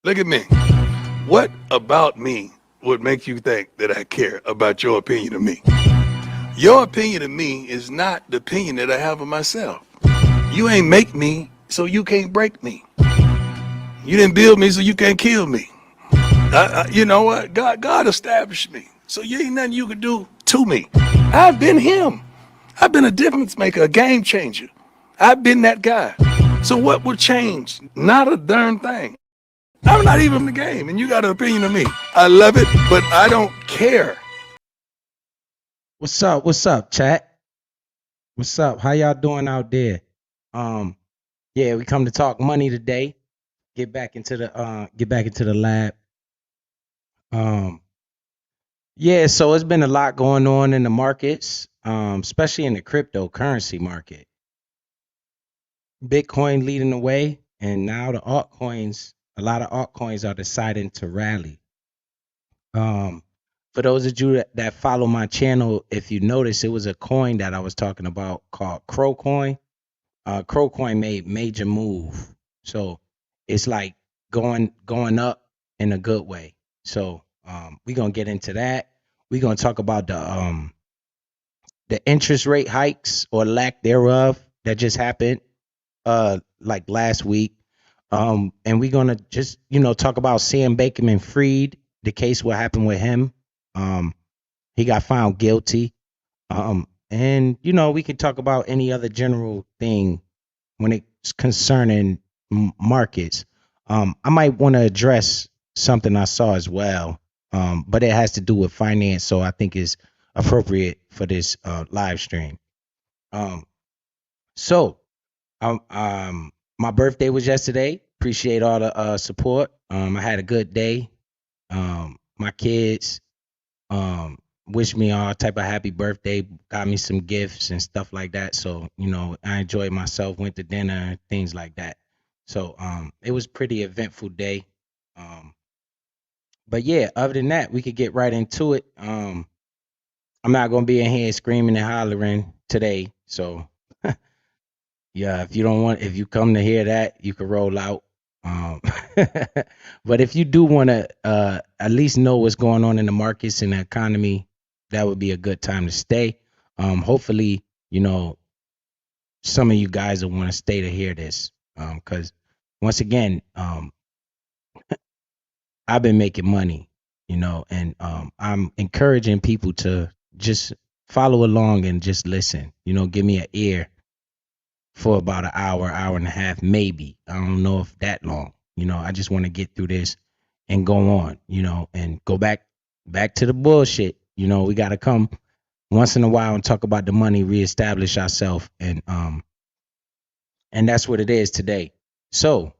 Look at me. What about me would make you think that I care about your opinion of me? Your opinion of me is not the opinion that I have of myself. You ain't make me, so you can't break me. You didn't build me, so you can't kill me. You know what? God established me. So you ain't nothing you can do to me. I've been him. I've been a difference maker, a game changer. I've been that guy. So what would change? Not a darn thing. I'm not even in the game, and you got an opinion of me. I love it, but I don't care. What's up? What's up, chat? What's up? How y'all doing out there? Um, yeah, we come to talk money today. Get back into the lab. Um, yeah, so it's been a lot going on in the markets, especially in the cryptocurrency market. Bitcoin leading the way, and now a lot of altcoins are deciding to rally. Um, for those of you that follow my channel, if you notice, it was a coin that I was talking about called CRO coin. CRO coin made major move, so it's like going up in a good way. So we're gonna get into that. We're gonna talk about the interest rate hikes or lack thereof that just happened like last week. And we're gonna just talk about Sam Bankman Fried, the case what happened with him. Um, he got found guilty. And we can talk about any other general thing when it's concerning markets. I might want to address something I saw as well, but it has to do with finance, so I think is appropriate for this live stream. Um, so, my birthday was yesterday. Appreciate all the support. I had a good day. My kids wished me all type of happy birthday, got me some gifts and stuff like that. So, I enjoyed myself, went to dinner, things like that. So, it was pretty eventful day. Um, but yeah, other than that, we could get right into it. I'm not gonna be in here screaming and hollering today. So yeah, if you come to hear that, you can roll out. Um, but if you do want to at least know what's going on in the markets and the economy, that would be a good time to stay. Hopefully, some of you guys will want to stay to hear this. Because once again, I've been making money, and I'm encouraging people to just follow along and just listen. Give me an ear for about an hour, hour and a half, maybe. I don't know if that long. I just want to get through this and go on, and go back to the bullshit. We got to come once in a while and talk about the money, reestablish ourselves, and that's what it is today. So,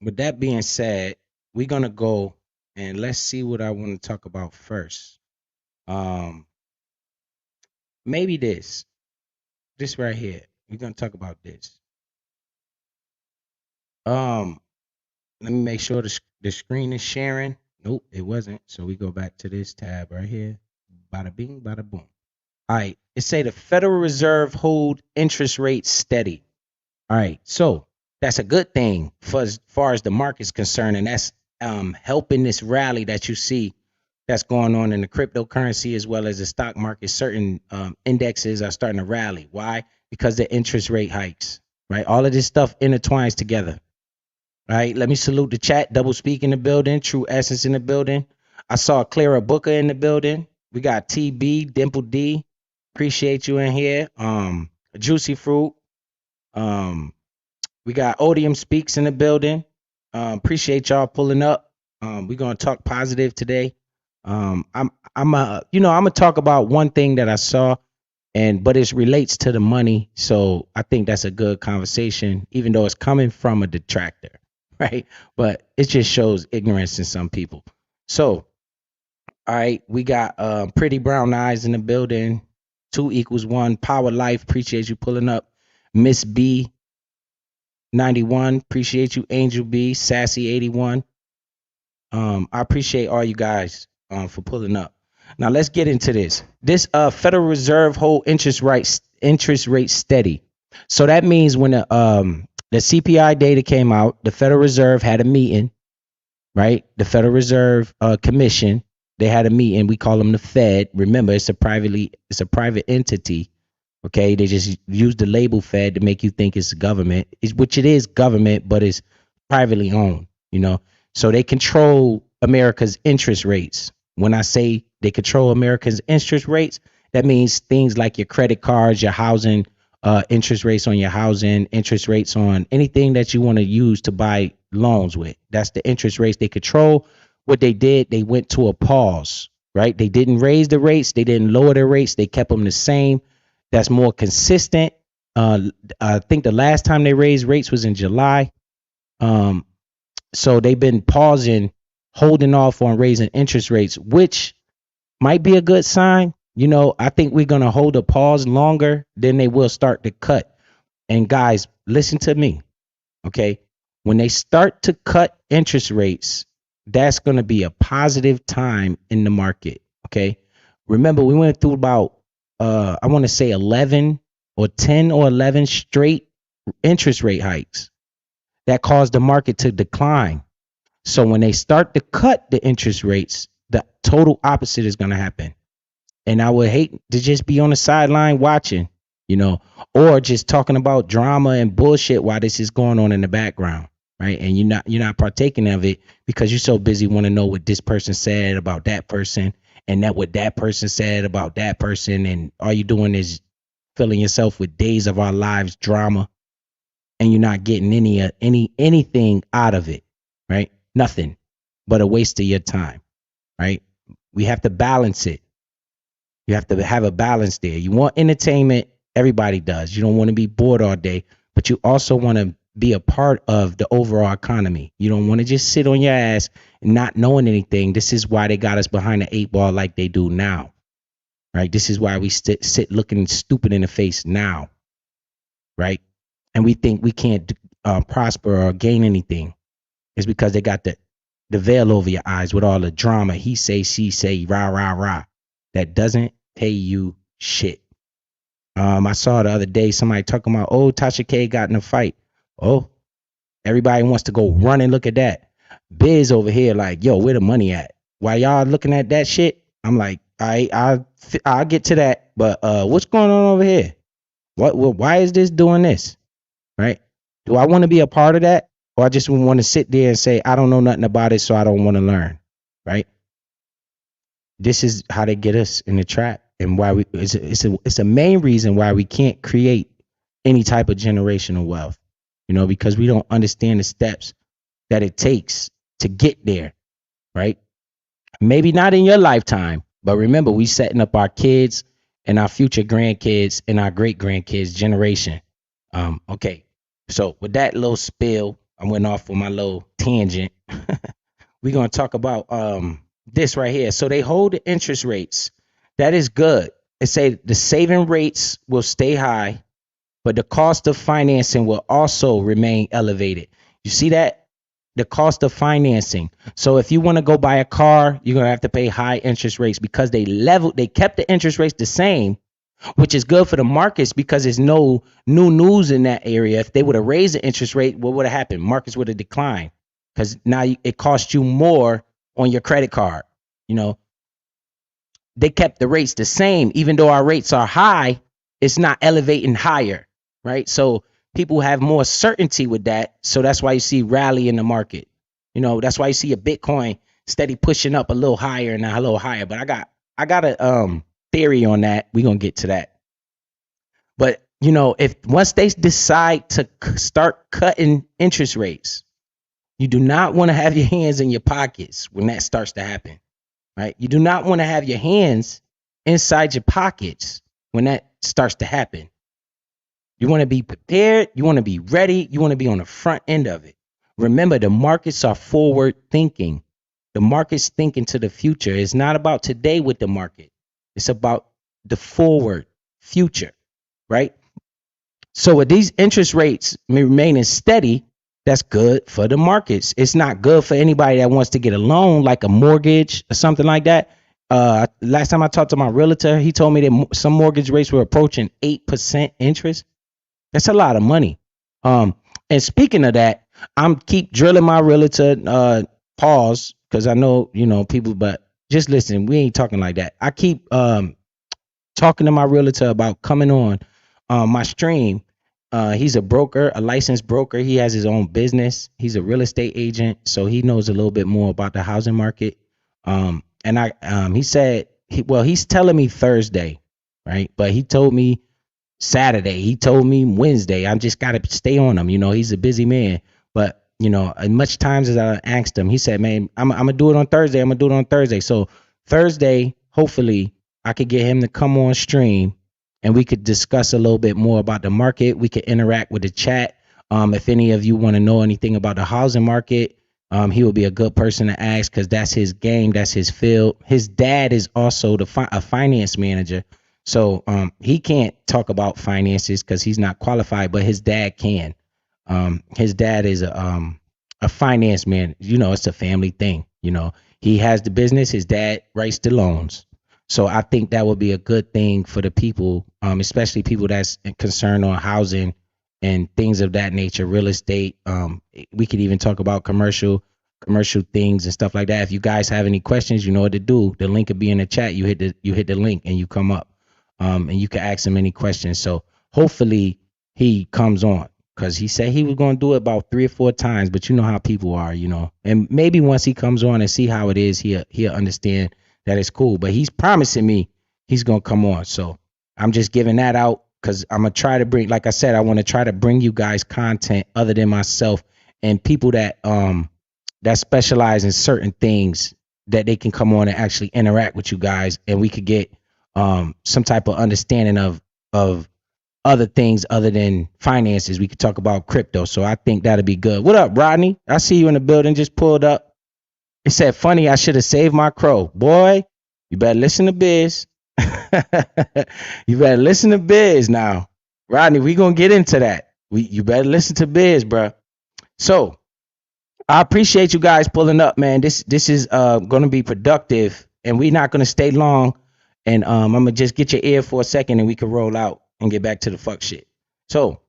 with that being said, we're gonna go and let's see what I want to talk about first. Um, maybe this right here. We're gonna talk about this. Um, Let me make sure the screen is sharing. Nope, it wasn't. So we go back to this tab right here. Bada bing, bada boom. All right. It say the Federal Reserve hold interest rates steady. All right. So that's a good thing for as far as the market's concerned, and that's helping this rally that you see that's going on in the cryptocurrency as well as the stock market. Certain indexes are starting to rally. Why? Because the interest rate hikes. Right. All of this stuff intertwines together. All right, let me salute the chat. Double speak in the building. True Essence in the building. I saw Clara Booker in the building. We got TB, Dimple D. Appreciate you in here. Juicy Fruit. Um, we got Odium Speaks in the building. Appreciate y'all pulling up. We're gonna talk positive today. I'm gonna talk about one thing that I saw, but it relates to the money. So I think that's a good conversation, even though it's coming from a detractor. Right? But it just shows ignorance in some people. So, all right, we got Pretty Brown Eyes in the building. 2 = 1. Power Life, appreciate you pulling up. Miss B 91, appreciate you. Angel B, Sassy 81. I appreciate all you guys for pulling up. Now let's get into this. This Federal Reserve hold interest rate steady. So that means when the CPI data came out, the Federal Reserve had a meeting right? The Federal Reserve Commission, they had a meeting. We call them the Fed. Remember, it's a private entity. Okay, they just use the label Fed to make you think it's government, which it is government, but it's privately owned. So they control America's interest rates. When I say they control America's interest rates, that means things like your credit cards, your housing, interest rates on your housing, interest rates on anything that you want to use to buy loans with. That's the interest rates they control. What they did, they went to a pause, right? They didn't raise the rates, they didn't lower the rates, they kept them the same. That's more consistent. I think the last time they raised rates was in July. So they've been pausing, holding off on raising interest rates, which might be a good sign. I think we're going to hold a pause longer than they will start to cut. And guys, listen to me, okay? When they start to cut interest rates, that's going to be a positive time in the market, okay? Remember, we went through about, I want to say 11 or 10 or 11 straight interest rate hikes that caused the market to decline. So when they start to cut the interest rates, the total opposite is going to happen. And I would hate to just be on the sideline watching, or just talking about drama and bullshit while this is going on in the background, right? And you're not partaking of it because you're so busy want to know what this person said about that person and that what that person said about that person, and all you're doing is filling yourself with days of our lives drama, and you're not getting anything out of it, right? Nothing but a waste of your time, right? We have to balance it. You have to have a balance there. You want entertainment, everybody does. You don't want to be bored all day, but you also want to be a part of the overall economy. You don't want to just sit on your ass and not knowing anything. This is why they got us behind the 8 ball like they do now, right? This is why we sit looking stupid in the face now, right? And we think we can't prosper or gain anything. It's because they got the veil over your eyes with all the drama. He say, she say, rah, rah, rah. That doesn't pay you shit. I saw the other day somebody talking about, oh, Tasha K got in a fight. Oh, everybody wants to go run and look at that. Biz over here like, yo, where the money at? While y'all looking at that shit, I'm like, I'll get to that. But what's going on over here? Why is this doing this? Right? Do I want to be a part of that? Or I just want to sit there and say, I don't know nothing about it, so I don't want to learn. Right? This is how they get us in the trap, and why it's a main reason why we can't create any type of generational wealth, because we don't understand the steps that it takes to get there, right? Maybe not in your lifetime, but remember, we setting up our kids and our future grandkids and our great grandkids generation. Okay, so with that little spill, I went off on my little tangent. We're gonna talk about this right here. So they hold the interest rates. That is good. It say the saving rates will stay high, but the cost of financing will also remain elevated. You see that? The cost of financing. So if you want to go buy a car, you're gonna have to pay high interest rates because they kept the interest rates the same, which is good for the markets because there's no new news in that area. If they would have raised the interest rate, what would have happened? Markets would have declined because now it costs you more on your credit card. They kept the rates the same. Even though our rates are high, it's not elevating higher, right? So people have more certainty with that. So that's why you see rally in the market. That's why you see a Bitcoin steady pushing up a little higher and a little higher. But I got a theory on that. We're going to get to that. But, if once they decide to start cutting interest rates, you do not want to have your hands in your pockets when that starts to happen, right? You do not want to have your hands inside your pockets when that starts to happen. You want to be prepared. You want to be ready. You want to be on the front end of it. Remember, the markets are forward thinking. The market's thinking to the future. It's not about today with the market. It's about the forward future, right? So with these interest rates remaining steady, that's good for the markets. It's not good for anybody that wants to get a loan, like a mortgage or something like that. Last time I talked to my realtor, he told me that some mortgage rates were approaching 8% interest. That's a lot of money. And speaking of that, I'm keep drilling my realtor. pause, because I know, people, but just listen, we ain't talking like that. I keep talking to my realtor about coming on my stream. He's a broker, a licensed broker. He has his own business. He's a real estate agent, so he knows a little bit more about the housing market. And he said, he's telling me Thursday, right? But he told me Saturday. He told me Wednesday. I just got to stay on him. He's a busy man. But, as much times as I asked him, he said, man, I'm going to do it on Thursday. I'm going to do it on Thursday. So Thursday, hopefully, I could get him to come on stream and we could discuss a little bit more about the market. We could interact with the chat. If any of you want to know anything about the housing market, he would be a good person to ask because that's his game. That's his field. His dad is also a finance manager. So he can't talk about finances because he's not qualified, but his dad can. His dad is a finance man. It's a family thing. He has the business. His dad writes the loans. So I think that would be a good thing for the people, especially people that's concerned on housing and things of that nature, real estate. We could even talk about commercial things and stuff like that. If you guys have any questions, you know what to do. The link will be in the chat. You hit the link and you come up. And you can ask him any questions. So hopefully he comes on because he said he was going to do it about 3 or 4 times, but you know how people are, and maybe once he comes on and see how it is, he'll understand that it's cool, but he's promising me he's going to come on. So I'm just giving that out because I'm going to try to bring, like I said, I want to try to bring you guys content other than myself and people that specialize in certain things that they can come on and actually interact with you guys, and we could get some type of understanding of other things other than finances. We could talk about crypto. So I think that'd be good. What up, Rodney? I see you in the building. Just pulled up. It said, funny, I should have saved my crow. Boy, you better listen to Biz. You better listen to Biz now. Rodney, we going to get into that. You better listen to Biz, bro. So I appreciate you guys pulling up, man. This is going to be productive, and we're not going to stay long. And I'm going to just get your ear for a second, and we can roll out and get back to the fuck shit. So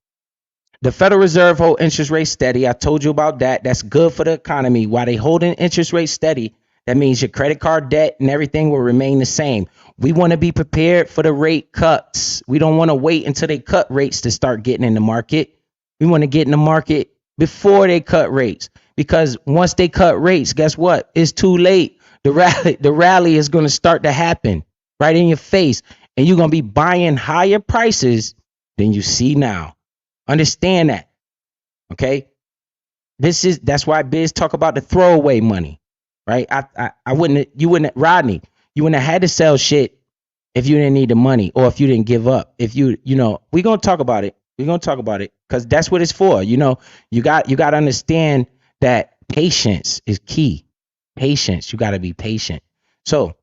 the Federal Reserve hold interest rates steady. I told you about that. That's good for the economy. While they holding interest rates steady, that means your credit card debt and everything will remain the same. We want to be prepared for the rate cuts. We don't want to wait until they cut rates to start getting in the market. We want to get in the market before they cut rates, because once they cut rates, guess what? It's too late. The rally is going to start to happen right in your face, and you're going to be buying higher prices than you see now. Understand that, okay? That's why Biz talk about the throwaway money, right? You wouldn't, Rodney, you wouldn't have had to sell shit if you didn't need the money or if you didn't give up. If we're gonna talk about it. We're gonna talk about it because that's what it's for. You got to understand that patience is key. Patience, you got to be patient. So,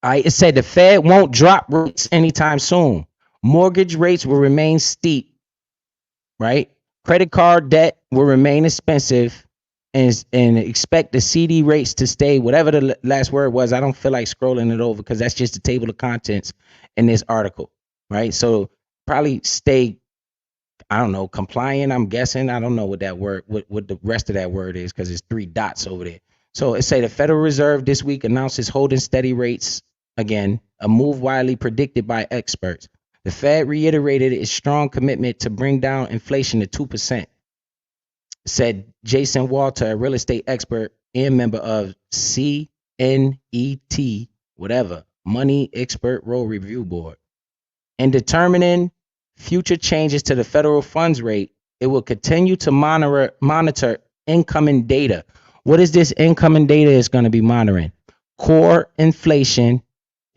it said the Fed won't drop rates anytime soon. Mortgage rates will remain steep. Right? Credit card debt will remain expensive, and expect the CD rates to stay whatever the last word was. I don't feel like scrolling it over because that's just the table of contents in this article, right? So probably stay, I don't know, compliant, I'm guessing. I don't know what that word, what the rest of that word is because it's 3 dots over there. So it say the Federal Reserve this week announces holding steady rates again, a move widely predicted by experts. The Fed reiterated its strong commitment to bring down inflation to 2%, said Jason Walter, a real estate expert and member of CNET, Money Expert Role Review Board. In determining future changes to the federal funds rate, it will continue to monitor incoming data. What is this incoming data is going to be monitoring? Core inflation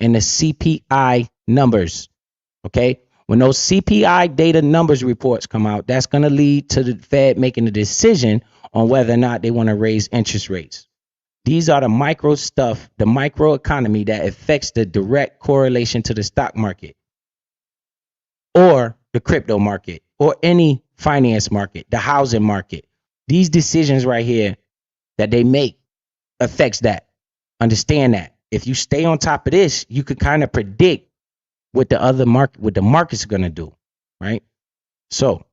and the CPI numbers. Okay, when those CPI data numbers reports come out, that's going to lead to the Fed making a decision on whether or not they want to raise interest rates. These are the micro stuff, the micro economy that affects the direct correlation to the stock market or the crypto market or any finance market, the housing market. These decisions right here that they make affects that. Understand that. If you stay on top of this, you could kind of predict what the market's gonna do, right? So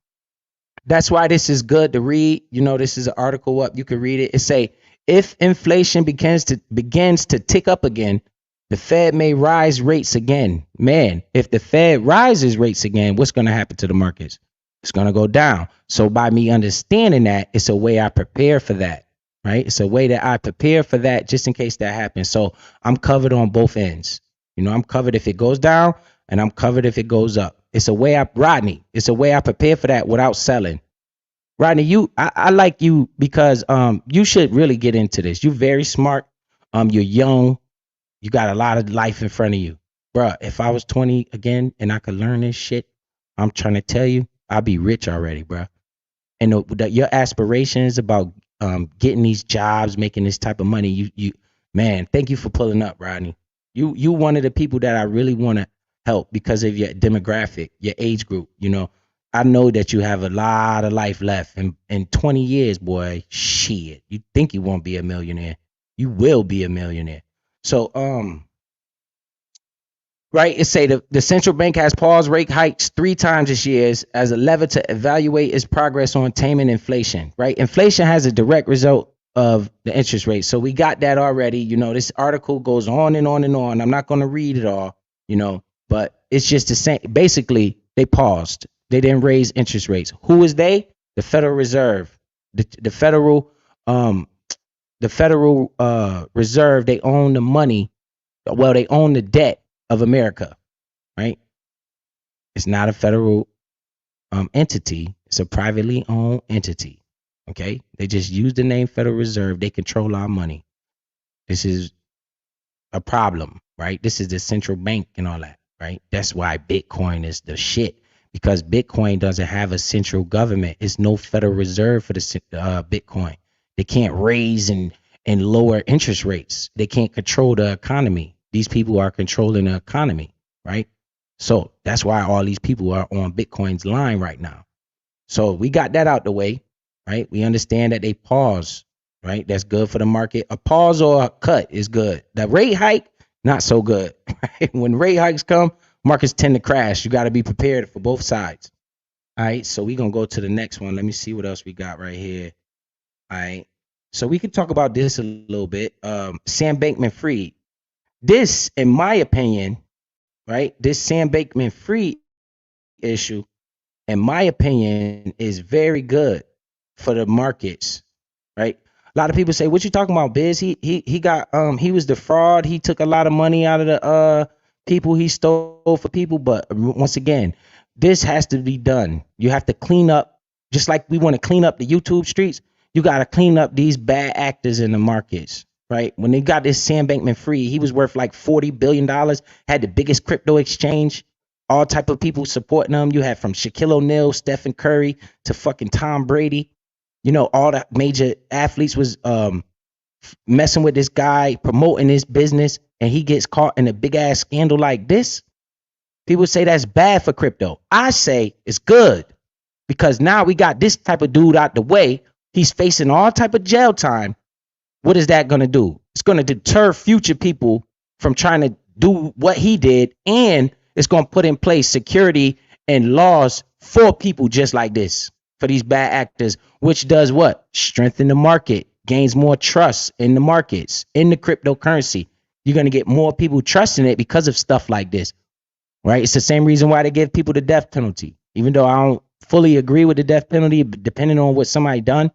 that's why this is good to read. This is an article up. You can read it. It say If inflation begins to tick up again, the Fed may rise rates again. Man, if the Fed rises rates again, what's going to happen to the markets? It's going to go down. So by me understanding that, it's a way I prepare for that, right? It's a way that I prepare for that just in case that happens. So I'm covered on both ends. I'm covered if it goes down and I'm covered if it goes up. It's a way Rodney, it's a way I prepare for that without selling. Rodney, I like you because you should really get into this. You're very smart. You're young. You got a lot of life in front of you. Bruh, if I was 20 again and I could learn this shit, I'm trying to tell you, I'd be rich already, bruh. And your aspirations about getting these jobs, making this type of money, you man, thank you for pulling up, Rodney. You one of the people that I really want to help because of your demographic, your age group. I know that you have a lot of life left. In 20 years, boy, shit. You think you won't be a millionaire. You will be a millionaire. So, right, it say the central bank has paused rate hikes 3 times this year as a lever to evaluate its progress on taming inflation, right? Inflation has a direct result of the interest rate. So we got that already. This article goes on and on and on. I'm not going to read it all, but it's just the same. Basically, they paused. They didn't raise interest rates. Who is they? The Federal Reserve. The Federal Reserve, they own the money. Well, they own the debt of America, right? It's not a federal entity. It's a privately owned entity. Okay. They just use the name Federal Reserve. They control our money. This is a problem, right? This is the central bank and all that, right? That's why Bitcoin is the shit, because Bitcoin doesn't have a central government. It's no Federal Reserve for the Bitcoin. They can't raise and lower interest rates. They can't control the economy. These people are controlling the economy, right? So that's why all these people are on Bitcoin's line right now. So we got that out the way, right? We understand that they pause, right? That's good for the market. A pause or a cut is good. The rate hike, not so good. Right? When rate hikes come, markets tend to crash. You got to be prepared for both sides. All right, so we're going to go to the next one. Let me see what else we got right here. All right, so we can talk about this a little bit. Sam Bankman-Fried. This, in my opinion, right, this Sam Bankman-Fried issue, in my opinion, is very good for the markets, right? A lot of people say, "What you talking about, Biz? He got he was the fraud. He took a lot of money out of the people he stole for people." But once again, this has to be done. You have to clean up, just like we want to clean up the YouTube streets. You got to clean up these bad actors in the markets, right? When they got this Sam Bankman-Fried, he was worth like $40 billion, had the biggest crypto exchange, all type of people supporting him. You had from Shaquille O'Neal, Stephen Curry to fucking Tom Brady. All the major athletes was messing with this guy, promoting his business, and he gets caught in a big ass scandal like this. People say that's bad for crypto. I say it's good, because now we got this type of dude out the way. He's facing all type of jail time. What is that going to do? It's going to deter future people from trying to do what he did, and it's going to put in place security and laws for people just like this, for these bad actors, which does what? Strengthen the market, gains more trust in the markets, in the cryptocurrency. You're going to get more people trusting it because of stuff like this, right? It's the same reason why they give people the death penalty. Even though I don't fully agree with the death penalty, depending on what somebody done,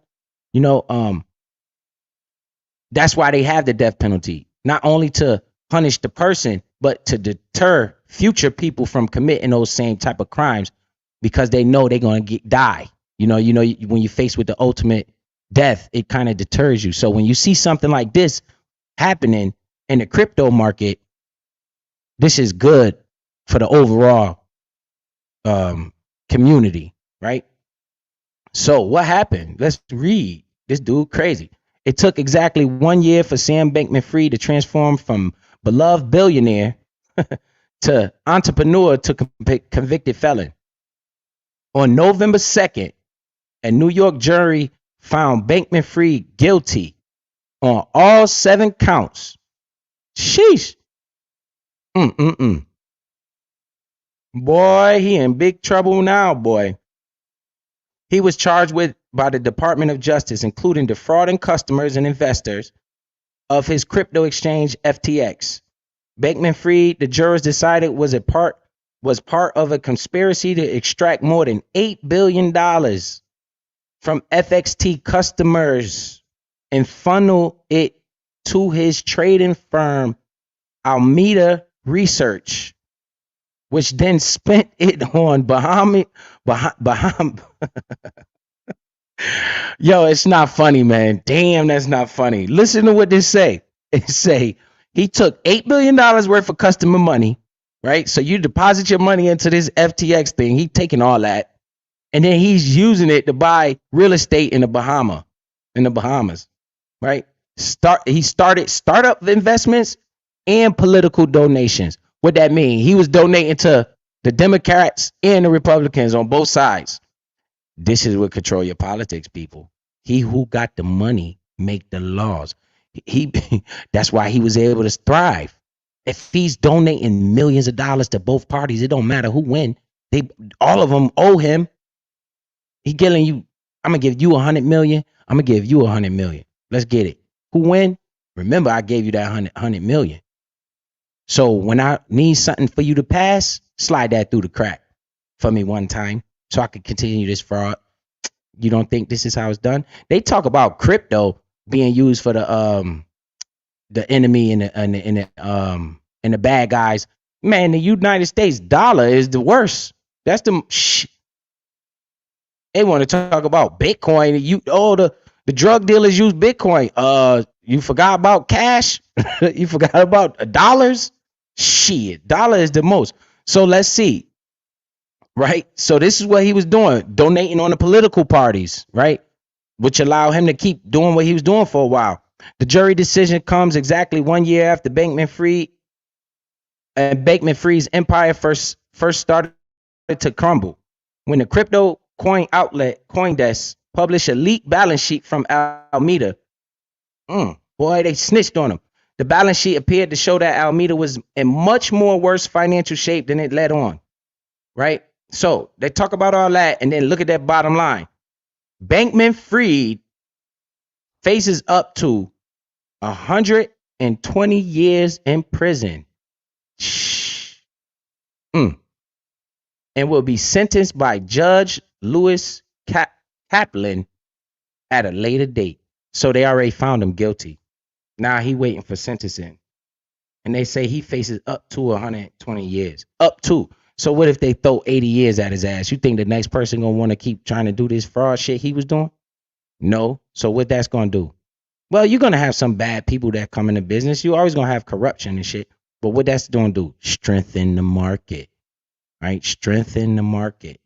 that's why they have the death penalty, not only to punish the person, but to deter future people from committing those same type of crimes, because they know they're going to die. When you're faced with the ultimate death, it kind of deters you. So when you see something like this happening in the crypto market, this is good for the overall community, right? So what happened? Let's read. This dude crazy. It took exactly 1 year for Sam Bankman-Fried to transform from beloved billionaire to entrepreneur to convicted felon. On November 2nd, a New York jury found Bankman-Fried guilty on all 7 counts. Sheesh. Boy, he in big trouble now, boy. He was charged with by the Department of Justice, including defrauding customers and investors of his crypto exchange FTX. Bankman-Fried, the jurors decided was part of a conspiracy to extract more than $8 billion from FXT customers and funnel it to his trading firm Alameda Research, which then spent it on Bahama. Yo, it's not funny, man. Damn, that's not funny. Listen to what this say. It say he took $8 billion worth of customer money, right? So you deposit your money into this FTX thing. He taking all that, and then he's using it to buy real estate in the Bahamas, right? He started startup investments and political donations. What that mean? He was donating to the Democrats and the Republicans on both sides. This is what control your politics, people. He who got the money make the laws. He that's why he was able to thrive. If he's donating millions of dollars to both parties, it don't matter who win. They all of them owe him. He killing you. I'm gonna give you 100 million. I'm gonna give you 100 million. Let's get it. Who win? Remember, I gave you that 100 million. So when I need something for you to pass, slide that through the crack for me one time, so I can continue this fraud. You don't think this is how it's done? They talk about crypto being used for the enemy and the bad guys. Man, the United States dollar is the worst. That's they want to talk about Bitcoin. The drug dealers use Bitcoin. You forgot about cash? You forgot about dollars? Shit, dollar is the most. So let's see. Right? So this is what he was doing, donating on the political parties, right? Which allowed him to keep doing what he was doing for a while. The jury decision comes exactly 1 year after Bankman-Fried's empire first started to crumble. When the crypto coin outlet CoinDesk published a leaked balance sheet from Alameda, boy, they snitched on him. The balance sheet appeared to show that Alameda was in much more worse financial shape than it led on, right? So they talk about all that, and then look at that bottom line. Bankman-Fried faces up to 120 years in prison. And will be sentenced by Judge Lewis Kaplan at a later date. So they already found him guilty. Now he waiting for sentencing. And they say he faces up to 120 years. Up to. So what if they throw 80 years at his ass? You think the next person gonna want to keep trying to do this fraud shit he was doing? No. So what that's gonna do? Well, you're gonna have some bad people that come into business. You always gonna have corruption and shit. But what that's gonna do? Strengthen the market, right? Strengthen the market.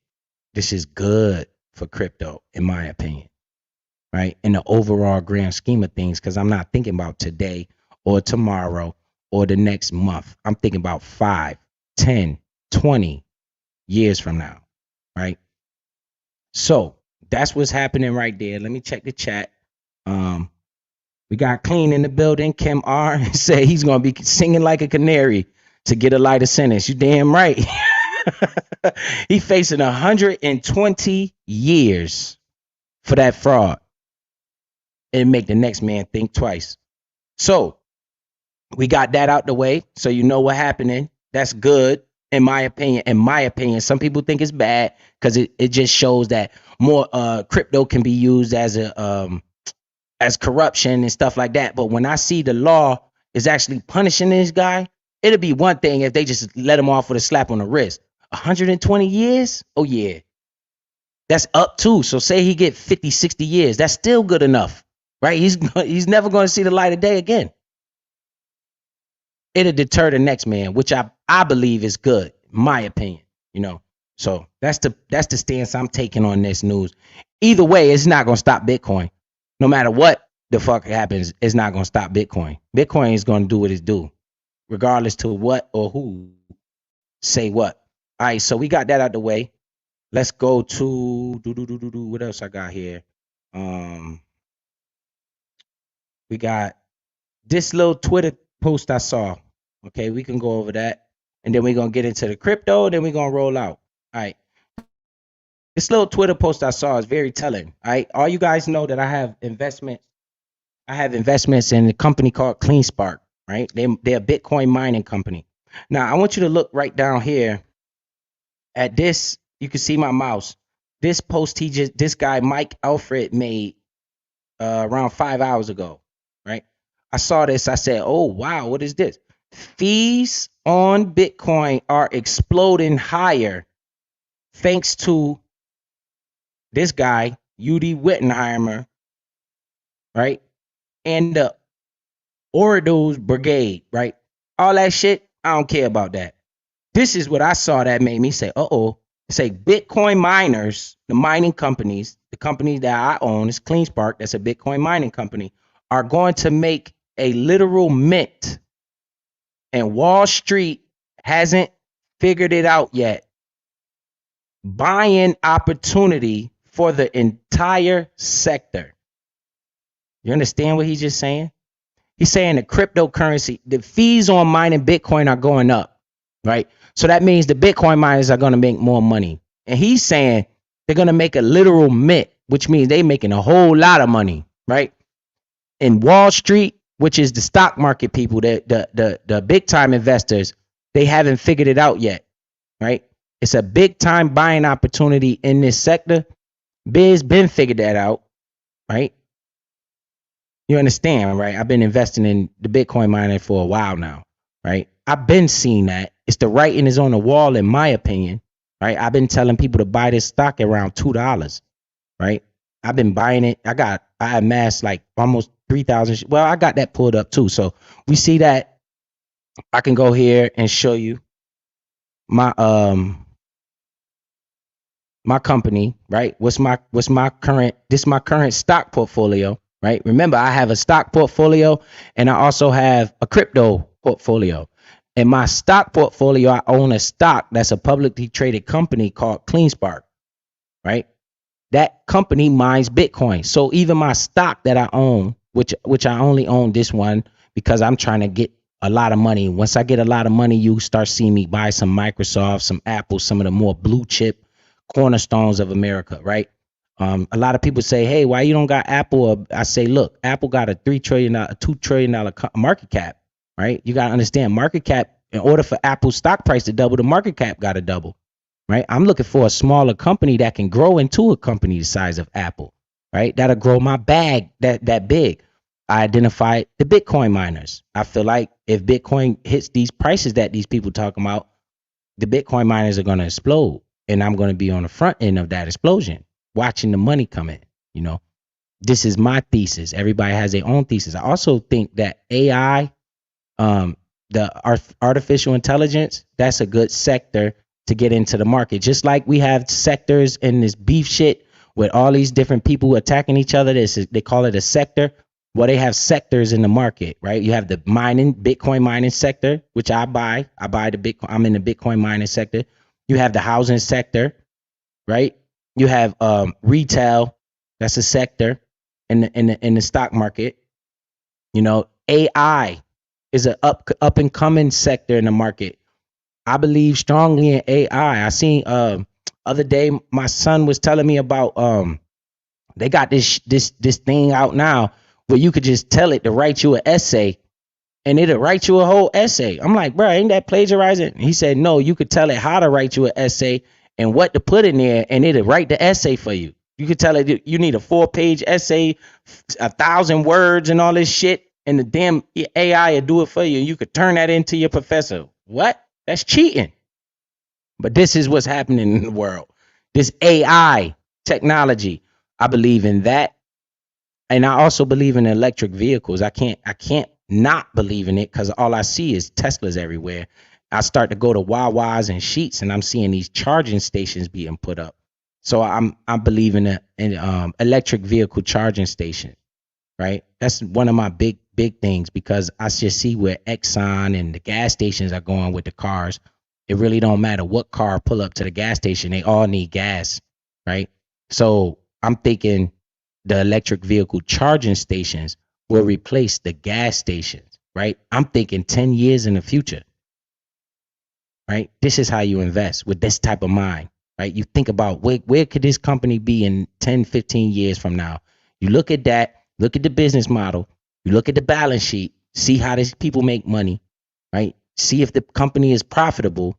This is good for crypto, in my opinion, right? In the overall grand scheme of things, because I'm not thinking about today or tomorrow or the next month. I'm thinking about 5, 10, 20 years from now, right? So that's what's happening right there. Let me check the chat. We got Clean in the building. Kim R said he's gonna be singing like a canary to get a lighter sentence. You damn right. He facing 120 years for that fraud, and make the next man think twice. So we got that out the way, so you know what happening. That's good. In my opinion, some people think it's bad because it just shows that more crypto can be used as corruption and stuff like that. But when I see the law is actually punishing this guy, it'll be one thing if they just let him off with a slap on the wrist. 120 years? Oh yeah. That's up to. So say he get 50, 60 years. That's still good enough, right? He's never going to see the light of day again. It'll deter the next man, which I believe is good, my opinion, you know. So that's the stance I'm taking on this news. Either way, it's not going to stop Bitcoin. No matter what the fuck happens, it's not going to stop Bitcoin. Bitcoin is going to do what it's do, regardless to what or who say what. All right, so we got that out the way. Let's go to what else I got here? We got this little Twitter post I saw. Okay, we can go over that. And then we're going to get into the crypto. Then we're going to roll out. All right. This little Twitter post I saw is very telling. All you guys know that I have investments. I have investments in a company called CleanSpark, right? They're a Bitcoin mining company. Now I want you to look right down here at this. You can see my mouse. This post this guy Mike Alfred made around 5 hours ago, right? I saw this. I said, "Oh wow, what is this? Fees on Bitcoin are exploding higher thanks to this guy, UD Wittenheimer, right? And the Ordos Brigade, right? All that shit, I don't care about that. This is what I saw that made me say, uh-oh. Say Bitcoin miners, the mining companies, the company that I own is CleanSpark, that's a Bitcoin mining company, are going to make a literal mint. And Wall Street hasn't figured it out yet. Buying opportunity for the entire sector. You understand what he's just saying? He's saying the cryptocurrency, the fees on mining Bitcoin are going up, right? So that means the Bitcoin miners are going to make more money. And he's saying they're going to make a literal mint, which means they're making a whole lot of money, right? In Wall Street, which is the stock market people, the big time investors, they haven't figured it out yet, right? It's a big time buying opportunity in this sector. Biz been figured that out, right? You understand, right? I've been investing in the Bitcoin mining for a while now, right? I've been seeing that. It's the writing is on the wall, in my opinion, right? I've been telling people to buy this stock at around $2, right? I've been buying it. I amassed like almost 3,000. Well, I got that pulled up too. So we see that. I can go here and show you my my company, right? What's my current stock portfolio, right? Remember, I have a stock portfolio and I also have a crypto portfolio. In my stock portfolio, I own a stock that's a publicly traded company called CleanSpark, right? That company mines Bitcoin. So even my stock that I own, which I only own this one because I'm trying to get a lot of money. Once I get a lot of money, you start seeing me buy some Microsoft, some Apple, some of the more blue chip cornerstones of America, right? A lot of people say, "Hey, why you don't got Apple?" I say, "Look, Apple got a $2 trillion market cap, right? You got to understand market cap. In order for Apple's stock price to double, the market cap got to double, right? I'm looking for a smaller company that can grow into a company the size of Apple, right? That'll grow my bag that big." I identified the Bitcoin miners. I feel like if Bitcoin hits these prices that these people talking about, the Bitcoin miners are going to explode, and I'm going to be on the front end of that explosion, watching the money come in. You know, this is my thesis. Everybody has their own thesis. I also think that AI, the artificial intelligence, that's a good sector to get into the market. Just like we have sectors in this beef shit with all these different people attacking each other. They call it a sector. Well, they have sectors in the market, right? You have the Bitcoin mining sector, which I buy. I buy the Bitcoin. I'm in the Bitcoin mining sector. You have the housing sector, right? You have retail. That's a sector in the stock market. You know, AI is an up and coming sector in the market. I believe strongly in AI. I seen other day my son was telling me about they got this thing out now where you could just tell it to write you an essay and it'll write you a whole essay. I'm like, bro, ain't that plagiarizing? He said, no, you could tell it how to write you an essay and what to put in there, and it'll write the essay for you. You could tell it you need a 4-page essay, 1,000 words and all this shit, and the damn AI will do it for you. You could turn that into your professor. What? That's cheating. But this is what's happening in the world. This AI technology. I believe in that. And I also believe in electric vehicles. I can't not believe in it because all I see is Teslas everywhere. I start to go to Wawa's and Sheets, and I'm seeing these charging stations being put up. So I'm believing in electric vehicle charging station, right? That's one of my big things because I just see where Exxon and the gas stations are going with the cars. It really don't matter what car pull up to the gas station; they all need gas, right? So I'm thinking the electric vehicle charging stations will replace the gas stations, right? I'm thinking 10 years in the future, right? This is how you invest with this type of mind. right? You think about where could this company be in 10, 15 years from now? You look at that, look at the business model, you look at the balance sheet, see how these people make money, right? See if the company is profitable,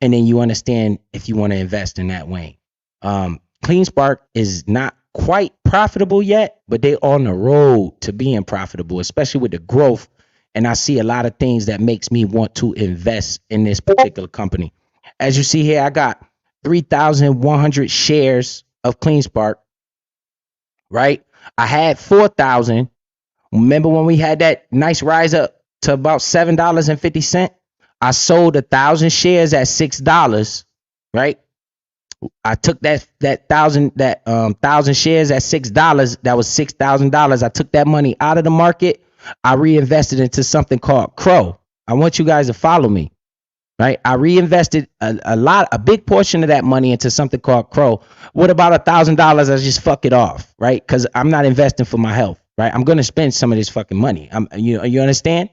and then you understand if you want to invest in that way. CleanSpark is not quite profitable yet, but they're on the road to being profitable, especially with the growth. And I see a lot of things that makes me want to invest in this particular company. As you see here, I got 3,100 shares of CleanSpark, right? I had 4,000. Remember when we had that nice rise up to about $7.50? I sold 1,000 shares at $6, right? I took that thousand shares at $6. That was $6,000. I took that money out of the market. I reinvested into something called CRO. I want you guys to follow me, right? I reinvested a big portion of that money into something called CRO. What about $1,000? I just fuck it off, right? Because I'm not investing for my health, right? I'm gonna spend some of this fucking money. You understand?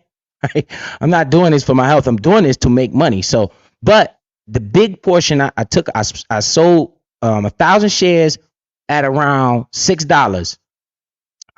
Right? I'm not doing this for my health. I'm doing this to make money. So, but the big portion I sold 1,000 shares at around $6.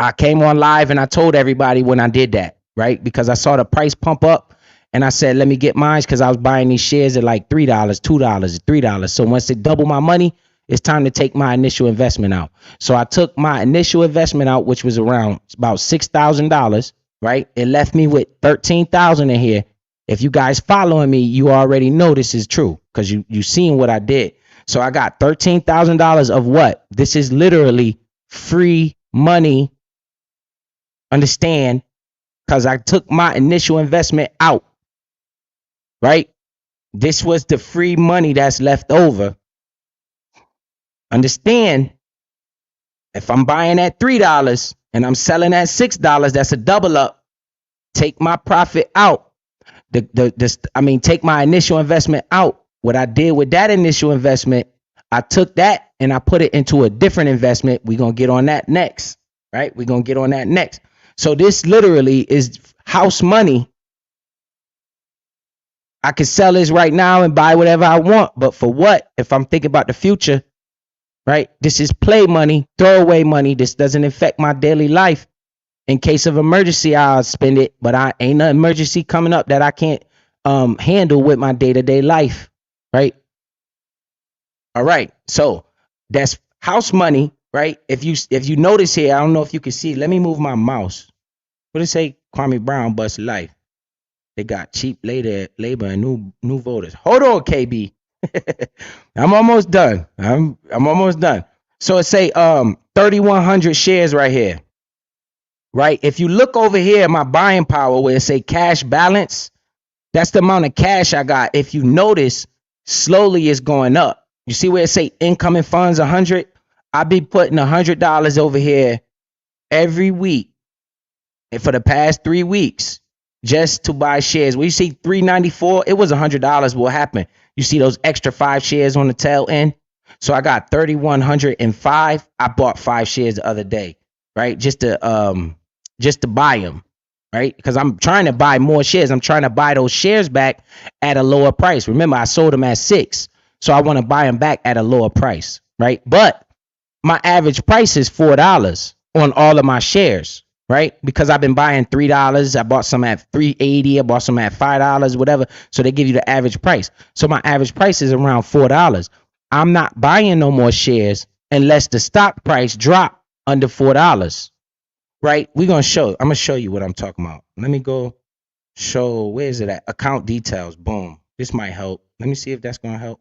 I came on live and I told everybody when I did that, right? Because I saw the price pump up and I said, let me get mine because I was buying these shares at like $3, $2, $3. So once it doubled my money, it's time to take my initial investment out. So I took my initial investment out, which was around about $6,000, right? It left me with 13,000 in here. If you guys following me, you already know this is true because you seen what I did. So I got $13,000 of what? This is literally free money. Understand? Because I took my initial investment out, right? This was the free money that's left over. Understand? If I'm buying at $3 and I'm selling at $6, that's a double up. Take my profit out. Take my initial investment out. What I did with that initial investment, I took that and I put it into a different investment. We're going to get on that next, right? We're going to get on that next. So this literally is house money. I can sell this right now and buy whatever I want. But for what? If I'm thinking about the future, right? This is play money, throwaway money. This doesn't affect my daily life. In case of emergency, I'll spend it. But I ain't an emergency coming up that I can't handle with my day-to-day life, right? All right. So that's house money, right? If you notice here, I don't know if you can see. Let me move my mouse. What did it say? Kwame Brown bust life. They got cheap labor and new voters. Hold on, KB. I'm almost done. I'm almost done. So it say 3,100 shares right here. Right? If you look over here at my buying power where it say cash balance, that's the amount of cash I got. If you notice, slowly it's going up. You see where it say incoming funds 100? I be putting $100 over here every week and for the past 3 weeks just to buy shares. When you see 394, it was $100. What happened? You see those extra 5 shares on the tail end? So I got 3,105. I bought 5 shares the other day, right? Just to buy them, right? Because I'm trying to buy more shares. I'm trying to buy those shares back at a lower price. Remember, I sold them at $6. So I want to buy them back at a lower price, right? But my average price is $4 on all of my shares, right? Because I've been buying $3. I bought some at $3.80. I bought some at $5, whatever. So they give you the average price. So my average price is around $4. I'm not buying no more shares unless the stock price drop under $4, right? I'm going to show you what I'm talking about. Let me go show, where is it at? Account details. Boom. This might help. Let me see if that's going to help.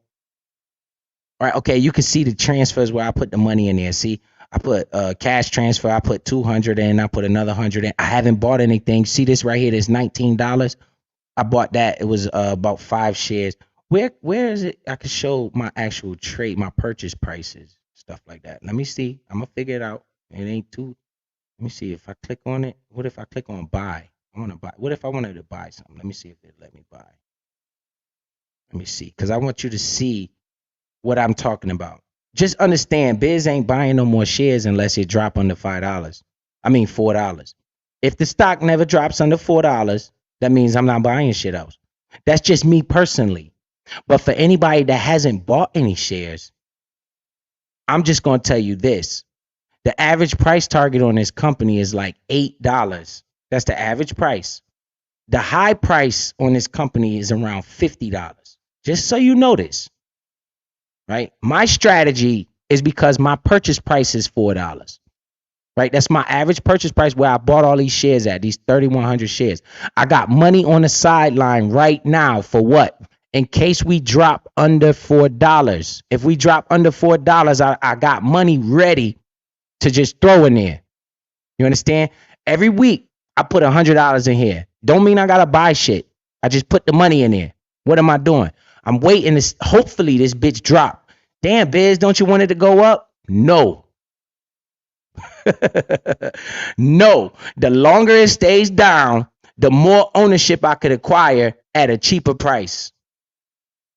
All right, okay, you can see the transfers where I put the money in there. See, I put cash transfer, I put 200 in, I put another 100 in. I haven't bought anything. See this right here, this $19. I bought that. It was about 5 shares. Where is it? I can show my actual trade, my purchase prices, stuff like that. Let me see. I'm gonna figure it out. It ain't too. Let me see if I click on it. What if I click on buy? I want to buy. What if I wanted to buy something? Let me see if it let me buy. Let me see, because I want you to see what I'm talking about. Just understand, Biz ain't buying no more shares unless it drop under $5. I mean $4. If the stock never drops under $4, that means I'm not buying shit else. That's just me personally. But for anybody that hasn't bought any shares, I'm just going to tell you this. The average price target on this company is like $8. That's the average price. The high price on this company is around $50. Just so you know this, right? My strategy is because my purchase price is $4, right? That's my average purchase price where I bought all these shares at, these 3,100 shares. I got money on the sideline right now for what? In case we drop under $4. If we drop under $4, I got money ready to just throw in there. You understand? Every week I put $100 in here. Don't mean I gotta buy shit. I just put the money in there. What am I doing? I'm waiting to hopefully this bitch drop. Damn, Biz, don't you want it to go up? No. No. The longer it stays down, the more ownership I could acquire at a cheaper price.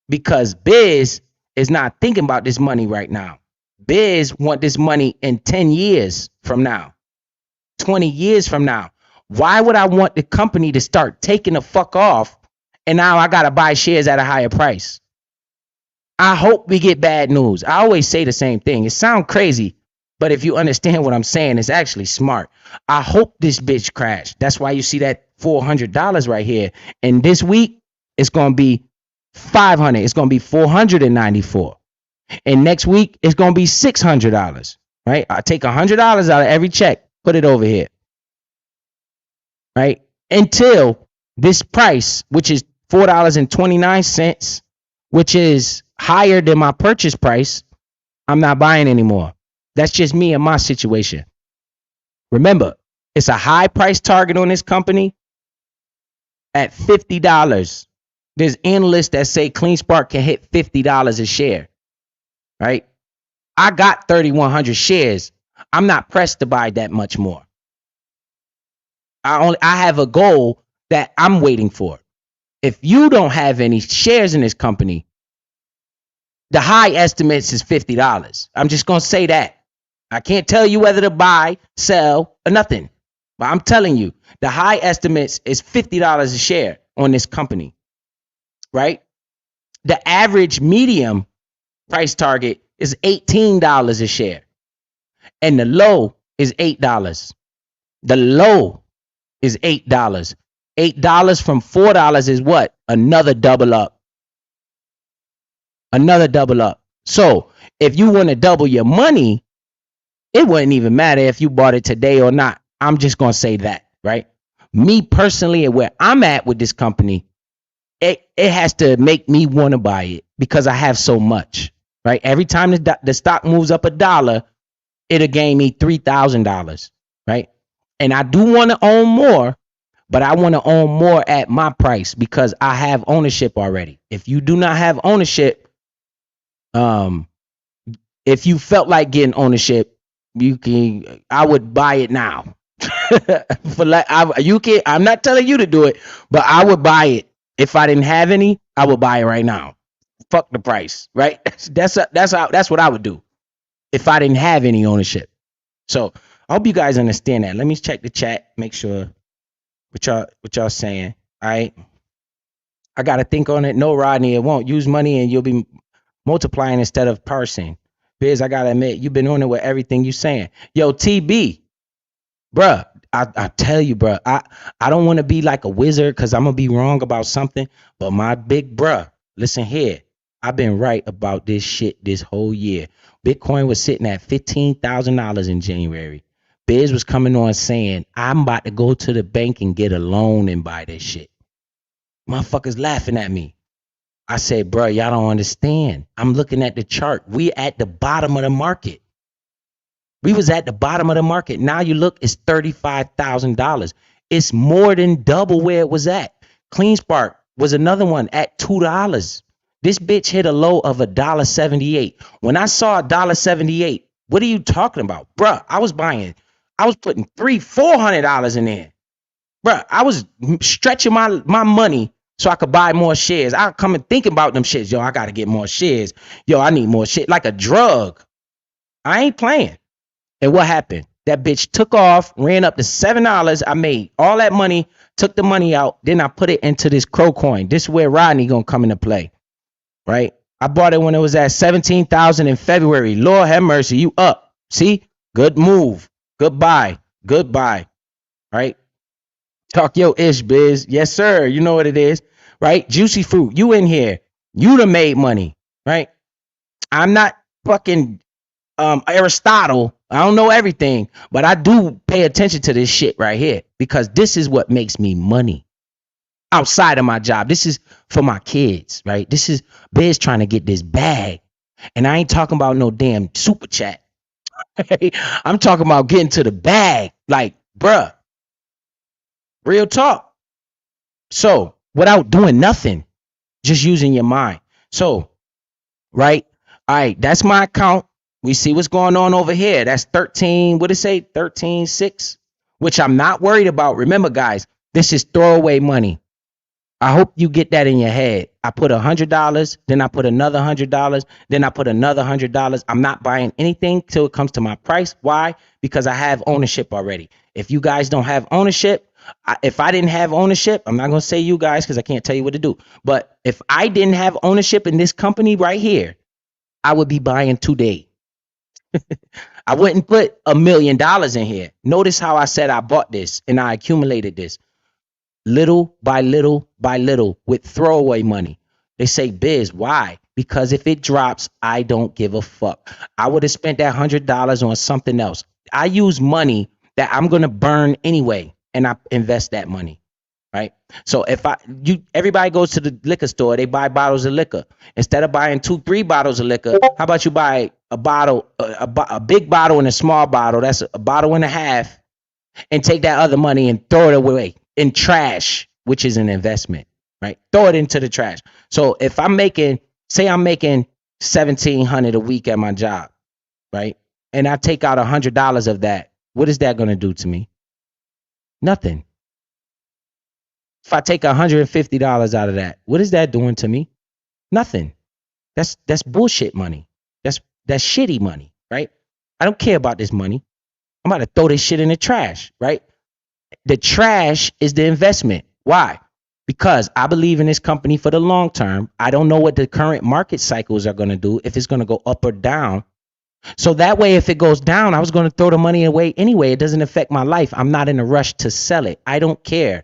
Because Biz is not thinking about this money right now. Biz want this money in 10 years from now, 20 years from now. Why would I want the company to start taking the fuck off and now I got to buy shares at a higher price? I hope we get bad news. I always say the same thing. It sounds crazy, but if you understand what I'm saying, it's actually smart. I hope this bitch crash. That's why you see that $400 right here. And this week, it's going to be $500. It's going to be $494. And next week, it's going to be $600, right? I take $100 out of every check, put it over here, right? Until this price, which is $4.29, which is higher than my purchase price, I'm not buying anymore. That's just me and my situation. Remember, it's a high price target on this company at $50. There's analysts that say CleanSpark can hit $50 a share, right? I got 3,100 shares. I'm not pressed to buy that much more. I have a goal that I'm waiting for. If you don't have any shares in this company, the high estimates is $50. I'm just going to say that. I can't tell you whether to buy, sell, or nothing. But I'm telling you, the high estimates is $50 a share on this company, right? The average medium price target is $18 a share. And the low is $8. The low is $8. $8 from $4 is what? Another double up. Another double up. So if you want to double your money, it wouldn't even matter if you bought it today or not. I'm just going to say that, right? Me personally, and where I'm at with this company, it has to make me want to buy it because I have so much, right? Every time the stock moves up $1, it'll gain me $3,000, right? And I do want to own more, but I want to own more at my price because I have ownership already. If you do not have ownership, if you felt like getting ownership, I would buy it now. I'm not telling you to do it, but I would buy it. If I didn't have any, I would buy it right now. Fuck the price, right? That's what I would do if I didn't have any ownership. So I hope you guys understand that. Let me check the chat, make sure what y'all saying. All right. I gotta think on it. No, Rodney, it won't. Use money and you'll be multiplying instead of parsing. Biz, I gotta admit, you've been on it with everything you saying. Yo, TB, bruh, I tell you, bruh, I don't want to be like a wizard because I'm gonna be wrong about something. But my big bruh, listen here, I've been right about this shit this whole year. Bitcoin was sitting at $15,000 in January. Biz was coming on saying, I'm about to go to the bank and get a loan and buy this shit. Motherfuckers laughing at me. I said, bro, y'all don't understand. I'm looking at the chart. We at the bottom of the market. We was at the bottom of the market. Now you look, it's $35,000. It's more than double where it was at. CleanSpark was another one at $2. This bitch hit a low of $1.78. When I saw $1.78, what are you talking about? Bruh, I was putting $400 in there. Bruh, I was stretching my money so I could buy more shares. I come and think about them shits. Yo, I got to get more shares. Yo, I need more shit. Like a drug. I ain't playing. And what happened? That bitch took off, ran up to $7. I made all that money, took the money out. Then I put it into this CRO coin. This is where Rodney going to come into play. right? I bought it when it was at 17,000 in February. Lord have mercy, you up. See? Good move. Goodbye. Goodbye. Right? Talk your ish, biz. Yes, sir. You know what it is. Right? Juicy fruit. You in here. You done made money. Right? I'm not fucking Aristotle. I don't know everything, but I do pay attention to this shit right here because this is what makes me money outside of my job. This is for my kids, right? This is Biz trying to get this bag. And I ain't talking about no damn super chat. I'm talking about getting to the bag. Like, bruh, real talk. So, without doing nothing, just using your mind. So, right? All right, that's my account. We see what's going on over here. That's 13, what did it say? 13.6, which I'm not worried about. Remember, guys, this is throwaway money. I hope you get that in your head. I put $100, then I put another $100, then I put another $100. I'm not buying anything till it comes to my price. Why? Because I have ownership already. If you guys don't have ownership, if I didn't have ownership, I'm not going to say you guys because I can't tell you what to do. But if I didn't have ownership in this company right here, I would be buying today. I wouldn't put $1 million in here. Notice how I said I bought this and I accumulated this little by little by little with throwaway money. They say, Biz, why? Because if it drops, I don't give a fuck. I would have spent that $100 on something else. I use money that I'm going to burn anyway, and I invest that money. Right. So if everybody goes to the liquor store, they buy bottles of liquor. Instead of buying 2-3 bottles of liquor, how about you buy a bottle, a big bottle and a small bottle? That's a bottle and a half, and take that other money and throw it away in trash, which is an investment. Right. Throw it into the trash. So if I'm making, say I'm making $1,700 a week at my job, right, and I take out $100 of that, what is that going to do to me? Nothing. If I take $150 out of that, what is that doing to me? Nothing. That's bullshit money. That's shitty money, right? I don't care about this money. I'm about to throw this shit in the trash, right? The trash is the investment. Why? Because I believe in this company for the long term. I don't know what the current market cycles are going to do, if it's going to go up or down. So that way, if it goes down, I was going to throw the money away anyway. It doesn't affect my life. I'm not in a rush to sell it. I don't care.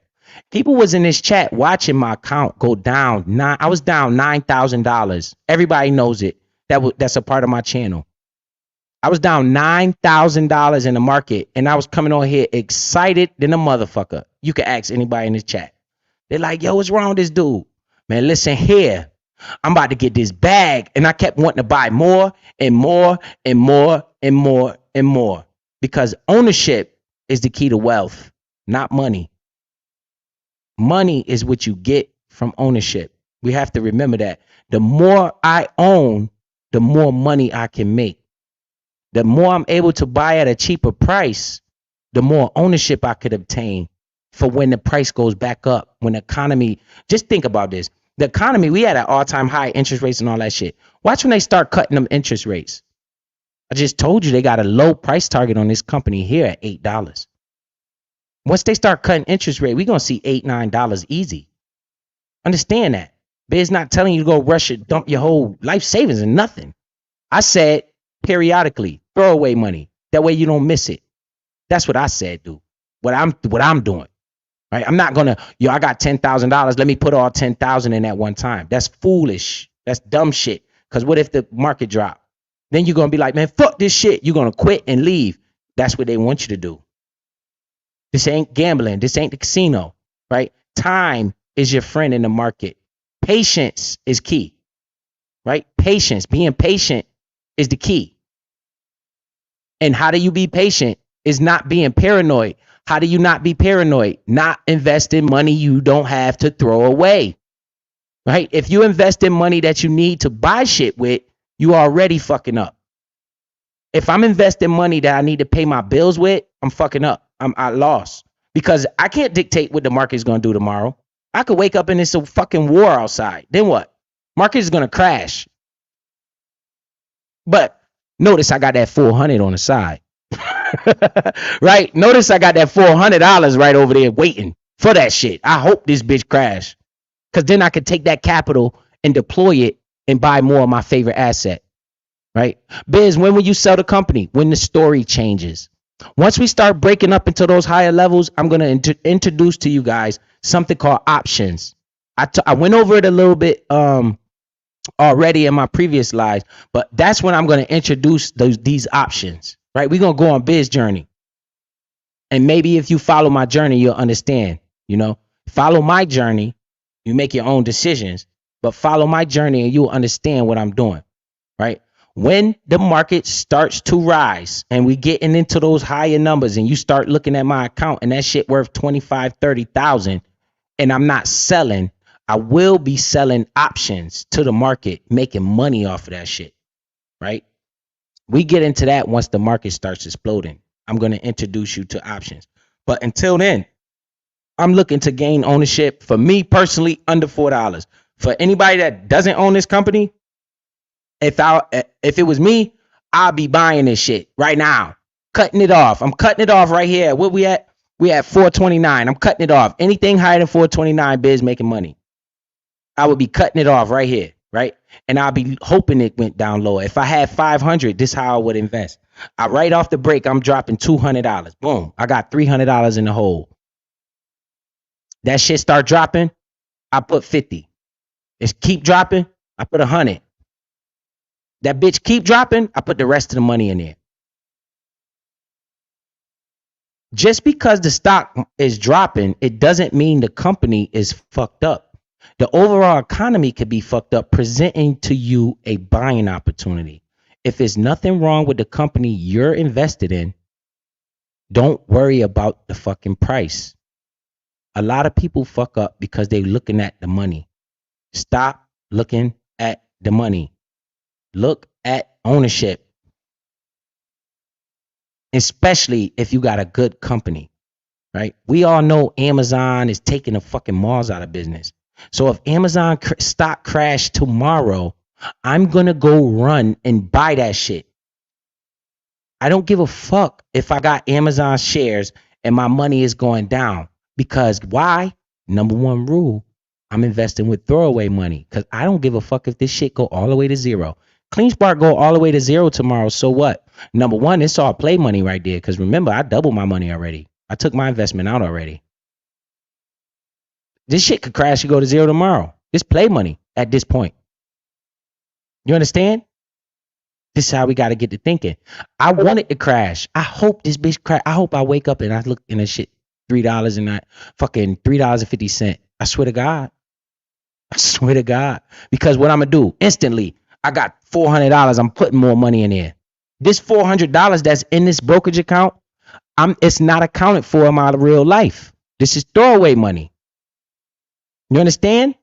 People was in this chat watching my account go down. I was down $9,000. Everybody knows it. That's a part of my channel. I was down $9,000 in the market, and I was coming on here excited than a motherfucker. You can ask anybody in this chat. They're like, yo, what's wrong with this dude? Man, listen here. I'm about to get this bag. And I kept wanting to buy more and more and more and more and more. Because ownership is the key to wealth, not money. Money is what you get from ownership. We have to remember that. The more I own, the more money I can make. The more I'm able to buy at a cheaper price, the more ownership I could obtain for when the price goes back up. When the economy, just think about this. The economy, we had an all-time high interest rates and all that shit. Watch when they start cutting them interest rates. I just told you they got a low price target on this company here at $8. Once they start cutting interest rate, we're going to see $8, $9 easy. Understand that. Biz not telling you to go rush it, dump your whole life savings and nothing. I said periodically, throw away money. That way you don't miss it. That's what I said, dude. What I'm doing. Right? I'm not gonna, I got $10,000. Let me put all 10,000 in at one time. That's foolish. That's dumb shit. Because what if the market drop? Then you're gonna be like, man, fuck this shit. You're gonna quit and leave. That's what they want you to do. This ain't gambling. This ain't the casino, right? Time is your friend in the market. Patience is key, right? Patience, being patient is the key. And how do you be patient? Is not being paranoid. How do you not be paranoid? Not investing money you don't have to throw away, right? If you invest in money that you need to buy shit with, you already fucking up. If I'm investing money that I need to pay my bills with, I'm fucking up. I lost because I can't dictate what the market is going to do tomorrow. I could wake up and it's a fucking war outside. Then what? Market is going to crash. But notice I got that 400 on the side. Right? Notice I got that $400 right over there waiting for that shit. I hope this bitch crash. Because then I could take that capital and deploy it and buy more of my favorite asset, right? Biz, when will you sell the company? When the story changes. Once we start breaking up into those higher levels, I'm going to introduce to you guys something called options. I went over it a little bit already in my previous lives, but that's when I'm going to introduce these options, right? We're going to go on Biz journey. And maybe if you follow my journey, you'll understand, follow my journey. You make your own decisions, but follow my journey and you'll understand what I'm doing, right? When the market starts to rise and we getting into those higher numbers and you start looking at my account and that shit worth 25, 30,000 and I'm not selling, I will be selling options to the market, making money off of that shit, right? We get into that once the market starts exploding. I'm going to introduce you to options. But until then, I'm looking to gain ownership for me personally under $4. For anybody that doesn't own this company, if it was me, I'll be buying this shit right now. Cutting it off. I'm cutting it off right here. What we at? We at 429. I'm cutting it off. Anything higher than 429, Biz making money. I would be cutting it off right here, right? And I'll be hoping it went down lower. If I had 500, this is how I would invest. Right off the break, I'm dropping $200. Boom. I got $300 in the hole. That shit start dropping, I put 50. It's keep dropping, I put 100. That bitch keep dropping, I put the rest of the money in there. Just because the stock is dropping, it doesn't mean the company is fucked up. The overall economy could be fucked up, presenting to you a buying opportunity. If there's nothing wrong with the company you're invested in, don't worry about the fucking price. A lot of people fuck up because they're looking at the money. Stop looking at the money. Look at ownership. Especially if you got a good company, right? We all know Amazon is taking the fucking malls out of business. So if Amazon stock crashed tomorrow, I'm going to go run and buy that shit. I don't give a fuck if I got Amazon shares and my money is going down. Because why? Number one rule, I'm investing with throwaway money because I don't give a fuck if this shit go all the way to zero. CleanSpark go all the way to zero tomorrow. So what? Number one, it's all play money right there. Because remember, I doubled my money already. I took my investment out already. This shit could crash and go to zero tomorrow. It's play money at this point. You understand? This is how we got to get to thinking. I want it to crash. I hope this bitch crash. I hope I wake up and I look in this shit. $3 and not fucking $3.50. I swear to God. I swear to God. Because what I'm going to do instantly, I got $400. I'm putting more money in there. This $400 that's in this brokerage account, it's not accounted for in my real life. This is throwaway money. You understand?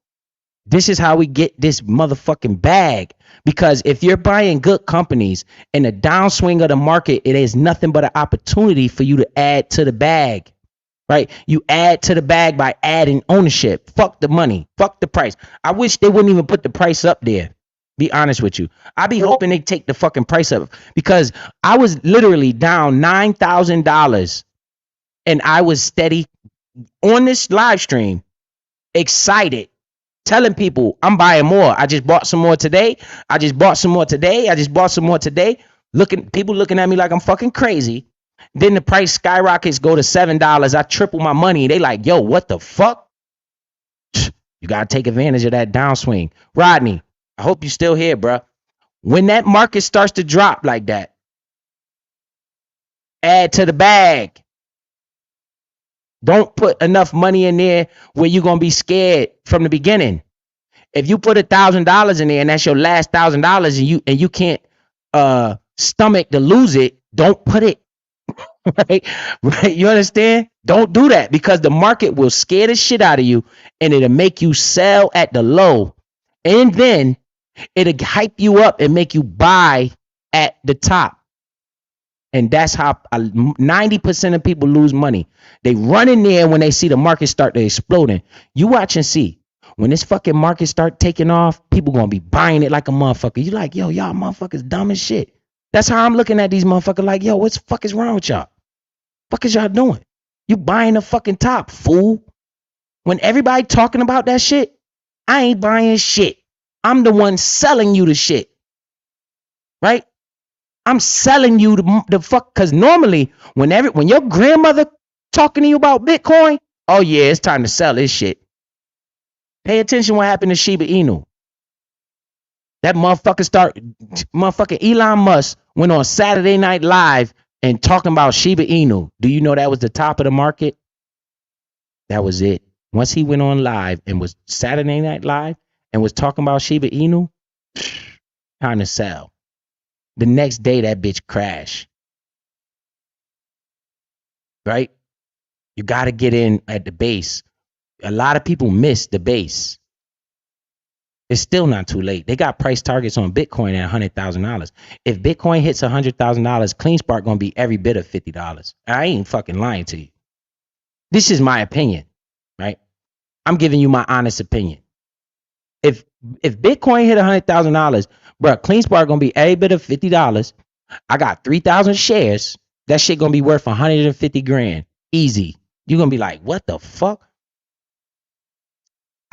This is how we get this motherfucking bag. Because if you're buying good companies in the downswing of the market, it is nothing but an opportunity for you to add to the bag. Right? You add to the bag by adding ownership. Fuck the money. Fuck the price. I wish they wouldn't even put the price up there. Be honest with you. I be hoping they take the fucking price up because I was literally down $9,000 and I was steady on this live stream, excited, telling people I'm buying more. I just bought some more today. I just bought some more today. I just bought some more today. People looking at me like I'm fucking crazy. Then the price skyrockets, go to $7. I triple my money. They like, yo, what the fuck? You got to take advantage of that downswing. Rodney, I hope you still here, bro. When that market starts to drop like that, add to the bag. Don't put enough money in there where you're going to be scared from the beginning. If you put $1,000 in there and that's your last $1,000 and you can't stomach to lose it, don't put it. Right? You understand? Don't do that because the market will scare the shit out of you and it'll make you sell at the low. And then it'll hype you up and make you buy at the top. And that's how 90% of people lose money. They run in there when they see the market start to exploding. You watch and see. When this fucking market start taking off, people gonna be buying it like a motherfucker. You like, yo, y'all motherfuckers dumb as shit. That's how I'm looking at these motherfuckers like, yo, what the fuck is wrong with y'all? Fuck is y'all doing? You buying the fucking top, fool. When everybody talking about that shit, I ain't buying shit. I'm the one selling you the shit, right? I'm selling you the fuck, because normally when your grandmother talking to you about Bitcoin, oh yeah, it's time to sell this shit. Pay attention what happened to Shiba Inu. That motherfucking Elon Musk went on Saturday Night Live and talking about Shiba Inu. Do you know that was the top of the market? That was it. Once he went on live and was Saturday Night Live and was talking about Shiba Inu, time to sell. The next day, that bitch crashed. Right? You got to get in at the base. A lot of people miss the base. It's still not too late. They got price targets on Bitcoin at $100,000. If Bitcoin hits $100,000, CleanSpark gonna be every bit of $50. I ain't fucking lying to you. This is my opinion, right? I'm giving you my honest opinion. If Bitcoin hit $100,000, bro, CleanSpark gonna be every bit of $50. I got 3,000 shares. That shit gonna be worth 150 grand, easy. You're gonna be like, what the fuck?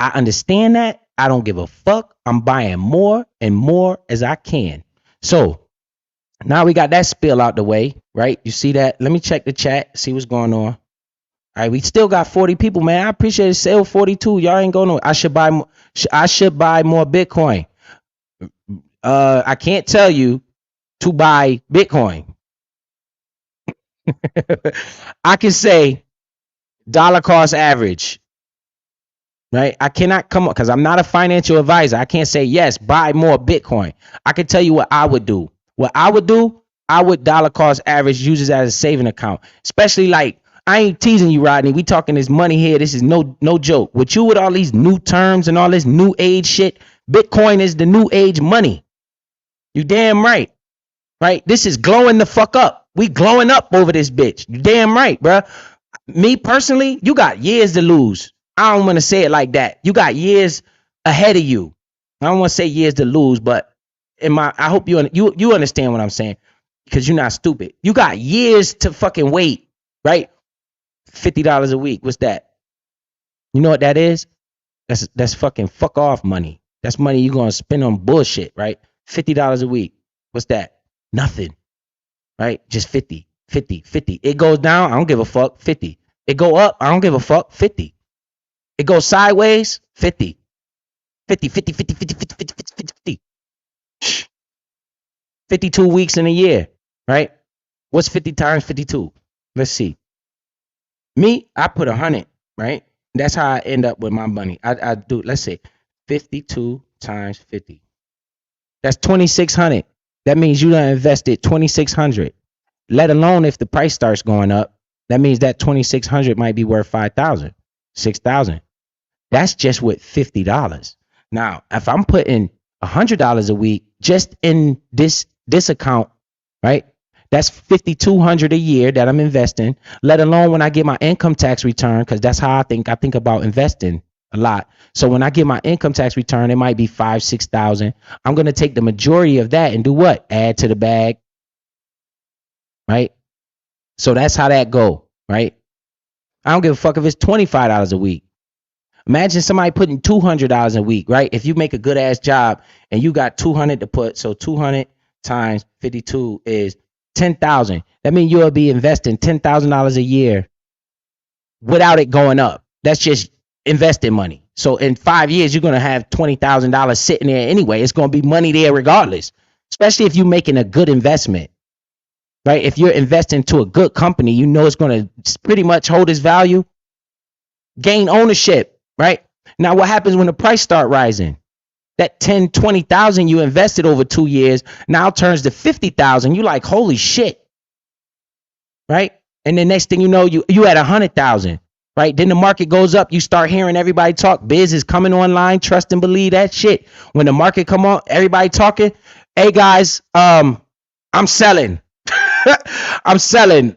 I understand that. I don't give a fuck. I'm buying more and more as I can. So now we got that spill out the way, right? You see that? Let me check the chat, see what's going on. All right, we still got 40 people, man. I appreciate it. Sale 42. Y'all ain't going to. I should buy more Bitcoin. I can't tell you to buy Bitcoin. I can say dollar cost average. Right? I cannot come up because I'm not a financial advisor. I can't say, yes, buy more Bitcoin. I can tell you what I would do. What I would do, I would dollar cost average, use it as a saving account. Especially like, I ain't teasing you, Rodney. We talking this money here. This is no joke. With you with all these new terms and all this new age shit, Bitcoin is the new age money. You damn right. Right? This is glowing the fuck up. We glowing up over this bitch. You damn right, bruh. Me personally, you got years to lose. I don't want to say it like that. You got years ahead of you. I don't want to say years to lose, but I hope you understand what I'm saying, because you're not stupid. You got years to fucking wait, right? $50 a week. What's that? You know what that is? That's fucking fuck off money. That's money you're gonna spend on bullshit, right? $50 a week. What's that? Nothing, right? Just 50. It goes down, I don't give a fuck. 50. It go up, I don't give a fuck. 50. It goes sideways, 50. 52 weeks in a year, right? What's 50 times 52? Let's see. Me, I put 100, right? That's how I end up with my money. I do, let's say 52 times 50. That's 2,600. That means you done invested 2,600. Let alone if the price starts going up, that means that 2,600 might be worth 5,000, 6,000. That's just with $50. Now, if I'm putting $100 a week just in this account, right? That's $5,200 a year that I'm investing. Let alone when I get my income tax return, because that's how I think about investing a lot. So when I get my income tax return, it might be 5,000, 6,000. I'm gonna take the majority of that and do what? Add to the bag, right? So that's how that go, right? I don't give a fuck if it's $25 a week. Imagine somebody putting $200 a week, right? If you make a good ass job and you got 200 to put, so 200 times 52 is 10,000. That means you'll be investing $10,000 a year without it going up. That's just investing money. So in 5 years, you're gonna have $20,000 sitting there anyway. It's gonna be money there regardless, especially if you're making a good investment, right? If you're investing to a good company, you know it's gonna pretty much hold its value, gain ownership. Right? Now, what happens when the price start rising? That 10, 20,000 you invested over 2 years now turns to 50,000. You like, holy shit. Right? And the next thing you know, you at 100,000. Right? Then the market goes up. You start hearing everybody talk. Biz is coming online. Trust and believe that shit. When the market come on, everybody talking. Hey guys, I'm selling. I'm selling.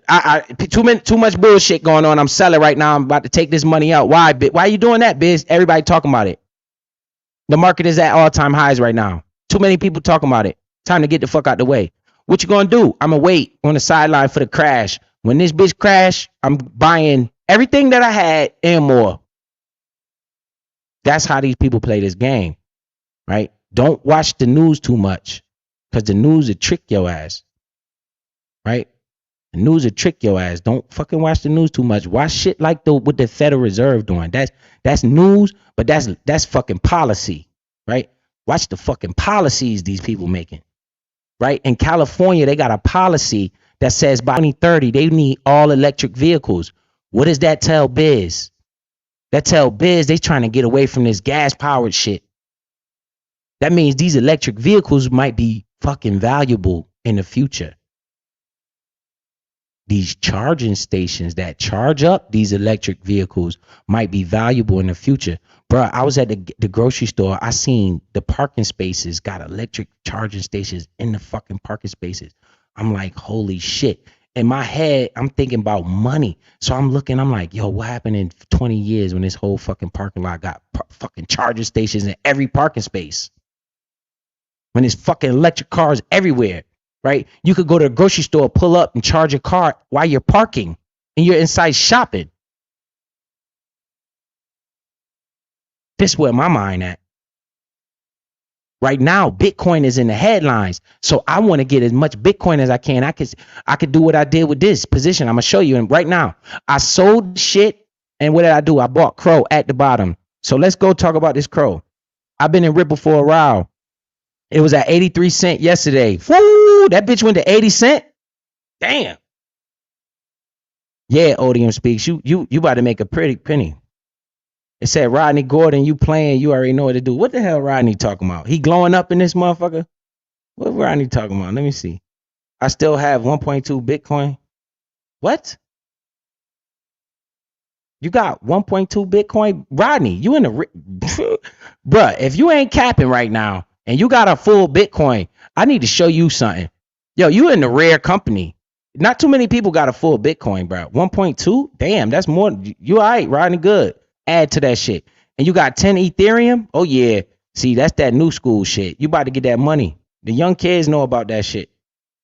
Too much bullshit going on. I'm selling right now. I'm about to take this money out. Why? Why are you doing that, Biz? Everybody talking about it. The market is at all-time highs right now. Too many people talking about it. Time to get the fuck out the way. What you gonna do? I'm gonna wait on the sideline for the crash. When this bitch crash, I'm buying everything that I had and more. That's how these people play this game, right? Don't watch the news too much, because the news will trick your ass, right? The news will trick your ass. Don't fucking watch the news too much. Watch shit like what the Federal Reserve doing. That's news, but that's fucking policy, right? Watch the fucking policies these people making, right? In California, they got a policy that says by 2030 they need all electric vehicles. What does that tell Biz? That tell Biz they trying to get away from this gas powered shit. That means these electric vehicles might be fucking valuable in the future. These charging stations that charge up these electric vehicles might be valuable in the future. Bro, I was at the grocery store. I seen the parking spaces got electric charging stations in the fucking parking spaces. I'm like, holy shit. In my head, I'm thinking about money. So I'm looking, I'm like, yo, what happened in 20 years when this whole fucking parking lot got fucking charging stations in every parking space? When there's fucking electric cars everywhere. Right? You could go to the grocery store, pull up and charge your car while you're parking and you're inside shopping. This is where my mind at. Right now, Bitcoin is in the headlines. So I want to get as much Bitcoin as I can. I could do what I did with this position. I'm gonna show you. And right now, I sold shit. And what did I do? I bought CRO at the bottom. So let's go talk about this CRO. I've been in Ripple for a while. It was at 83 cents yesterday. Woo! That bitch went to 80 cents. Damn. Yeah, Odium Speaks. You about to make a pretty penny. It said Rodney Gordon, you playing, you already know what to do. What the hell Rodney talking about? He glowing up in this motherfucker? What Rodney talking about? Let me see. I still have 1.2 Bitcoin. What? You got 1.2 Bitcoin? Rodney, you in the... Bruh, if you ain't capping right now, and you got a full Bitcoin, I need to show you something. Yo, you in the rare company. Not too many people got a full Bitcoin, bro. 1.2? Damn, that's more. You all right, Rodney? Good. Add to that shit. And you got 10 Ethereum? Oh, yeah. See, that's that new school shit. You about to get that money. The young kids know about that shit.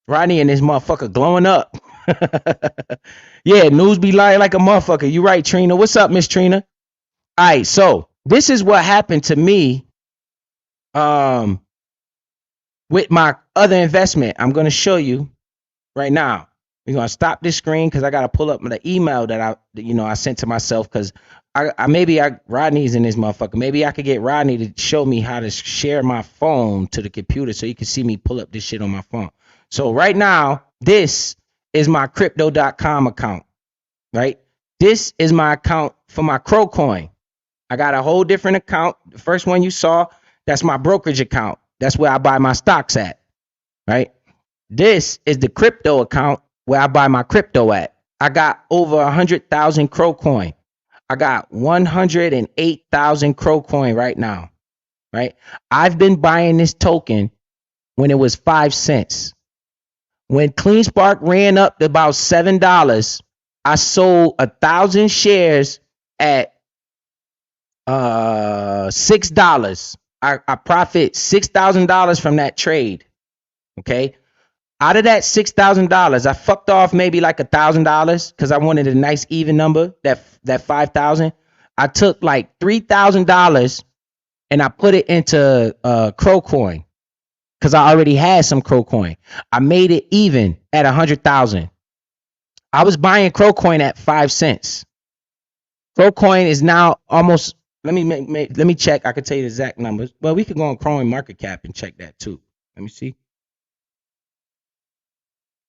Rodney and this motherfucker glowing up. Yeah, news be lying like a motherfucker. You right, Trina. What's up, Miss Trina? All right, so this is what happened to me with my other investment. I'm going to show you right now. We're going to stop this screen because I got to pull up the email that I sent to myself, because Rodney's in this motherfucker. Maybe I could get Rodney to show me how to share my phone to the computer so you can see me pull up this shit on my phone. So right now, this is my crypto.com account, right? This is my account for my CRO coin. I got a whole different account. The first one you saw, that's my brokerage account. That's where I buy my stocks at, right? This is the crypto account where I buy my crypto at. I got over 100,000 CRO coin. I got 108,000 CRO coin right now, right? I've been buying this token when it was 5 cents. When CleanSpark ran up to about $7, I sold 1,000 shares at $6. I profit $6,000 from that trade. Okay. Out of that $6,000, I fucked off maybe like $1,000 because I wanted a nice even number, that 5,000. I took like $3,000 and I put it into CRO coin because I already had some CRO coin. I made it even at 100,000. I was buying CRO coin at 5 cents. CRO coin is now almost. Let me check. I can tell you the exact numbers. Well, we could go on Coin Market Cap and check that too. Let me see.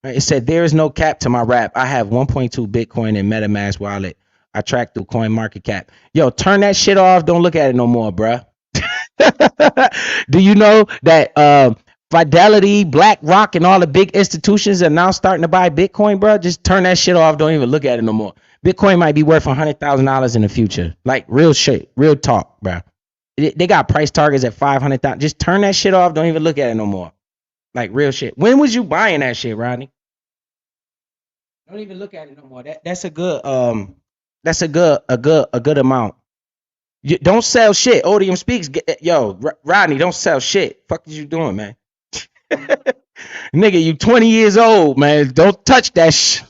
It said there is no cap to my wrap. I have 1.2 Bitcoin in MetaMask wallet. I track through Coin Market Cap. Yo, turn that shit off. Don't look at it no more, bruh. Do you know that Fidelity, BlackRock, and all the big institutions are now starting to buy Bitcoin, bruh? Just turn that shit off. Don't even look at it no more. Bitcoin might be worth $100,000 in the future. Like real shit, real talk, bro. They got price targets at 500,000. Just turn that shit off. Don't even look at it no more. Like real shit. When was you buying that shit, Rodney? Don't even look at it no more. That's a good amount. You don't sell shit. Odium Speaks. Yo, Rodney, don't sell shit. Fuck is you doing, man? Nigga, you 20 years old, man. Don't touch that shit.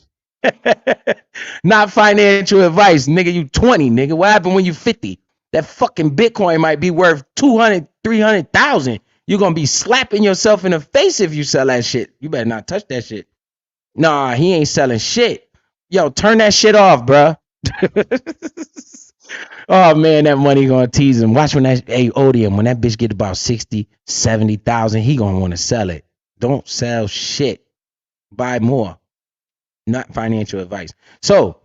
Not financial advice, nigga. You 20, nigga. What happened when you 50? That fucking Bitcoin might be worth 200, 300,000. You're gonna be slapping yourself in the face if you sell that shit. You better not touch that shit. Nah, he ain't selling shit. Yo, turn that shit off, bruh. Oh man, that money gonna tease him. Watch when that Odium, when that bitch get about 60, 70,000, he gonna want to sell it. Don't sell shit. Buy more. Not financial advice. So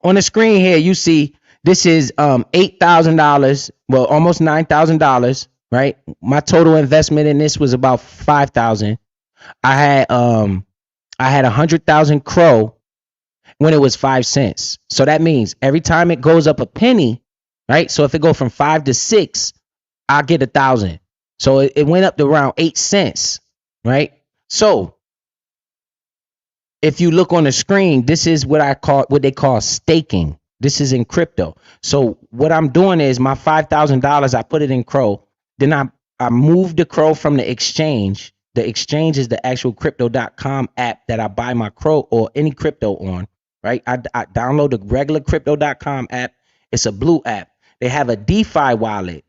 on the screen here, you see this is $8,000, well, almost $9,000, right? My total investment in this was about 5,000. I had 100,000 CRO when it was 5 cents. So that means every time it goes up a penny, right? So if it go from 5 to 6, I'll get 1,000. So it went up to around 8 cents, right? So if you look on the screen, this is what they call staking. This is in crypto. So what I'm doing is my $5,000, I put it in CRO. Then I moved the CRO from the exchange. The exchange is the actual crypto.com app that I buy my CRO or any crypto on, right? I download the regular crypto.com app. It's a blue app. They have a DeFi wallet.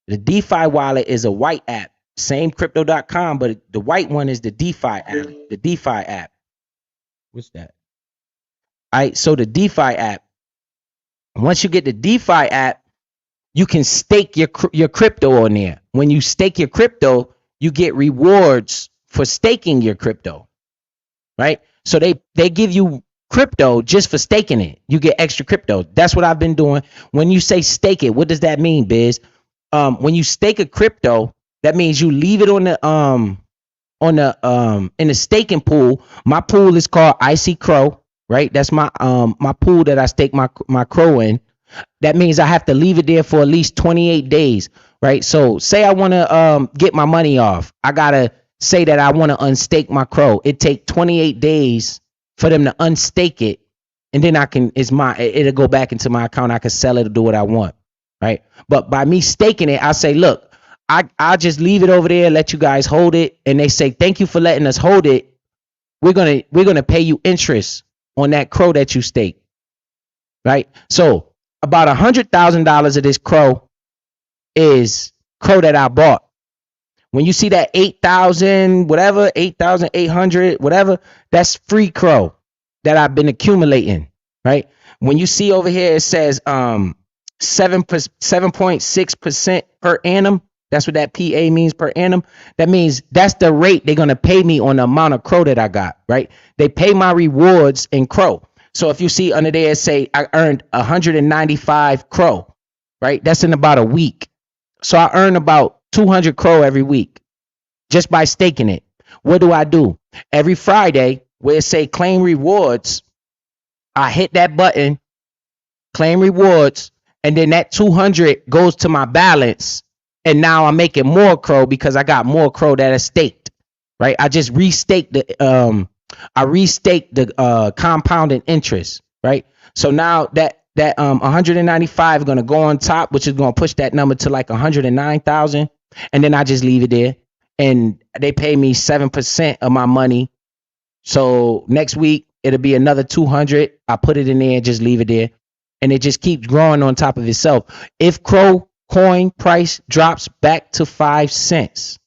The DeFi wallet is a white app. Same crypto.com, but the white one is the DeFi app. The DeFi app. What's that? All right, so the DeFi app. Once you get the DeFi app, you can stake your crypto on there. When you stake your crypto, you get rewards for staking your crypto, right? So they give you crypto just for staking it. You get extra crypto. That's what I've been doing. When you say stake it, what does that mean, Biz? When you stake a crypto, that means you leave it on the in the staking pool. My pool is called IC CRO, right? That's my pool that I stake my CRO in. That means I have to leave it there for at least 28 days, right? So say I want to get my money off. I gotta say that I want to unstake my CRO. It take 28 days for them to unstake it, and then it'll go back into my account. I can sell it or do what I want, right? But by me staking it, I say, look, I just leave it over there, let you guys hold it, and they say, thank you for letting us hold it. We're gonna pay you interest on that CRO that you stake, right? So about $100,000 of this CRO is CRO that I bought. When you see that 8,000, whatever, 8,800, whatever, that's free CRO that I've been accumulating, right? When you see over here, it says 7.6% per annum. That's what that PA means, per annum. That means that's the rate they're going to pay me on the amount of CRO that I got, right? They pay my rewards in CRO. So if you see under there, say I earned 195 CRO, right? That's in about a week. So I earn about 200 CRO every week just by staking it. What do? Every Friday, where it say claim rewards, I hit that button, claim rewards, and then that 200 goes to my balance. And now I'm making more CRO because I got more CRO that is staked, right? I just restaked the compounding interest, right? So now that 195 is gonna go on top, which is gonna push that number to like 109,000, and then I just leave it there, and they pay me 7% of my money. So next week it'll be another 200. I put it in there and just leave it there, and it just keeps growing on top of itself. If CRO coin price drops back to 5 cents,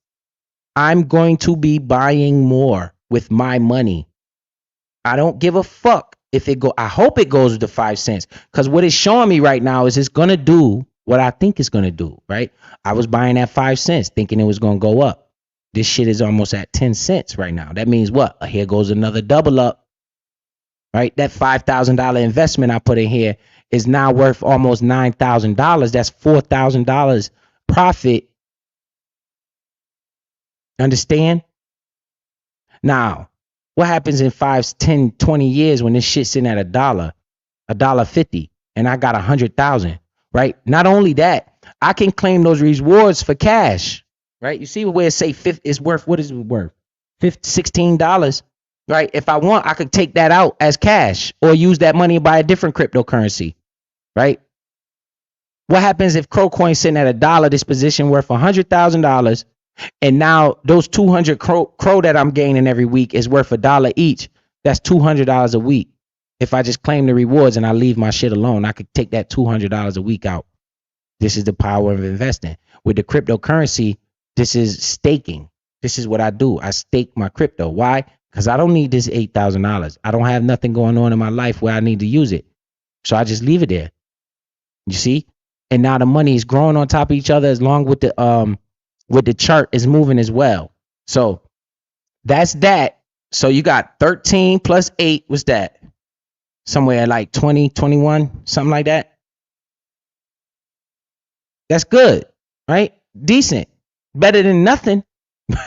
I'm going to be buying more with my money. I don't give a fuck if it go. I hope it goes to 5 cents, because what it's showing me right now is it's gonna do what I think it's gonna do, right? I was buying at 5 cents thinking it was gonna go up. This shit is almost at 10 cents right now. That means what? Here goes another double up, right? That $5,000 investment I put in here is now worth almost $9,000. That's $4,000 profit. Understand? Now, what happens in 5, 10, 20 years when this shit's sitting at $1.50, and I got 100,000, right? Not only that, I can claim those rewards for cash, right? You see where it say it's worth, what is it worth? $16, right? If I want, I could take that out as cash or use that money to buy a different cryptocurrency, right? What happens if CRO coin sitting at $1, this position worth $100,000, and now those 200 CRO that I'm gaining every week is worth $1 each? That's $200 a week. If I just claim the rewards and I leave my shit alone, I could take that $200 a week out. This is the power of investing. With the cryptocurrency, This is staking. This is what I do. I stake my crypto. Why? Because I don't need this $8,000. I don't have nothing going on in my life where I need to use it. So I just leave it there. You see? And now the money is growing on top of each other as long with the chart is moving as well. So that's that. So you got 13 plus 8. What's that? Somewhere like 20, 21, something like that. That's good, right? Decent. Better than nothing,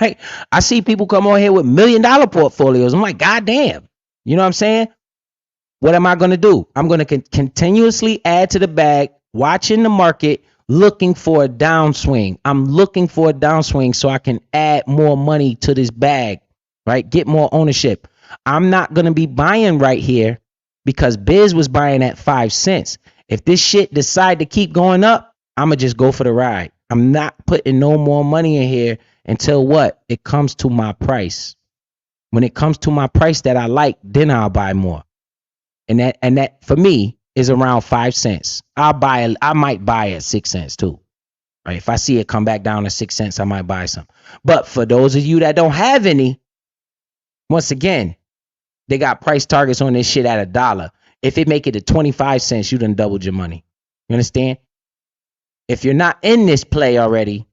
right? I see people come on here with $1 million portfolios. I'm like, God damn. You know what I'm saying? What am I going to do? I'm going to continuously add to the bag, watching the market, looking for a downswing. I'm looking for a downswing so I can add more money to this bag, right? Get more ownership. I'm not going to be buying right here because Biz was buying at 5 cents. If this shit decide to keep going up, I'm going to just go for the ride. I'm not putting no more money in here until what? It comes to my price. When it comes to my price that I like, then I'll buy more. And that for me is around 5 cents. I might buy at 6 cents too. Right? If I see it come back down to 6 cents, I might buy some. But for those of you that don't have any, once again, they got price targets on this shit at $1. If it make it to 25 cents, you done doubled your money. You understand? If you're not in this play already,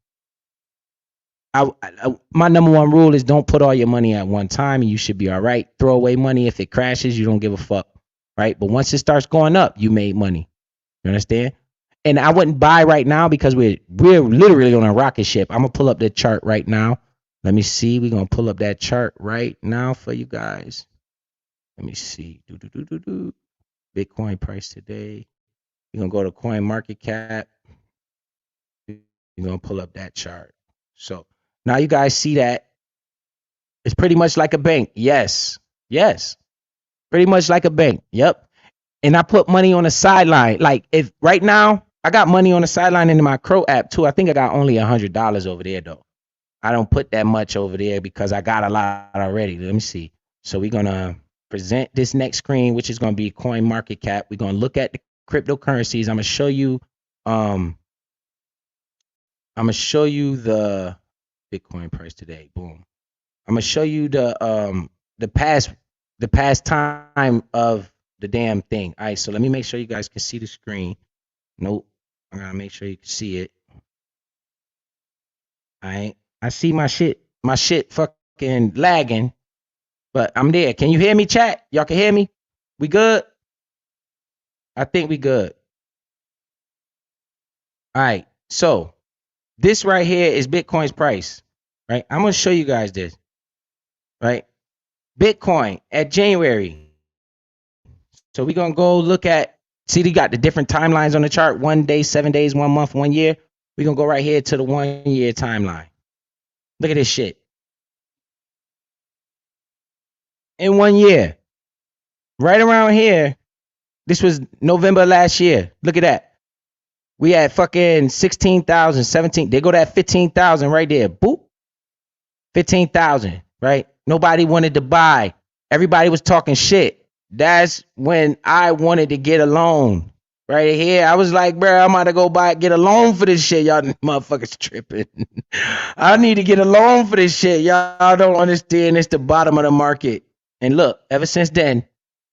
my number one rule is don't put all your money at one time and you should be all right. Throw away money. If it crashes, you don't give a fuck. Right? But once it starts going up, you made money. You understand? And I wouldn't buy right now because we're literally on a rocket ship. I'm gonna pull up the chart right now. Let me see. We're gonna pull up that chart right now for you guys. Let me see. Bitcoin price today. We're gonna go to coin market cap. We're gonna pull up that chart. So now you guys see that it's pretty much like a bank. Yes. Pretty much like a bank. Yep. And I put money on the sideline. Like if right now I got money on the sideline in my CRO app too. I think I got only $100 over there though. I don't put that much over there because I got a lot already. Let me see. So we're gonna present this next screen, which is gonna be coin market cap. We're gonna look at the cryptocurrencies. I'm gonna show you the Bitcoin price today. Boom. I'm gonna show you the past time of the damn thing. All right, so let me make sure you guys can see the screen. Nope. I gotta make sure you can see it. All right. I see my shit fucking lagging, but I'm there. Can you hear me, chat? Y'all can hear me? We good? I think we good. All right. So this right here is Bitcoin's price, right? I'm gonna show you guys this, right? Bitcoin at January. So we're gonna go look at, see, they got the different timelines on the chart: 1 day, 7 days, 1 month, 1 year. We're gonna go right here to the 1 year timeline. Look at this shit. In 1 year, right around here, this was November last year. Look at that. We had fucking 16,000, 17. They go to that 15,000 right there. Boop. 15,000, right? Nobody wanted to buy. Everybody was talking shit. That's when I wanted to get a loan. Right here, I was like, bro, I'm about to go get a loan for this shit. Y'all motherfuckers tripping. I need to get a loan for this shit. Y'all don't understand. It's the bottom of the market. And look, ever since then,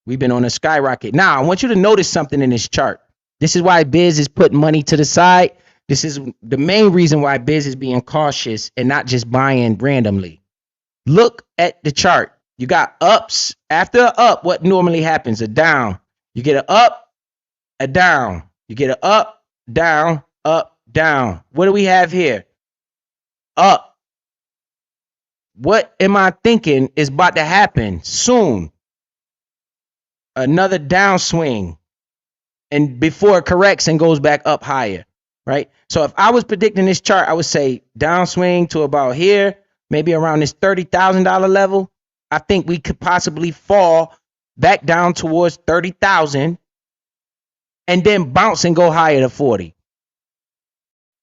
we've been on a skyrocket. Now, I want you to notice something in this chart. This is why Biz is putting money to the side. This is the main reason why Biz is being cautious and not just buying randomly. Look at the chart. You got ups. After an up, what normally happens? A down. You get an up, a down. You get an up, down, up, down. What do we have here? Up. What am I thinking is about to happen soon? Another downswing. And before it corrects and goes back up higher, right? So if I was predicting this chart, I would say downswing to about here, maybe around this $30,000 level. I think we could possibly fall back down towards 30,000 and then bounce and go higher to 40.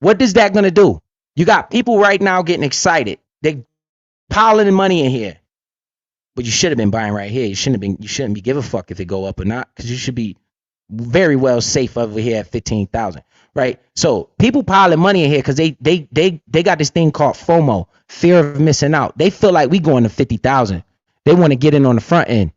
What is that going to do? You got people right now getting excited. They're piling money in here. But you should have been buying right here. You shouldn't be give a fuck if it go up or not, because you should be very well safe over here at 15,000. right? So people piling money in here because they got this thing called FOMO, fear of missing out. They feel like we going to 50,000. They want to get in on the front end.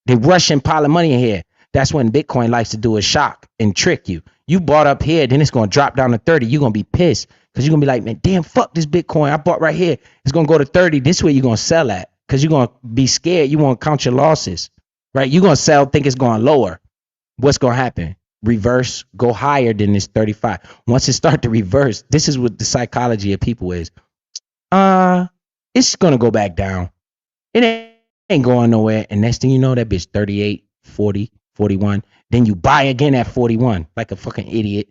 They rush and pile of money in here. That's when Bitcoin likes to do a shock and trick you. You bought up here, then it's gonna drop down to 30. You're gonna be pissed because you're gonna be like, man, damn, fuck this Bitcoin. I bought right here. It's gonna go to 30. This way you're gonna sell at because you're gonna be scared. You won't count your losses, right? You're gonna sell, think it's going lower. What's gonna happen? Reverse, go higher than this 35. Once it start to reverse, this is what the psychology of people is. It's gonna go back down. It ain't going nowhere. And next thing you know, that bitch 38, 40, 41. Then you buy again at 41, like a fucking idiot.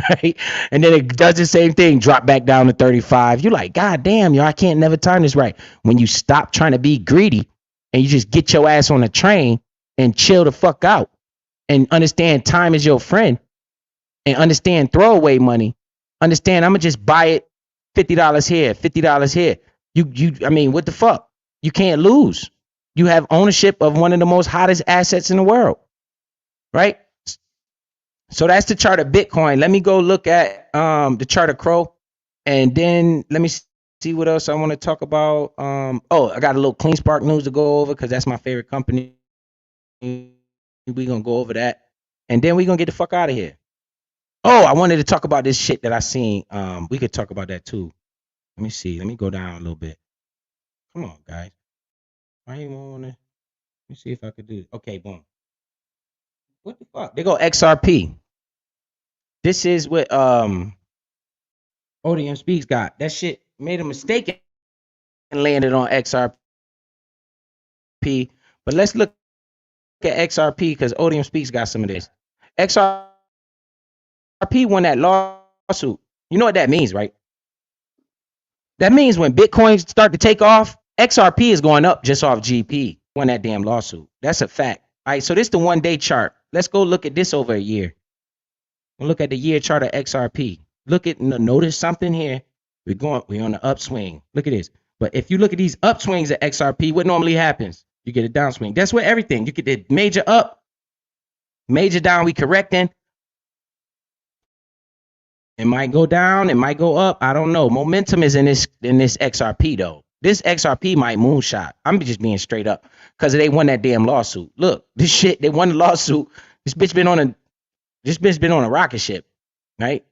Right? And then it does the same thing, drop back down to 35. You're like, God damn, yo, I can't never time this right. When you stop trying to be greedy and you just get your ass on a train and chill the fuck out and understand time is your friend and understand throwaway money. Understand I'm gonna just buy it $50 here, $50 here. I mean, what the fuck? You can't lose. You have ownership of one of the most hottest assets in the world, right? So that's the chart of Bitcoin. Let me go look at the chart of CRO, and then let me see what else I want to talk about. Oh, I got a little Clean Spark news to go over because that's my favorite company. We're gonna go over that, and then we're gonna get the fuck out of here. Oh, I wanted to talk about this shit that I seen. We could talk about that too. Let me see. Let me go down a little bit. Come on, guys. Why you wanna? Let me see if I could do it. Okay, boom. What the fuck? They go XRP. This is what ODM Speaks got. That shit made a mistake and landed on XRP. But let's look at XRP because ODM Speaks got some of this. XRP won that lawsuit. You know what that means, right? That means when Bitcoin start to take off, XRP is going up just off GP. Won that damn lawsuit. That's a fact. All right, so this is the 1-day chart. Let's go look at this over a year. We'll look at the year chart of XRP. Look at notice something here. We're on the upswing. Look at this. But if you look at these upswings at XRP, what normally happens? You get a downswing. That's where everything. You get the major up, major down. We correcting. It might go down. It might go up. I don't know. Momentum is in this XRP though. This XRP might moonshot. I'm just being straight up because they won that damn lawsuit. Look, this shit. They won the lawsuit. This bitch been on a rocket ship, right?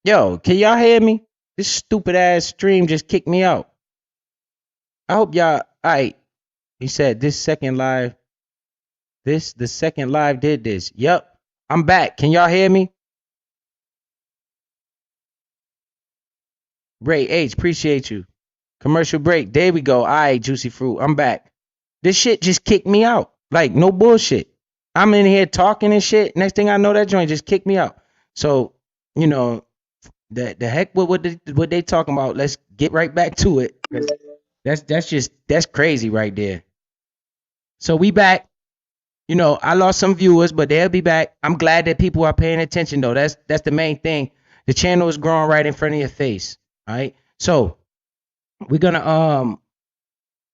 Yo, can y'all hear me? This stupid ass stream just kicked me out. I hope y'all. Alright. He said the second live did this. Yep. I'm back. Can y'all hear me? Ray H, appreciate you. Commercial break. There we go. All right, Juicy Fruit. I'm back. This shit just kicked me out. Like, no bullshit. I'm in here talking and shit. Next thing I know, that joint just kicked me out. So, you know, the heck with what they talking about. Let's get right back to it. That's crazy right there. So we back. You know, I lost some viewers, but they'll be back. I'm glad that people are paying attention though. That's the main thing. The channel is growing right in front of your face. All right. So we're gonna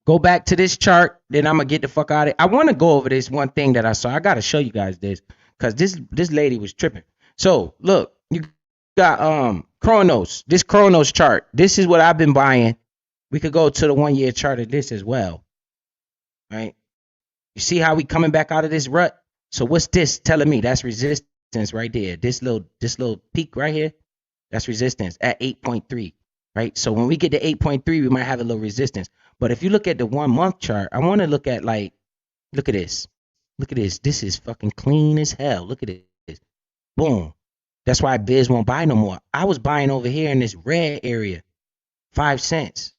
go back to this chart. Then I'm gonna get the fuck out of it. I want to go over this one thing that I saw. I gotta show you guys this because this lady was tripping. So look, you got Chronos. This Chronos chart. This is what I've been buying. We could go to the 1 year chart of this as well. Right. You see how we coming back out of this rut? So what's this telling me? That's resistance right there. This little peak right here, that's resistance at 8.3, right? So when we get to 8.3, we might have a little resistance. But if you look at the 1 month chart, I want to look at look at this. Look at this. This is fucking clean as hell. Look at this. Boom. That's why Biz won't buy no more. I was buying over here in this red area, 5 cents.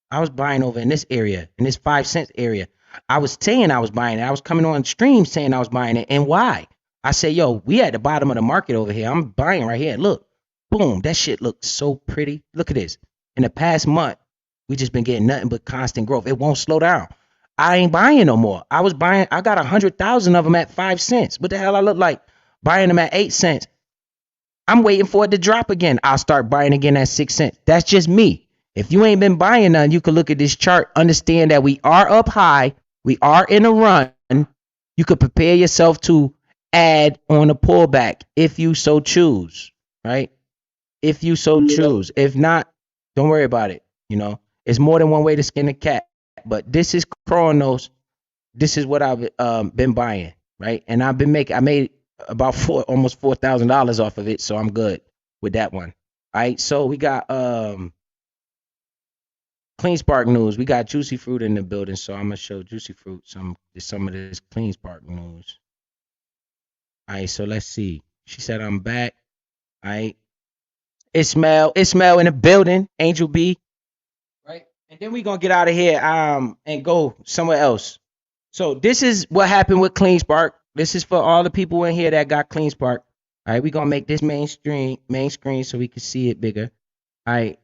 I was buying over in this area, in this 5 cent area. I was saying I was buying it. I was coming on stream saying I was buying it. And why? I say, yo, we at the bottom of the market over here. I'm buying right here. Look, boom, that shit looks so pretty. Look at this. In the past month, we just been getting nothing but constant growth. It won't slow down. I ain't buying no more. I got 100,000 of them at 5 cents. What the hell I look like? Buying them at 8 cents. I'm waiting for it to drop again. I'll start buying again at 6 cents. That's just me. If you ain't been buying none, you can look at this chart, understand that we are up high, we are in a run. You could prepare yourself to add on a pullback if you so choose, right? If you so choose. If not, don't worry about it. You know, it's more than one way to skin a cat. But this is Chronos. This is what I've been buying, right? And I made about almost $4,000 off of it, so I'm good with that one. All right, so we got Clean Spark news. We got Juicy Fruit in the building, so I'm gonna show Juicy Fruit some of this Clean Spark news. All right, so let's see. She said I'm back. All right, Ismail in the building. Angel B. Right, and then we gonna get out of here and go somewhere else. So this is what happened with Clean Spark. This is for all the people in here that got Clean Spark. All right, we gonna make this main screen so we can see it bigger. All right,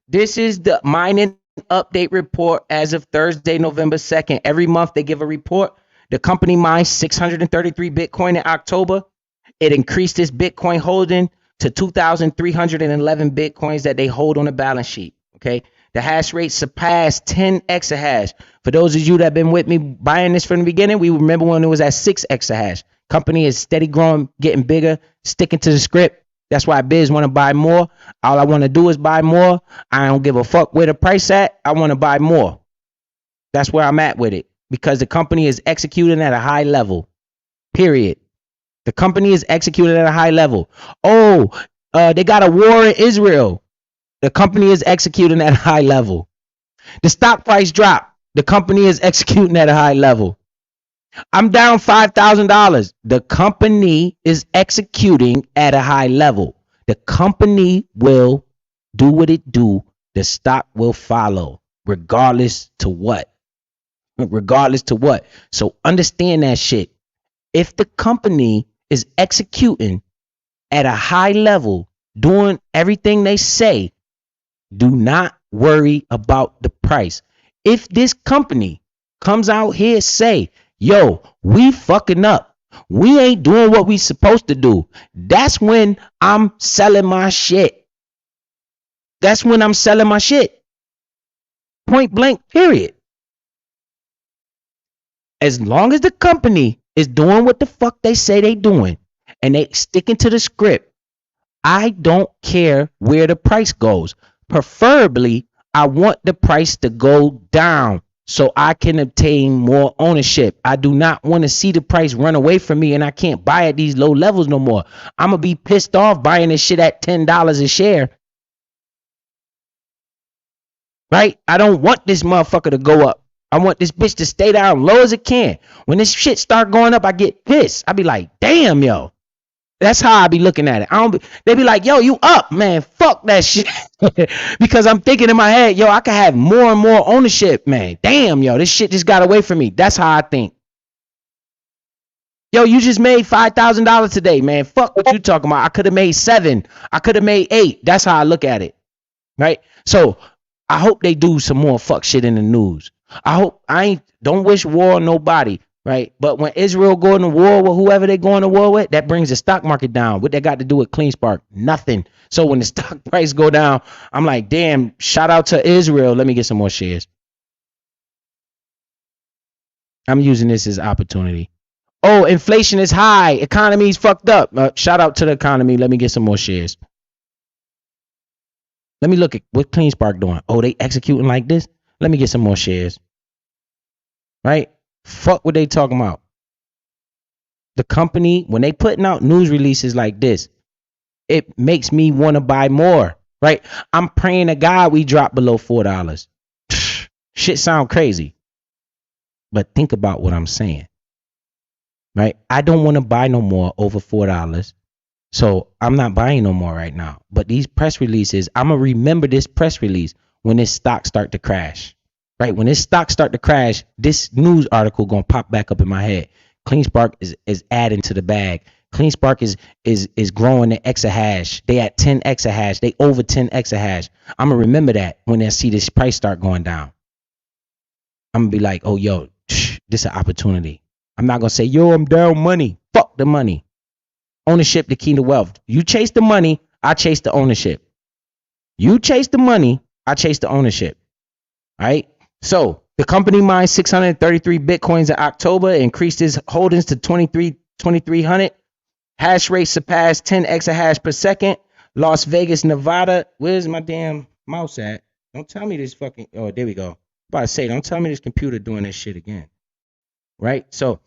this is the mining update report as of Thursday, November 2nd. Every month they give a report. The company mined 633 Bitcoin in October. It increased its Bitcoin holding to 2,311 Bitcoins that they hold on the balance sheet. Okay. The hash rate surpassed 10 exahash. For those of you that have been with me buying this from the beginning, we remember when it was at 6 exahash. Company is steady growing, getting bigger, sticking to the script. That's why Biz want to buy more. All I want to do is buy more. I don't give a fuck where the price at. I want to buy more. That's where I'm at with it because the company is executing at a high level. Period. The company is executing at a high level. Oh, they got a war in Israel. The company is executing at a high level. The stock price dropped. The company is executing at a high level. I'm down $5,000. The company is executing at a high level. The company will do what it do. The stock will follow, regardless to what. Regardless to what. So understand that shit. If the company is executing at a high level, doing everything they say, do not worry about the price. If this company comes out here say, yo, we fucking up. We ain't doing what we supposed to do. That's when I'm selling my shit. That's when I'm selling my shit. Point blank, period. As long as the company is doing what the fuck they say they doing and they sticking to the script, I don't care where the price goes. Preferably, I want the price to go down. so I can obtain more ownership. I do not want to see the price run away from me and I can't buy at these low levels no more. I'm going to be pissed off buying this shit at $10 a share. Right? I don't want this motherfucker to go up. I want this bitch to stay down low as it can. When this shit start going up, I get pissed. I be like, damn, yo. That's how I be looking at it. They be like, yo, you up, man. Fuck that shit. Because I'm thinking in my head, yo, I could have more and more ownership, man. Damn, yo, this shit just got away from me. That's how I think. Yo, you just made $5,000 today, man. Fuck what you talking about. I could have made 7. I could have made 8. That's how I look at it. Right? So I hope they do some more fuck shit in the news. Don't wish war on nobody, right? But when Israel going to war with whoever they going to war with, that brings the stock market down. What that got to do with Clean Spark? Nothing. So when the stock price go down, I'm like, damn, shout out to Israel. Let me get some more shares. I'm using this as opportunity. Oh, inflation is high. Economy's fucked up. Shout out to the economy. Let me get some more shares. Let me look at what Clean Spark doing. Oh, they executing like this? Let me get some more shares. Right? Fuck what they talking about. The company, when they putting out news releases like this, it makes me want to buy more. Right? I'm praying to God we drop below $4. Shit sound crazy. But think about what I'm saying. Right? I don't want to buy no more over $4. So I'm not buying no more right now. But these press releases, I'm going to remember this press release when this stock start to crash. Right? When this stock start to crash, this news article going to pop back up in my head. Clean Spark is adding to the bag. Clean Spark is growing the exahash. They at 10 exahash. They over 10 exahash. I'm going to remember that when I see this price start going down. I'm going to be like, oh, yo, this is an opportunity. I'm not going to say, yo, I'm down money. Fuck the money. Ownership, the key to wealth. You chase the money, I chase the ownership. You chase the money, I chase the ownership. All right? So the company mined 633 Bitcoins in October, increased its holdings to 2,300. Hash rate surpassed 10 exahash per second. Las Vegas, Nevada. Where's my damn mouse at? Don't tell me this fucking... Oh, there we go. I'm about to say, don't tell me this computer doing this shit again. Right? So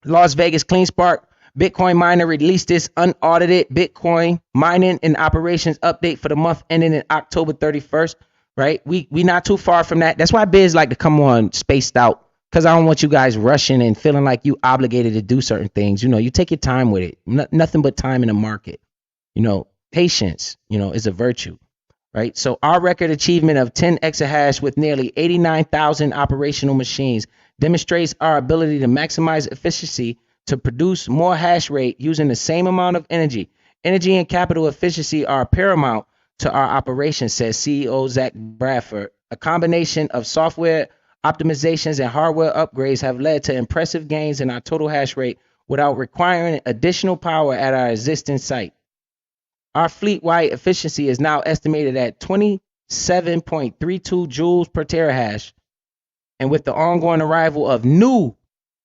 Las Vegas Clean Spark Bitcoin miner released this unaudited Bitcoin mining and operations update for the month ending in October 31st. Right? We not too far from that. That's why Biz like to come on spaced out, because I don't want you guys rushing and feeling like you obligated to do certain things. You know, you take your time with it. Nothing but time in the market. You know, patience, is a virtue. Right? So our record achievement of 10 exahash with nearly 89,000 operational machines demonstrates our ability to maximize efficiency to produce more hash rate using the same amount of energy. Energy and capital efficiency are paramount to our operation, says CEO Zach Bradford. A combination of software optimizations and hardware upgrades have led to impressive gains in our total hash rate without requiring additional power at our existing site. Our fleet-wide efficiency is now estimated at 27.32 joules per terahash. And with the ongoing arrival of new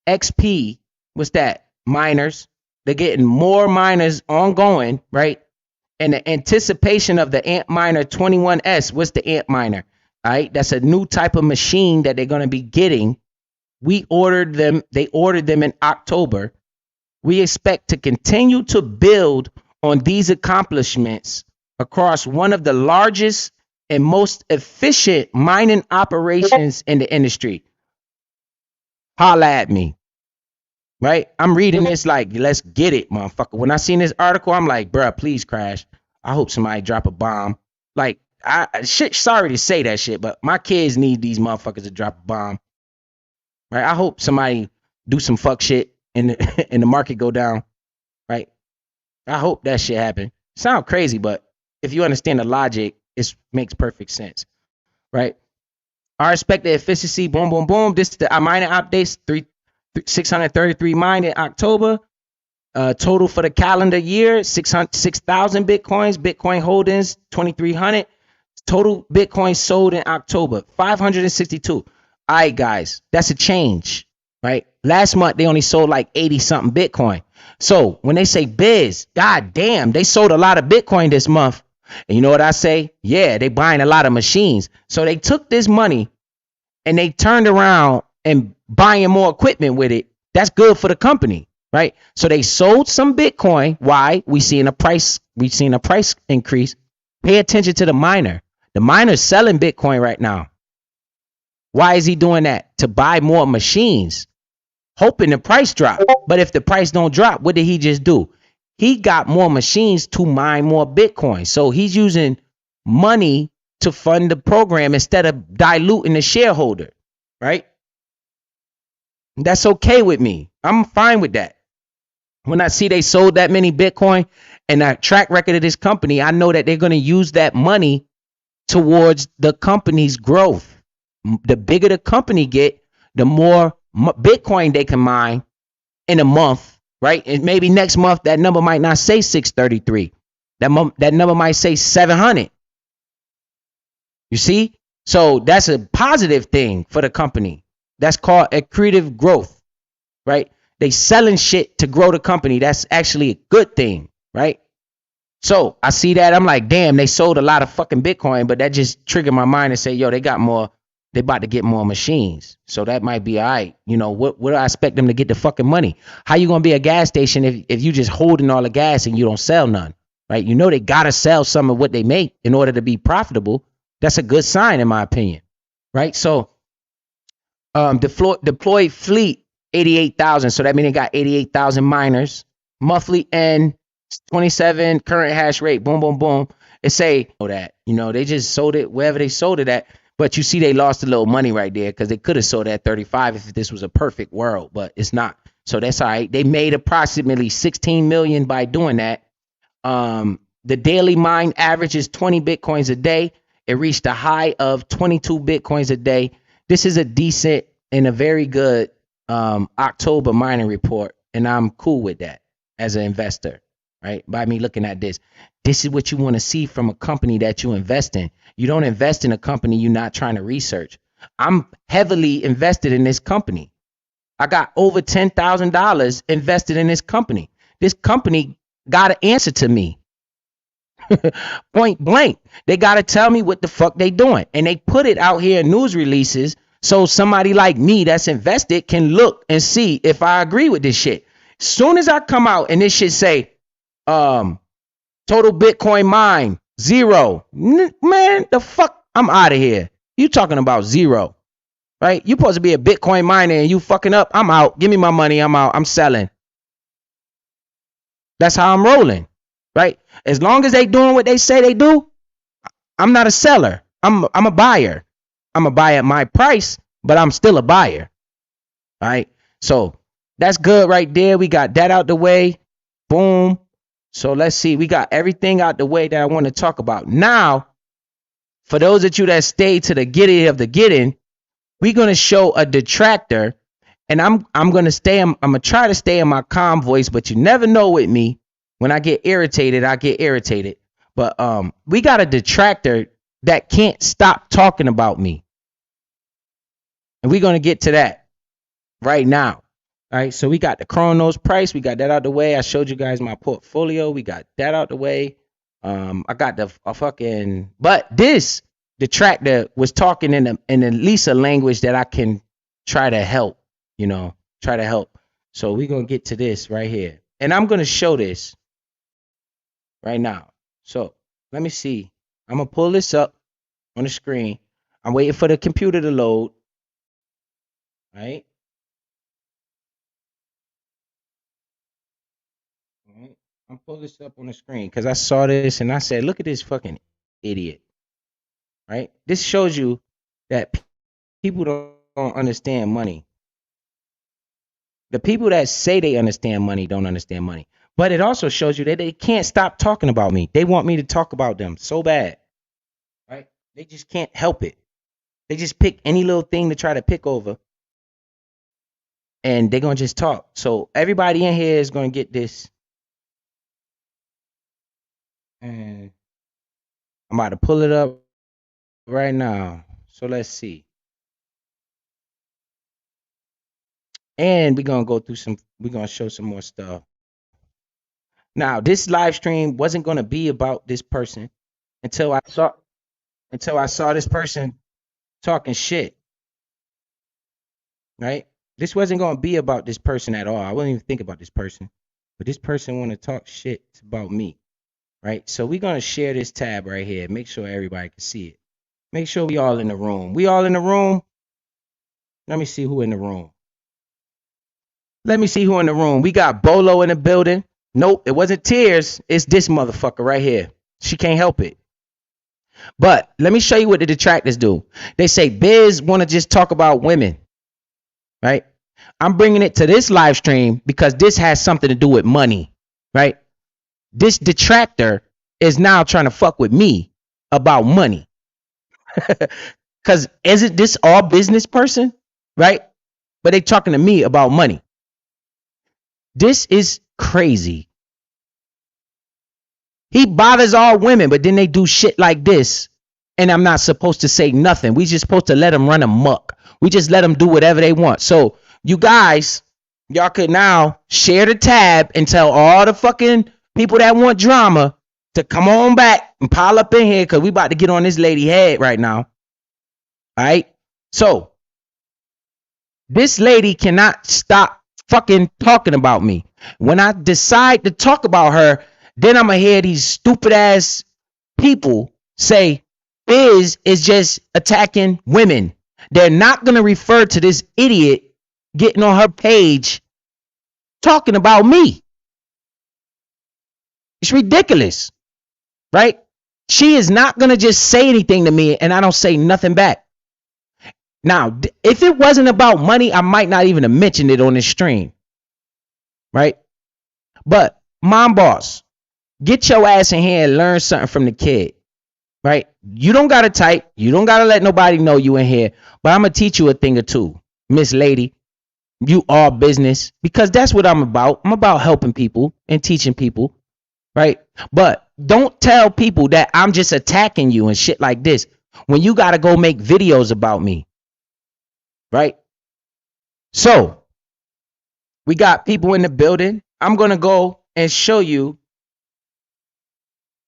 XP, what's that? Miners. They're getting more miners ongoing, right? And the anticipation of the Antminer 21S. What's the Antminer? All right, that's a new type of machine that they're going to be getting. We ordered them. They ordered them in October. We expect to continue to build on these accomplishments across one of the largest and most efficient mining operations in the industry. Holla at me. Right? I'm reading this like, let's get it, motherfucker. When I seen this article, I'm like, bruh, please crash. I hope somebody drop a bomb. Like, sorry to say that shit, but my kids need these motherfuckers to drop a bomb. Right? I hope somebody do some fuck shit and the market go down. Right? I hope that shit happen. Sound crazy, but if you understand the logic, it makes perfect sense. Right? Our expected efficiency, boom, boom, boom. This is the mining updates, 633 mined in October. Total for the calendar year, 6,000 Bitcoins. Bitcoin holdings, 2,300. Total Bitcoin sold in October, 562. All right, guys, that's a change, right? Last month, they only sold like 80 something Bitcoin. So when they say Biz, god damn, they sold a lot of Bitcoin this month. And you know what I say? Yeah, they buying a lot of machines. So they took this money and they turned around and buying more equipment with it, that's good for the company, right? So they sold some Bitcoin. Why? We've seen a price increase. Pay attention to the miner. The miner's selling Bitcoin right now. Why is he doing that? To buy more machines, hoping the price drop. But if the price don't drop, what did he just do? He got more machines to mine more Bitcoin. So he's using money to fund the program instead of diluting the shareholder, right? That's okay with me. I'm fine with that. When I see they sold that many Bitcoin and that track record of this company, I know that they're going to use that money towards the company's growth. The bigger the company get, the more Bitcoin they can mine in a month, right? And maybe next month that number might not say 633. That number might say 700. You see? So that's a positive thing for the company. That's called accretive growth, right? They selling shit to grow the company. That's actually a good thing, right? So I see that. I'm like, damn, they sold a lot of fucking Bitcoin, but that just triggered my mind and say, yo, they got more. They about to get more machines. So that might be all right. You know, what do I expect them to get the fucking money? How you going to be a gas station if you just holding all the gas and you don't sell none, right? You know they got to sell some of what they make in order to be profitable. That's a good sign in my opinion, right? So deployed fleet, 88,000. So that means they got 88,000 miners. Monthly end, 27, current hash rate, boom, boom, boom. It say that, you know, they just sold it wherever they sold it at. But you see they lost a little money right there because they could have sold at 35 if this was a perfect world, but it's not. So that's all right. They made approximately 16 million by doing that. The daily mine average is 20 Bitcoins a day. It reached a high of 22 Bitcoins a day. This is a decent and a very good October mining report, and I'm cool with that as an investor, right? By me looking at this. This is what you want to see from a company that you invest in. You don't invest in a company you're not trying to research. I'm heavily invested in this company. I got over $10,000 invested in this company. This company got to answer to me. Point blank. They got to tell me what the fuck they doing. And they put it out here in news releases so somebody like me that's invested can look and see if I agree with this shit. Soon as I come out and this shit say, total Bitcoin mine, 0. Man, the fuck? I'm out of here. You talking about 0, right? You supposed to be a Bitcoin miner and you fucking up. I'm out. Give me my money. I'm out. I'm selling. That's how I'm rolling, right? As long as they doing what they say they do, I'm not a seller. I'm a buyer. I'm a buyer at my price, but I'm still a buyer, right? So that's good right there. We got that out the way. Boom. So let's see. We got everything out the way that I want to talk about. Now, for those of you that stay to the getting of the getting, we're going to show a detractor. And I'm going to try to stay in my calm voice, but you never know with me. When I get irritated, I get irritated. But we got a detractor that can't stop talking about me. And we're going to get to that right now. All right, so we got the Chronos price. We got that out the way. I showed you guys my portfolio. We got that out the way. I got the fucking, but this detractor was talking in at least a language that I can try to help, try to help. So we're going to get to this right here. And I'm going to show this right now. So let me see. I'm going to pull this up on the screen. I'm waiting for the computer to load. All right. I'm pulling this up on the screen because I saw this and I said, look at this fucking idiot. Right? This shows you that people don't understand money. The people that say they understand money don't understand money. But it also shows you that they can't stop talking about me. They want me to talk about them so bad. Right? They just can't help it. They just pick any little thing to try to pick over. And they're going to just talk. So everybody in here is going to get this. And I'm about to pull it up right now. So let's see. And we're going to go through we're going to show some more stuff. Now, this live stream wasn't going to be about this person until I saw this person talking shit. right? This wasn't gonna be about this person at all. I wouldn't even think about this person, but this person want to talk shit about me, right? So we're gonna share this tab right here. Make sure everybody can see it. Make sure we all in the room. We all in the room. Let me see who in the room. Let me see who in the room. We got Bolo in the building. Nope, it wasn't Tears. It's this motherfucker right here. She can't help it. But let me show you what the detractors do. They say Biz want to just talk about women, right? I'm bringing it to this live stream because this has something to do with money, right? This detractor is now trying to fuck with me about money. Because isn't this all business person, right? But they talking to me about money. This is crazy. He bothers all women, but then they do shit like this, and I'm not supposed to say nothing. We just supposed to let them run amok. We just let them do whatever they want. So you guys, y'all could now share the tab and tell all the fucking people that want drama to come on back and pile up in here because we about to get on this lady head right now. All right? So this lady cannot stop fucking talking about me. When I decide to talk about her, then I'm gonna hear these stupid ass people say Biz is just attacking women. They're not gonna refer to this idiot getting on her page talking about me. It's ridiculous, right? She is not gonna just say anything to me and I don't say nothing back. Now, if it wasn't about money, I might not even have mentioned it on this stream, right? But mom boss, get your ass in here and learn something from the kid, right? You don't gotta type, you don't gotta let nobody know you in here, but I'm gonna teach you a thing or two, Miss Lady. You are business because that's what I'm about. I'm about helping people and teaching people, right? But don't tell people that I'm just attacking you and shit like this when you gotta go make videos about me. Right? So we got people in the building. I'm gonna go and show you.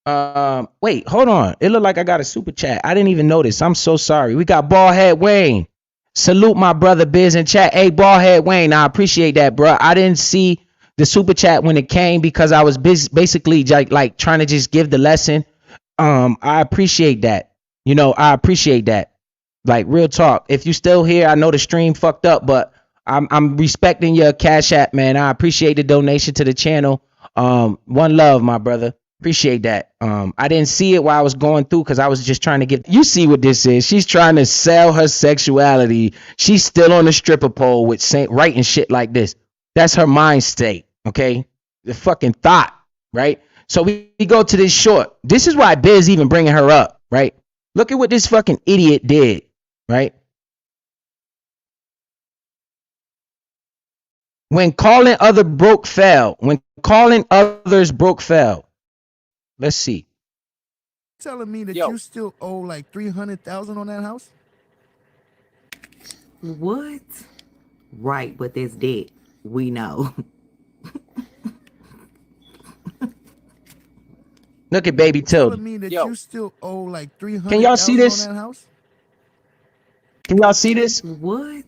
Wait, hold on. It looked like I got a super chat. I didn't even notice. I'm so sorry. We got Ballhead Wayne. Salute my brother Biz in chat. Hey, Ballhead Wayne, I appreciate that, bro. I didn't see the super chat when it came because I was basically like trying to just give the lesson. I appreciate that. You know, I appreciate that. Like real talk. If you still here, I know the stream fucked up, but I'm respecting your Cash App, man. I appreciate the donation to the channel. One love, my brother. Appreciate that. I didn't see it while I was going through because I was just trying to get. You see what this is? She's trying to sell her sexuality. She's still on the stripper pole with writing shit like this. That's her mind state. Okay, the fucking thought, right? So we go to this short. This is why Biz even bringing her up, right? Look at what this fucking idiot did. Right? When calling other broke fell. When calling others broke fell. Let's see. Telling me that you still owe like $300,000 on that house? What? Right, but there's debt. We know. Look at Baby Tilda. Telling me that you still owe like $300,000 Can y'all see this? on that house? Can y'all see this? What?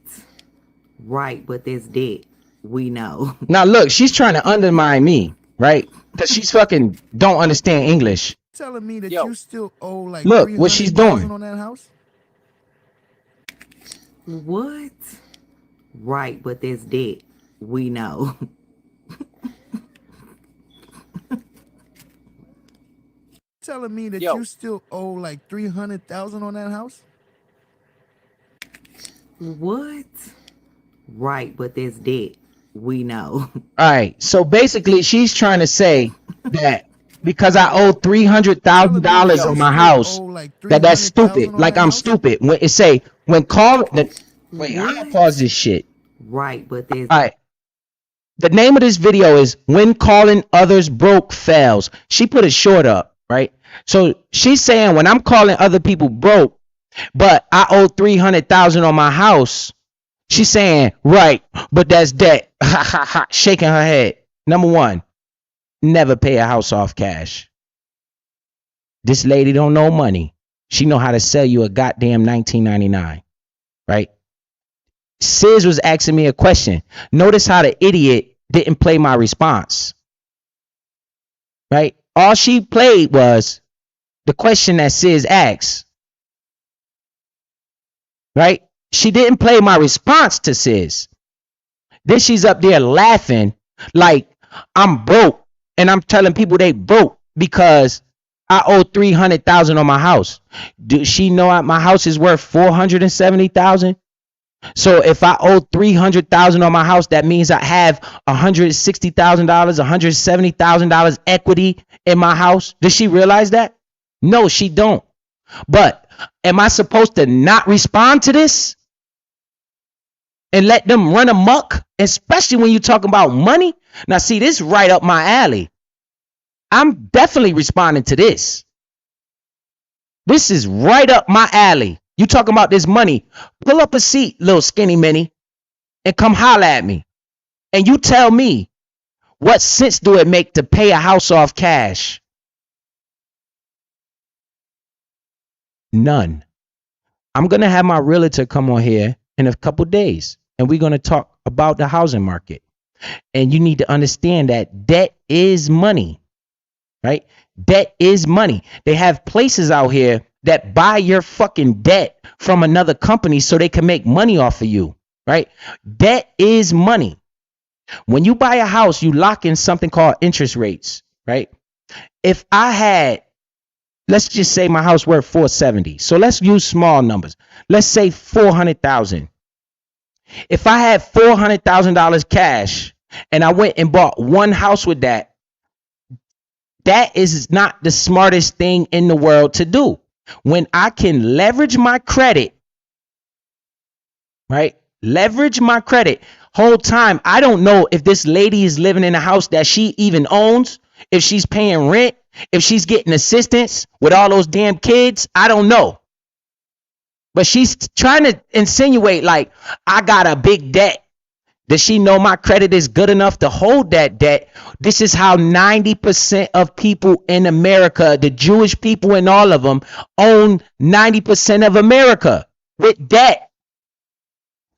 Right, but there's debt. We know. Now look, she's trying to undermine me, right? Because she's fucking don't understand English. Telling me that you still owe like Look what she's doing on that house? What? Right, but there's debt. We know. Telling me that you still owe like $300,000 on that house? What? Right, but there's debt. We know. All right, so basically she's trying to say that because I owe $300,000 on my house, that's stupid. Like I'm stupid. When it say when call wait, I'm gonna pause this shit. Right, but there's all right. The name of this video is When Calling Others Broke Fails. She put it short up, right? So she's saying when I'm calling other people broke, but I owe $300,000 on my house. She's saying, right, but that's debt. Ha ha ha. Shaking her head. Number one, never pay a house off cash. This lady don't know money. She know how to sell you a goddamn $19.99, right? Sis was asking me a question. Notice how the idiot didn't play my response, right? All she played was the question that Sis asked, right? She didn't play my response to Sis. Then she's up there laughing like I'm broke, and I'm telling people they broke because I owe $300,000 on my house. Does she know my house is worth $470,000? So if I owe $300,000 on my house, that means I have $160,000, $170,000 equity in my house. Does she realize that? No, she don't. But am I supposed to not respond to this and let them run amok, especially when you're talking about money? Now, see, this is right up my alley. I'm definitely responding to this. This is right up my alley. You talking about this money. Pull up a seat, little skinny mini, and come holler at me. And you tell me, what sense do it make to pay a house off cash? None. I'm going to have my realtor come on here in a couple days, and we're going to talk about the housing market. And you need to understand that debt is money, right? Debt is money. They have places out here that buy your fucking debt from another company so they can make money off of you, right? Debt is money. When you buy a house, you lock in something called interest rates, right? If I had, let's just say my house worth 470. So let's use small numbers. Let's say 400,000. If I had $400,000 cash and I went and bought one house with that, that is not the smartest thing in the world to do. When I can leverage my credit, right? Leverage my credit. Whole time, I don't know if this lady is living in a house that she even owns, if she's paying rent, if she's getting assistance with all those damn kids. I don't know. But she's trying to insinuate like I got a big debt. Does she know my credit is good enough to hold that debt? This is how 90% of people in America, the Jewish people and all of them, own 90% of America with debt.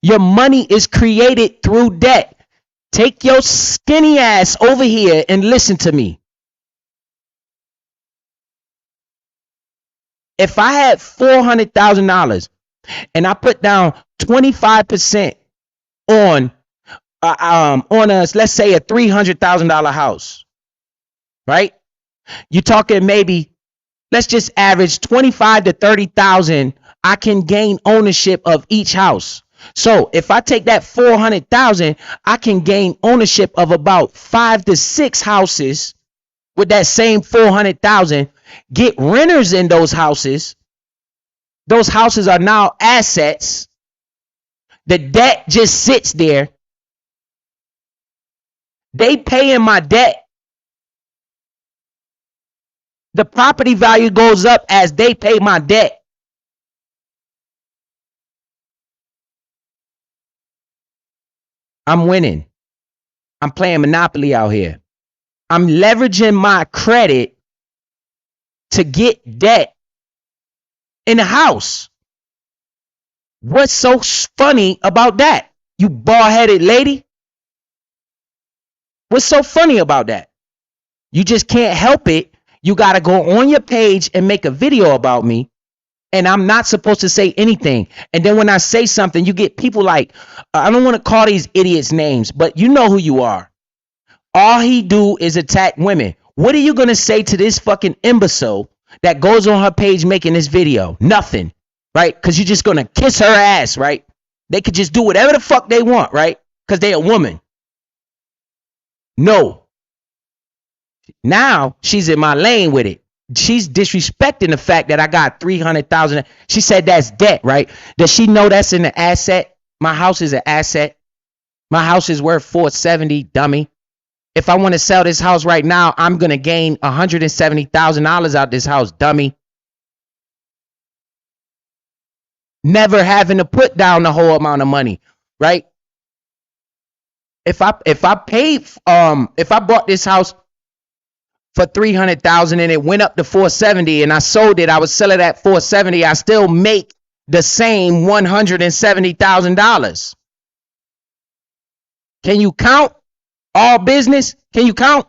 Your money is created through debt. Take your skinny ass over here and listen to me. If I had $400,000 and I put down 25% on us, let's say a $300,000 house, right? You're talking maybe, let's just average 25 to 30,000. I can gain ownership of each house. So if I take that 400,000, I can gain ownership of about 5 to 6 houses with that same 400,000. Get renters in those houses. Those houses are now assets. The debt just sits there. They paying my debt. The property value goes up as they pay my debt. I'm winning. I'm playing Monopoly out here. I'm leveraging my credit to get debt in a house. What's so funny about that, you bald-headed lady? What's so funny about that? You just can't help it. You got to go on your page and make a video about me, and I'm not supposed to say anything. And then when I say something, you get people like, I don't want to call these idiots names, but you know who you are. All he do is attack women. What are you going to say to this fucking imbecile that goes on her page making this video? Nothing, right? Because you're just going to kiss her ass, right? They could just do whatever the fuck they want, right? Because they're a woman. No. Now she's in my lane with it. She's disrespecting the fact that I got 300,000. She said that's debt, right? Does she know that's an asset? My house is an asset. My house is worth 470, dummy. If I want to sell this house right now, I'm going to gain $170,000 out this house, dummy. Never having to put down the whole amount of money, right? If I bought this house for 300,000 and it went up to 470 and I sold it, I would sell it at 470. I still make the same $170,000. Can you count all business? Can you count?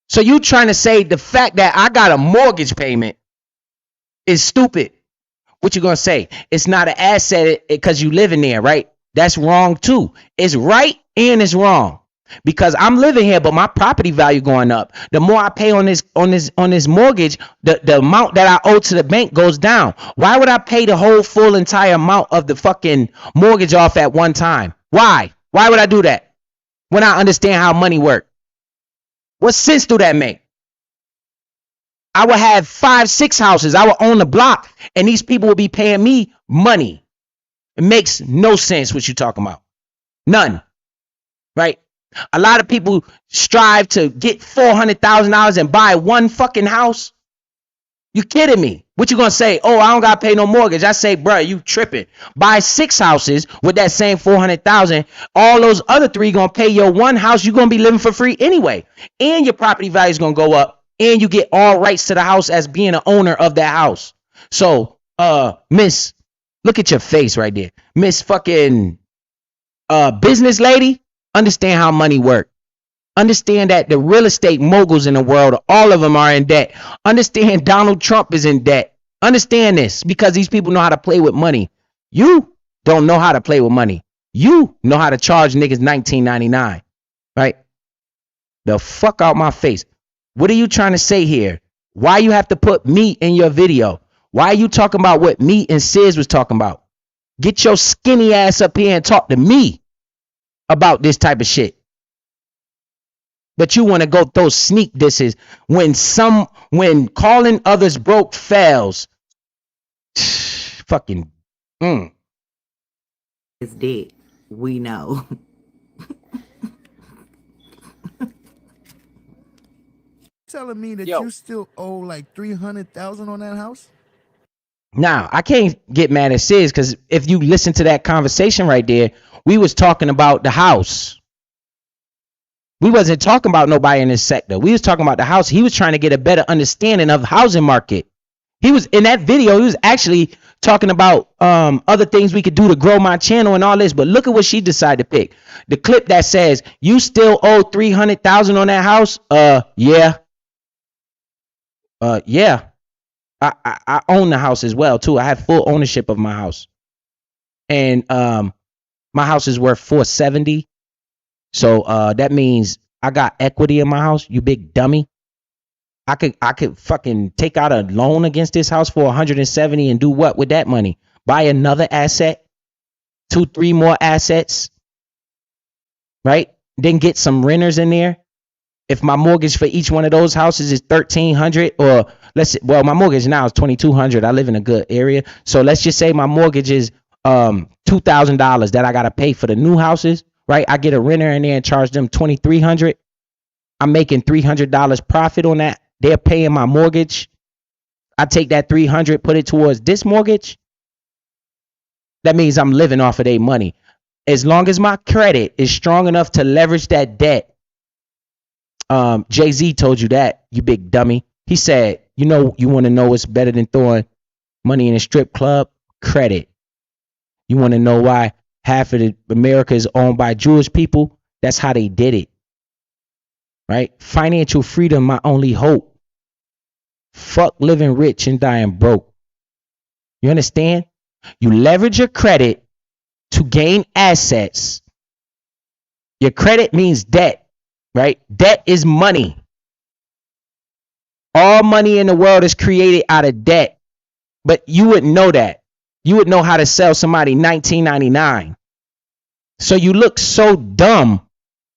So you trying to say the fact that I got a mortgage payment is stupid. What you gonna say? It's not an asset because you living there, right? That's wrong too. It's right and it's wrong. Because I'm living here, but my property value going up. The more I pay on this mortgage, the amount that I owe to the bank goes down. Why would I pay the whole full entire amount of the fucking mortgage off at one time? Why? Why would I do that when I understand how money works? What sense do that make? I would have 5, 6 houses. I would own the block, and these people would be paying me money. It makes no sense what you're talking about. None. Right? A lot of people strive to get $400,000 and buy one fucking house. You kidding me? What you gonna say? Oh, I don't gotta pay no mortgage. I say, bro, you tripping. Buy 6 houses with that same 400,000. All those other 3 gonna pay your one house. You're gonna be living for free anyway, and your property value is gonna go up, and you get all rights to the house as being an owner of that house. So, Miss, look at your face right there, Miss fucking business lady. Understand how money works. Understand that the real estate moguls in the world, all of them are in debt. Understand Donald Trump is in debt. Understand this, because these people know how to play with money. You don't know how to play with money. You know how to charge niggas $19.99, right? The fuck out my face. What are you trying to say here? Why you have to put me in your video? Why are you talking about what me and Sis was talking about? Get your skinny ass up here and talk to me about this type of shit. But you want to go throw sneak disses when calling others broke fails. Fucking It's dead. We know. Telling me that you still owe like 300,000 on that house? Now, I can't get mad at Sis, because if you listen to that conversation right there, we was talking about the house. We wasn't talking about nobody in this sector. We was talking about the house. He was trying to get a better understanding of the housing market. He was in that video. He was actually talking about other things we could do to grow my channel and all this. But look at what she decided to pick. The clip that says, you still owe 300,000 on that house? Yeah. Yeah. I own the house as well too. I have full ownership of my house. And my house is worth 470. So that means I got equity in my house, you big dummy. I could fucking take out a loan against this house for 170 and do what with that money? Buy another asset, 2, 3 more assets, right? Then get some renters in there. If my mortgage for each one of those houses is $1,300, or my mortgage now is $2,200. I live in a good area, so let's just say my mortgage is $2,000 that I gotta pay for the new houses, right? I get a renter in there and charge them $2,300. I'm making $300 profit on that. They're paying my mortgage. I take that $300, put it towards this mortgage. That means I'm living off of their money. As long as my credit is strong enough to leverage that debt. Jay-Z told you that, you big dummy. He said, you want to know what's better than throwing money in a strip club? Credit. You want to know why half of America is owned by Jewish people? That's how they did it. Right? Financial freedom, my only hope. Fuck living rich and dying broke. You understand? You leverage your credit to gain assets. Your credit means debt, right? Debt is money. All money in the world is created out of debt. But you wouldn't know that. You would know how to sell somebody $19.99. So you look so dumb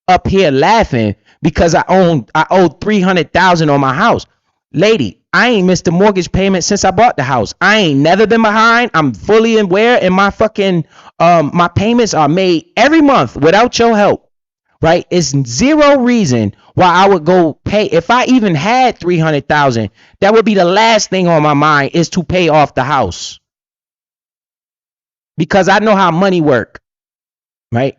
up here laughing because I owe 300,000 on my house. Lady, I ain't missed a mortgage payment since I bought the house. I ain't never been behind. I'm fully aware, and my fucking my payments are made every month without your help. Right? It's zero reason why I would go pay. If I even had 300,000, that would be the last thing on my mind, is to pay off the house. Because I know how money work. Right?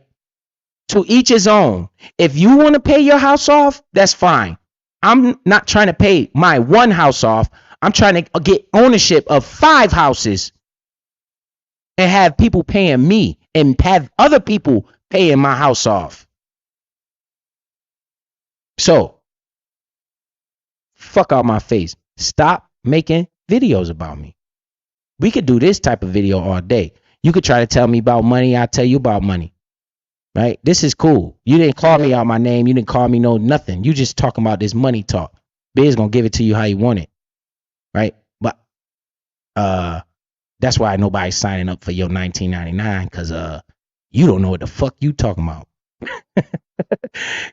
To each his own. If you want to pay your house off, that's fine. I'm not trying to pay my one house off. I'm trying to get ownership of 5 houses and have people paying me and have other people paying my house off. So, fuck out my face. Stop making videos about me. We could do this type of video all day. You could try to tell me about money. I'll tell you about money. Right? This is cool. You didn't call me out my name. You didn't call me no nothing. You just talking about this money talk. Biz gonna give it to you how you want it. Right? But that's why nobody's signing up for your $19.99 because you don't know what the fuck you talking about.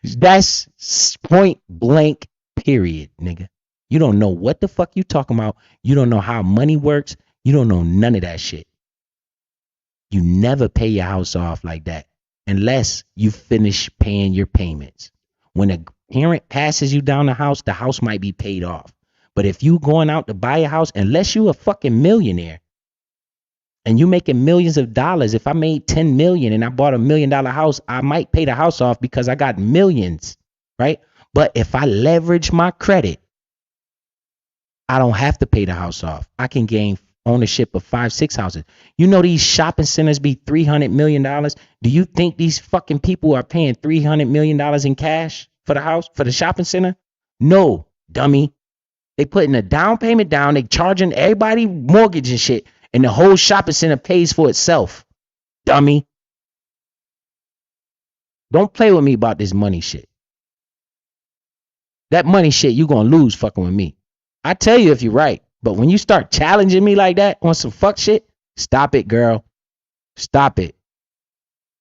That's point blank period, nigga. You don't know what the fuck you talking about. You don't know how money works. You don't know none of that shit. You never pay your house off like that unless you finish paying your payments. When a parent passes you down the house might be paid off. But if you going out to buy a house, unless you a fucking millionaire and you making millions of dollars, if I made 10 million and I bought $1 million house, I might pay the house off because I got millions, right? But if I leverage my credit, I don't have to pay the house off. I can gain ownership of 5-6 houses. You know these shopping centers be $300 million. Do you think these fucking people are paying $300 million in cash for the house, for the shopping center? No, dummy. They putting a down payment down. They charging everybody mortgage and shit. And the whole shopping center pays for itself. Dummy. Don't play with me about this money shit. That money shit, you gonna lose fucking with me. I tell you if you're right. But when you start challenging me like that on some fuck shit, stop it, girl. Stop it.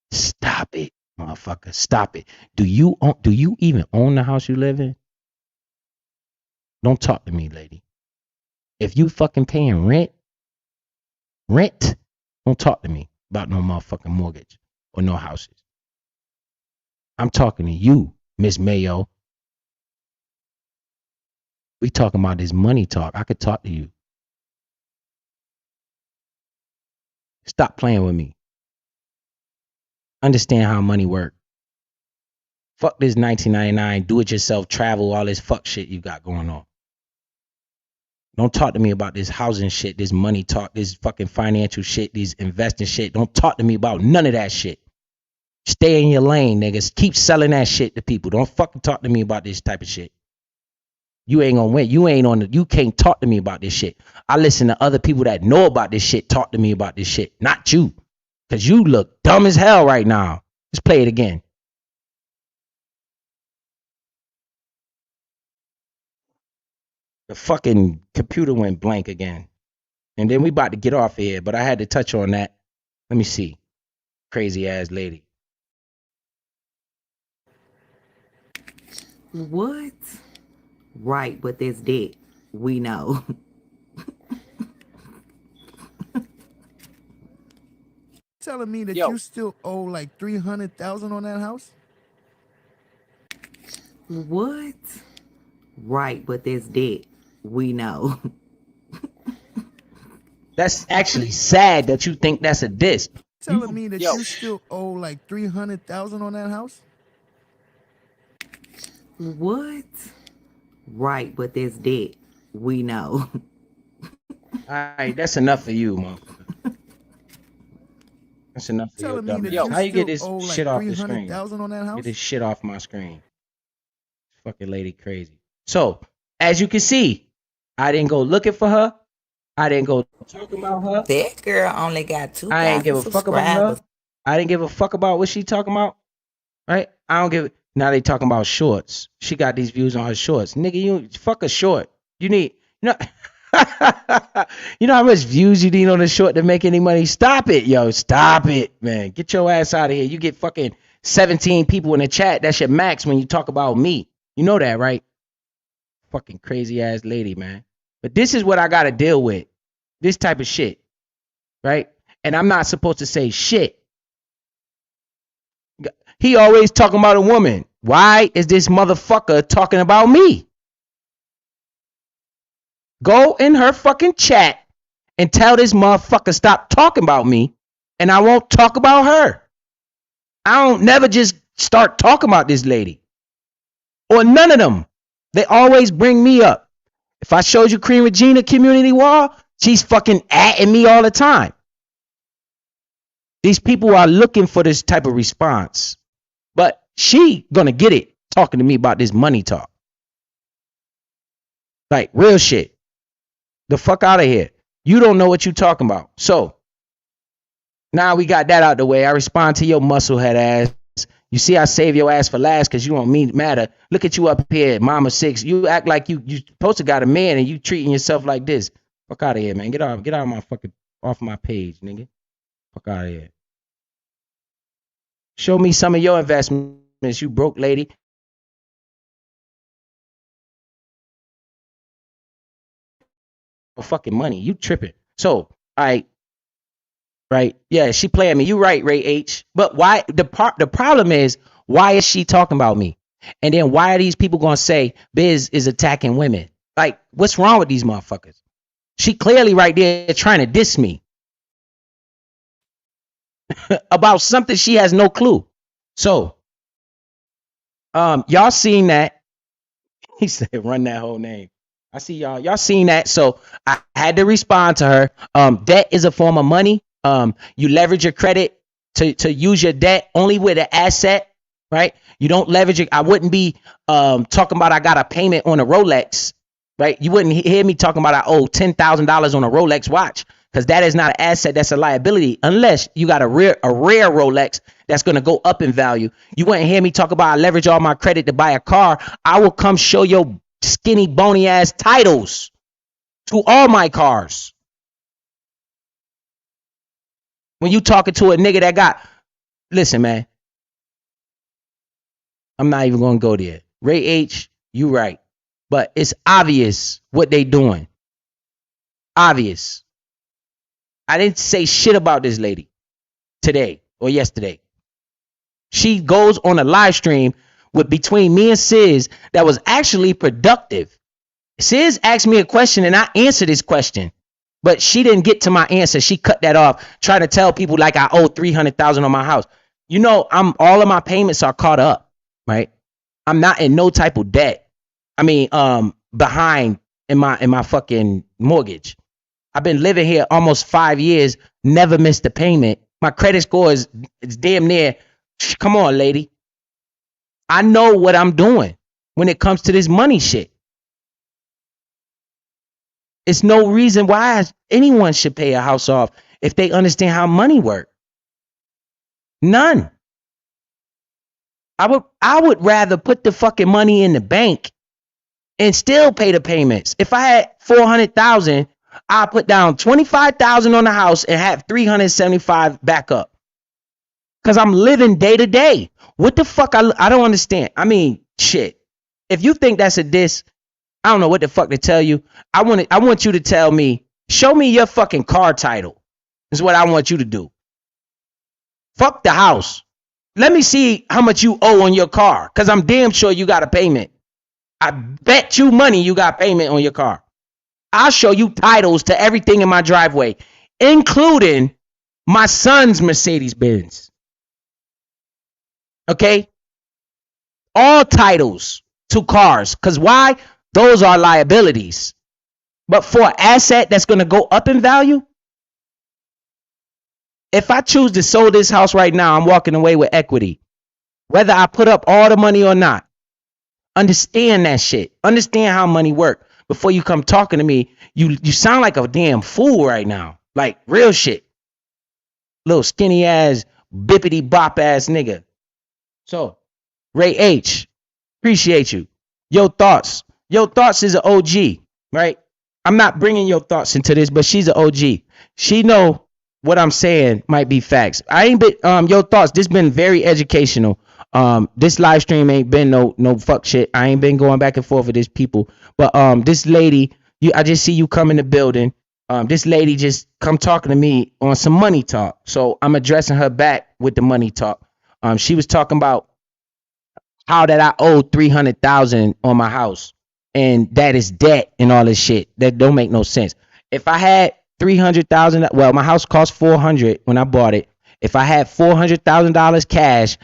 Stop it, motherfucker. Stop it. Do you even own the house you live in? Don't talk to me, lady. If you fucking paying rent, don't talk to me about no motherfucking mortgage or no houses. I'm talking to you, Miss Mayo. We talking about this money talk. I could talk to you. Stop playing with me. Understand how money works. Fuck this 1999, do it yourself, travel, all this fuck shit you got going on. Don't talk to me about this housing shit, this money talk, this fucking financial shit, these investing shit. Don't talk to me about none of that shit. Stay in your lane, niggas. Keep selling that shit to people. Don't fucking talk to me about this type of shit. You ain't gonna win. You can't talk to me about this shit. I listen to other people that know about this shit talk to me about this shit. Not you. Cause you look dumb as hell right now. Let's play it again. The fucking computer went blank again. And then we about to get off here, but I had to touch on that. Let me see. Crazy ass lady. What? Right, but there's debt. We know. Telling me that you still owe like 300,000 on that house? What? Right, but there's debt. We know. That's actually sad that you think that's a diss. Telling me that you still owe like 300,000 on that house? What? Right, but there's debt. We know. All right, that's enough for you, motherfucker. That's enough for your dumb ass. How you get this shit off the screen? On that house? Get this shit off my screen. Fucking lady crazy. So, as you can see, I didn't go looking for her. I didn't go talking about her. That girl only got 2,000 I ain't give a fuck about her. I didn't give a fuck about what she talking about. Right? I don't give. Now they talking about shorts. She got these views on her shorts. Nigga, you fuck a short. You need, you know, you know how much views you need on a short to make any money? Stop it, yo. Stop it, man. Get your ass out of here. You get fucking 17 people in the chat. That's your max when you talk about me. You know that, right? Fucking crazy ass lady, man. But this is what I got to deal with. This type of shit. Right? And I'm not supposed to say shit. He always talking about a woman. Why is this motherfucker talking about me? Go in her fucking chat and tell this motherfucker stop talking about me, and I won't talk about her. I don't never just start talking about this lady. Or none of them. They always bring me up. If I showed you Queen Regina community wall, she's fucking atting me all the time. These people are looking for this type of response. But she gonna get it talking to me about this money talk. Like real shit. The fuck out of here. You don't know what you talking about. So now we got that out the way. I respond to your musclehead ass. You see, I save your ass for last because you don't mean matter. Look at you up here, mama 6. You act like you supposed to got a man and you treating yourself like this. Fuck out of here, man. Get out of my fucking off my page, nigga. Fuck out of here. Show me some of your investments, you broke lady. For fucking money. You tripping. So, right. Yeah, she playing me. You right, Ray H. But why the problem is, why is she talking about me? And then why are these people gonna say Biz is attacking women? Like, what's wrong with these motherfuckers? She clearly right there trying to diss me about something she has no clue. So, y'all seen that? He said, run that whole name. I see y'all. Y'all seen that? So I had to respond to her. Debt is a form of money. You leverage your credit to use your debt only with an asset, right? You don't leverage it. I wouldn't be talking about I got a payment on a Rolex, right? You wouldn't hear me talking about I owe $10,000 on a Rolex watch, because that is not an asset. That's a liability. Unless you got a rare Rolex that's going to go up in value. You wouldn't hear me talk about I leverage all my credit to buy a car. I will come show your skinny, bony ass titles to all my cars. When you talking to a nigga that got, listen, man, I'm not even going to go there. Ray H, you right. But it's obvious what they doing. Obvious. I didn't say shit about this lady today or yesterday. She goes on a live stream with between me and Sis that was actually productive. Sis asked me a question and I answered this question, but she didn't get to my answer. She cut that off, trying to tell people like I owe $300,000 on my house. You know, all of my payments are caught up, right? I'm not in no type of debt. I mean, behind in my fucking mortgage. I've been living here almost 5 years, never missed a payment. My credit score is damn near. Come on, lady. I know what I'm doing when it comes to this money shit. It's no reason why anyone should pay a house off if they understand how money works. None. I would rather put the fucking money in the bank and still pay the payments. If I had $400,000, I put down $25,000 on the house and have $375 back up. Cause I'm living day to day. What the fuck? I don't understand. I mean, shit. If you think that's a diss, I don't know what the fuck to tell you. I want you to tell me, show me your fucking car title. Is what I want you to do. Fuck the house. Let me see how much you owe on your car. Cause I'm damn sure you got a payment. I bet you money you got payment on your car. I'll show you titles to everything in my driveway, including my son's Mercedes Benz. Okay? All titles to cars. Because why? Those are liabilities. But for an asset that's going to go up in value, if I choose to sell this house right now, I'm walking away with equity. Whether I put up all the money or not. Understand that shit. Understand how money works. Before you come talking to me, you sound like a damn fool right now. Like real shit. Little skinny ass, bippity bop ass nigga. So, Ray H, appreciate you. Your thoughts. Your thoughts is an OG, right? I'm not bringing your thoughts into this, but she's an OG. She know what I'm saying might be facts. I ain't been your thoughts. This been very educational. This live stream ain't been no fuck shit. I ain't been going back and forth with these people. But this lady, I just see you come in the building. This lady just come talking to me on some money talk. So I'm addressing her back with the money talk. She was talking about how that I owe $300,000 on my house, and that is debt and all this shit. That don't make no sense. If I had $300,000, well, my house cost $400 when I bought it. If I had $400,000 cash,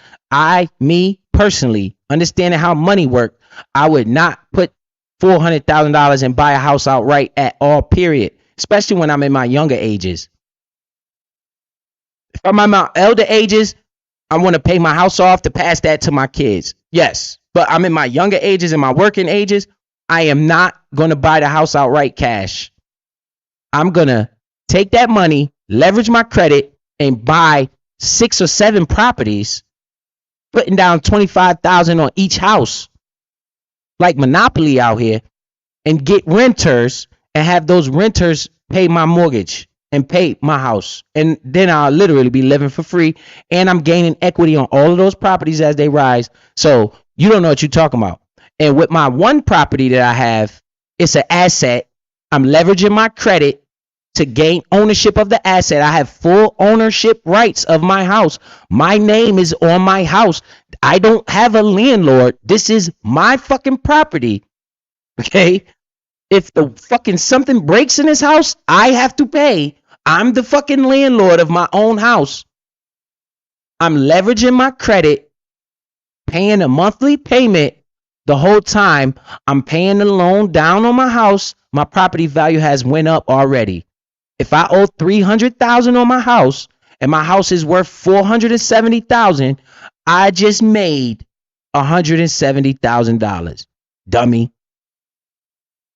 me personally, understanding how money works, I would not put $400,000 and buy a house outright at all. Period. Especially when I'm in my younger ages. My elder ages, I want to pay my house off to pass that to my kids. Yes. But I'm in my younger ages and my working ages. I am not going to buy the house outright cash. I'm going to take that money, leverage my credit, and buy 6 or 7 properties, putting down $25,000 on each house, like Monopoly out here, and get renters and have those renters pay my mortgage and pay my house. And then I'll literally be living for free. And I'm gaining equity on all of those properties as they rise. So you don't know what you're talking about. And with my one property that I have, it's an asset. I'm leveraging my credit to gain ownership of the asset. I have full ownership rights of my house. My name is on my house. I don't have a landlord. This is my fucking property. Okay? If the fucking something breaks in this house, I have to pay. I'm the fucking landlord of my own house. I'm leveraging my credit, paying a monthly payment the whole time. I'm paying the loan down on my house. My property value has went up already. If I owe $300,000 on my house and my house is worth $470,000, I just made $170,000. Dummy.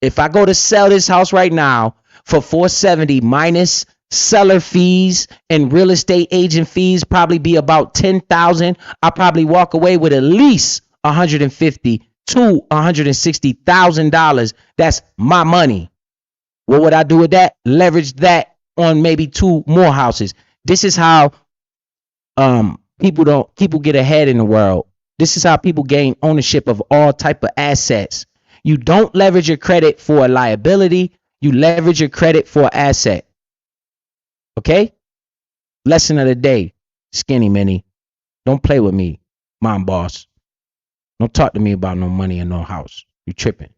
If I go to sell this house right now for $470 minus seller fees and real estate agent fees, probably be about $10,000. I'll probably walk away with at least $150,000 to $160,000. That's my money. What would I do with that? Leverage that on maybe 2 more houses. This is how people get ahead in the world. This is how people gain ownership of all type of assets. You don't leverage your credit for a liability. You leverage your credit for an asset. Okay? Lesson of the day. Skinny Minnie. Don't play with me, mom boss. Don't talk to me about no money and no house. You tripping.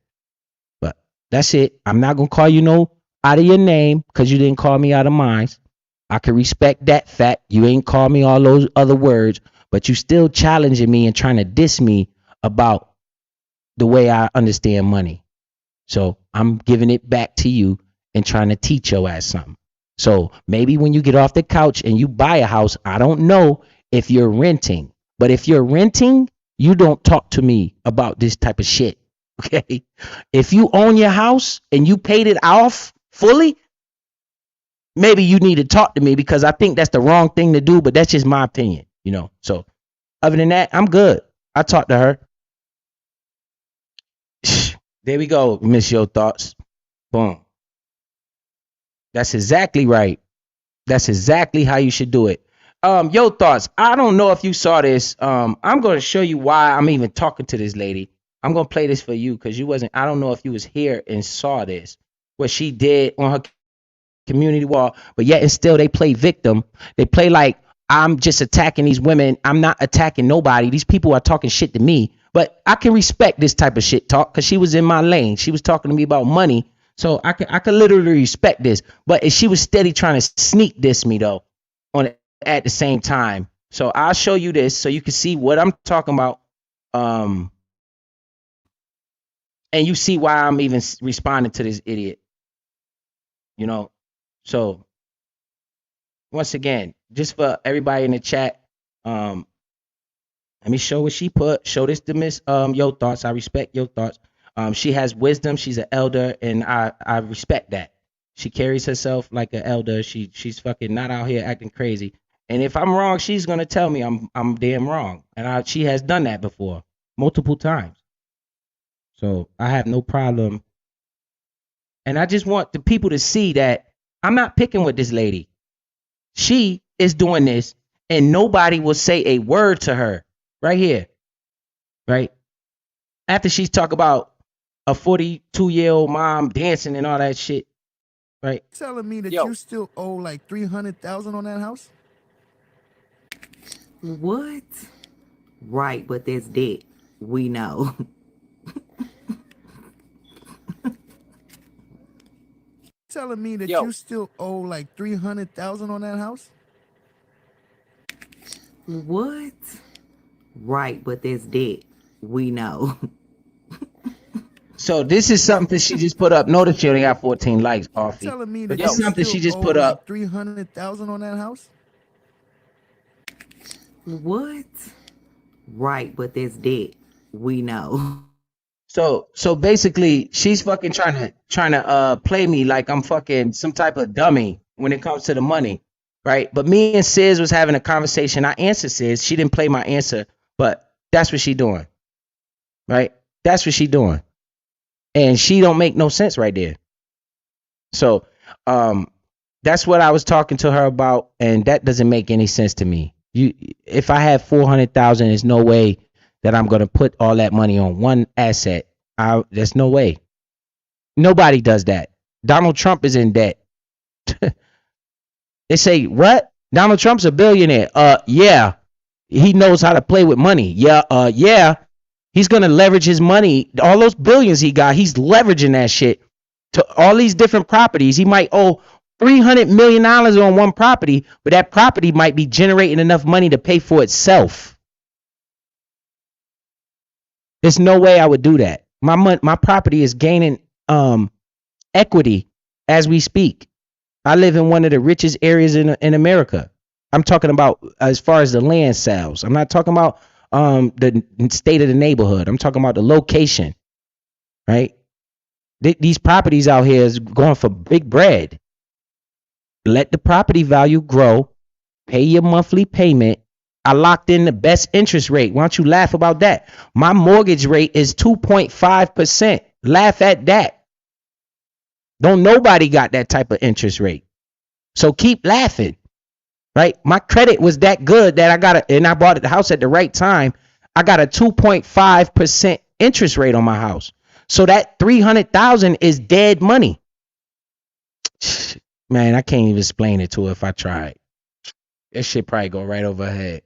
But that's it. I'm not going to call you no out of your name because you didn't call me out of mine. I can respect that fact. You ain't called me all those other words, but you still challenging me and trying to diss me about the way I understand money. So I'm giving it back to you and trying to teach your ass something. So maybe when you get off the couch and you buy a house, I don't know if you're renting, but if you're renting, you don't talk to me about this type of shit. Okay. If you own your house and you paid it off fully, maybe you need to talk to me because I think that's the wrong thing to do, but that's just my opinion, you know? So other than that, I'm good. I talked to her. There we go, Miss Your Thoughts. Boom. That's exactly right. That's exactly how you should do it. Your Thoughts. I don't know if you saw this. I'm going to show you why I'm even talking to this lady. I'm going to play this for you because you wasn't, I don't know if you was here and saw this, what she did on her community wall, but yet and still they play victim. They play like I'm just attacking these women. I'm not attacking nobody. These people are talking shit to me, but I can respect this type of shit talk because she was in my lane. She was talking to me about money. So I could literally respect this, but she was steady trying to sneak diss me though on at the same time. So I'll show you this so you can see what I'm talking about. And you see why I'm even responding to this idiot, you know? So once again, just for everybody in the chat, let me show what she put. Show this to Miss Your Thoughts. I respect Your Thoughts. She has wisdom. She's an elder, and I respect that. She carries herself like an elder. She's fucking not out here acting crazy. And if I'm wrong, she's gonna tell me I'm damn wrong. And she has done that before, multiple times. So I have no problem. And I just want the people to see that I'm not picking with this lady. She is doing this, and nobody will say a word to her. Right here, right? After she's talk about a 42-year-old mom dancing and all that shit, right? Telling me that you still owe like $300,000 on that house? What? Right, but that's debt. We know. Telling me that you still owe like $300,000 on that house? What? Right, but that's debt. We know. So this is something she just put up. Notice she only got 14 likes, Coffee. Telling me But that this is something she just put up. $300,000 on that house? What? Right, but that's debt. We know. So basically, she's fucking trying to play me like I'm fucking some type of dummy when it comes to the money, right? But me and Sis was having a conversation. I answered Sis. She didn't play my answer, but that's what she doing, right? That's what she doing, and she don't make no sense right there. So, that's what I was talking to her about, and that doesn't make any sense to me. If I have 400,000, there's no way that I'm gonna put all that money on one asset. There's no way. Nobody does that. Donald Trump is in debt. They say, what? Donald Trump's a billionaire. Yeah. He knows how to play with money. Yeah. He's gonna leverage his money. All those billions he got, he's leveraging that shit to all these different properties. He might owe $300 million on one property, but that property might be generating enough money to pay for itself. There's no way I would do that. My property is gaining equity as we speak. I live in one of the richest areas in America. I'm talking about as far as the land sales. I'm not talking about the state of the neighborhood. I'm talking about the location, right? These properties out here is going for big bread. Let the property value grow. Pay your monthly payment. I locked in the best interest rate. Why don't you laugh about that? My mortgage rate is 2.5%. Laugh at that. Don't nobody got that type of interest rate. So keep laughing, right? My credit was that good that I bought the house at the right time. I got a 2.5% interest rate on my house. So that 300,000 is dead money. Man, I can't even explain it to her if I tried. That shit probably go right over her head.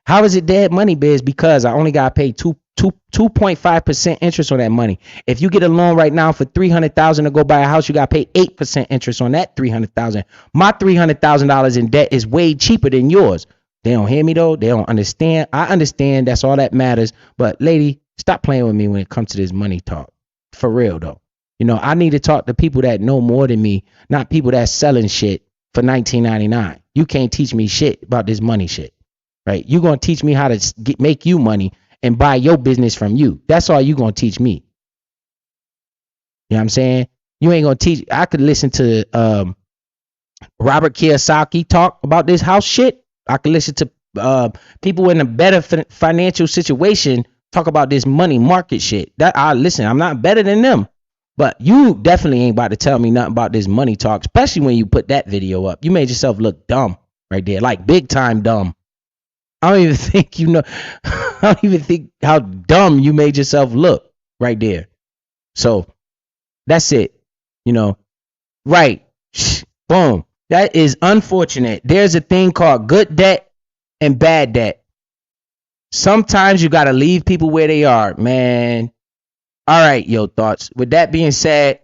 How is it dead money, Biz? Because I only got paid 2.5% interest on that money. If you get a loan right now for $300,000 to go buy a house, you got to pay 8% interest on that $300,000. My $300,000 in debt is way cheaper than yours. They don't hear me though. They don't understand. I understand. That's all that matters. But lady, stop playing with me when it comes to this money talk. For real though. You know, I need to talk to people that know more than me, not people that's selling shit for $19.99. You can't teach me shit about this money shit, right? You're going to teach me how to make you money and buy your business from you. That's all you're going to teach me. You know what I'm saying? You ain't going to teach. I could listen to Robert Kiyosaki talk about this house shit. I could listen to people in a better financial situation talk about this money market shit. Listen, I'm not better than them. But you definitely ain't about to tell me nothing about this money talk, especially when you put that video up. You made yourself look dumb right there, like big time dumb. I don't even think you know. I don't even think how dumb you made yourself look right there. So that's it. You know, right. Boom. That is unfortunate. There's a thing called good debt and bad debt. Sometimes you got to leave people where they are, man. All right, yo, thoughts. With that being said,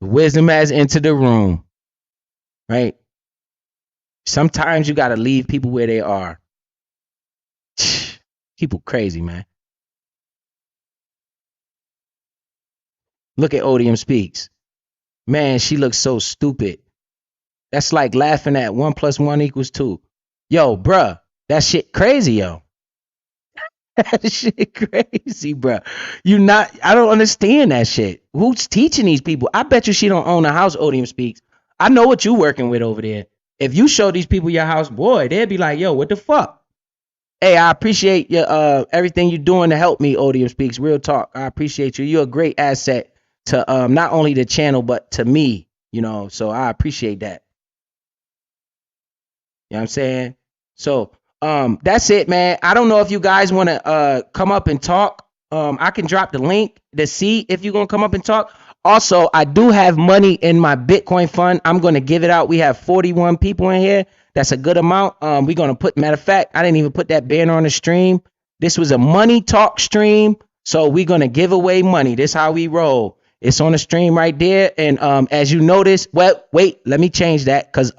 wisdom has entered the room, right? Sometimes you got to leave people where they are. People crazy, man. Look at Odium Speaks. Man, she looks so stupid. That's like laughing at 1 + 1 = 2. Yo, bruh, that shit crazy, yo. That shit crazy, bro. I don't understand that shit. Who's teaching these people? I bet you she don't own a house, Odium Speaks. I know what you working with over there. If you show these people your house, boy, they'd be like, yo, what the fuck? Hey, I appreciate your everything you're doing to help me, Odium Speaks. Real talk. I appreciate you. You're a great asset to not only the channel, but to me, you know, so I appreciate that. You know what I'm saying? So that's it, man. I don't know if you guys want to come up and talk. I can drop the link to see if you're gonna come up and talk. Also, I do have money in my Bitcoin fund. I'm gonna give it out. We have 41 people in here. That's a good amount. We're gonna matter of fact, I didn't even put that banner on the stream. This was a money talk stream, so we're gonna give away money. This is how we roll. It's on the stream right there. And as you notice, well, wait, let me change that because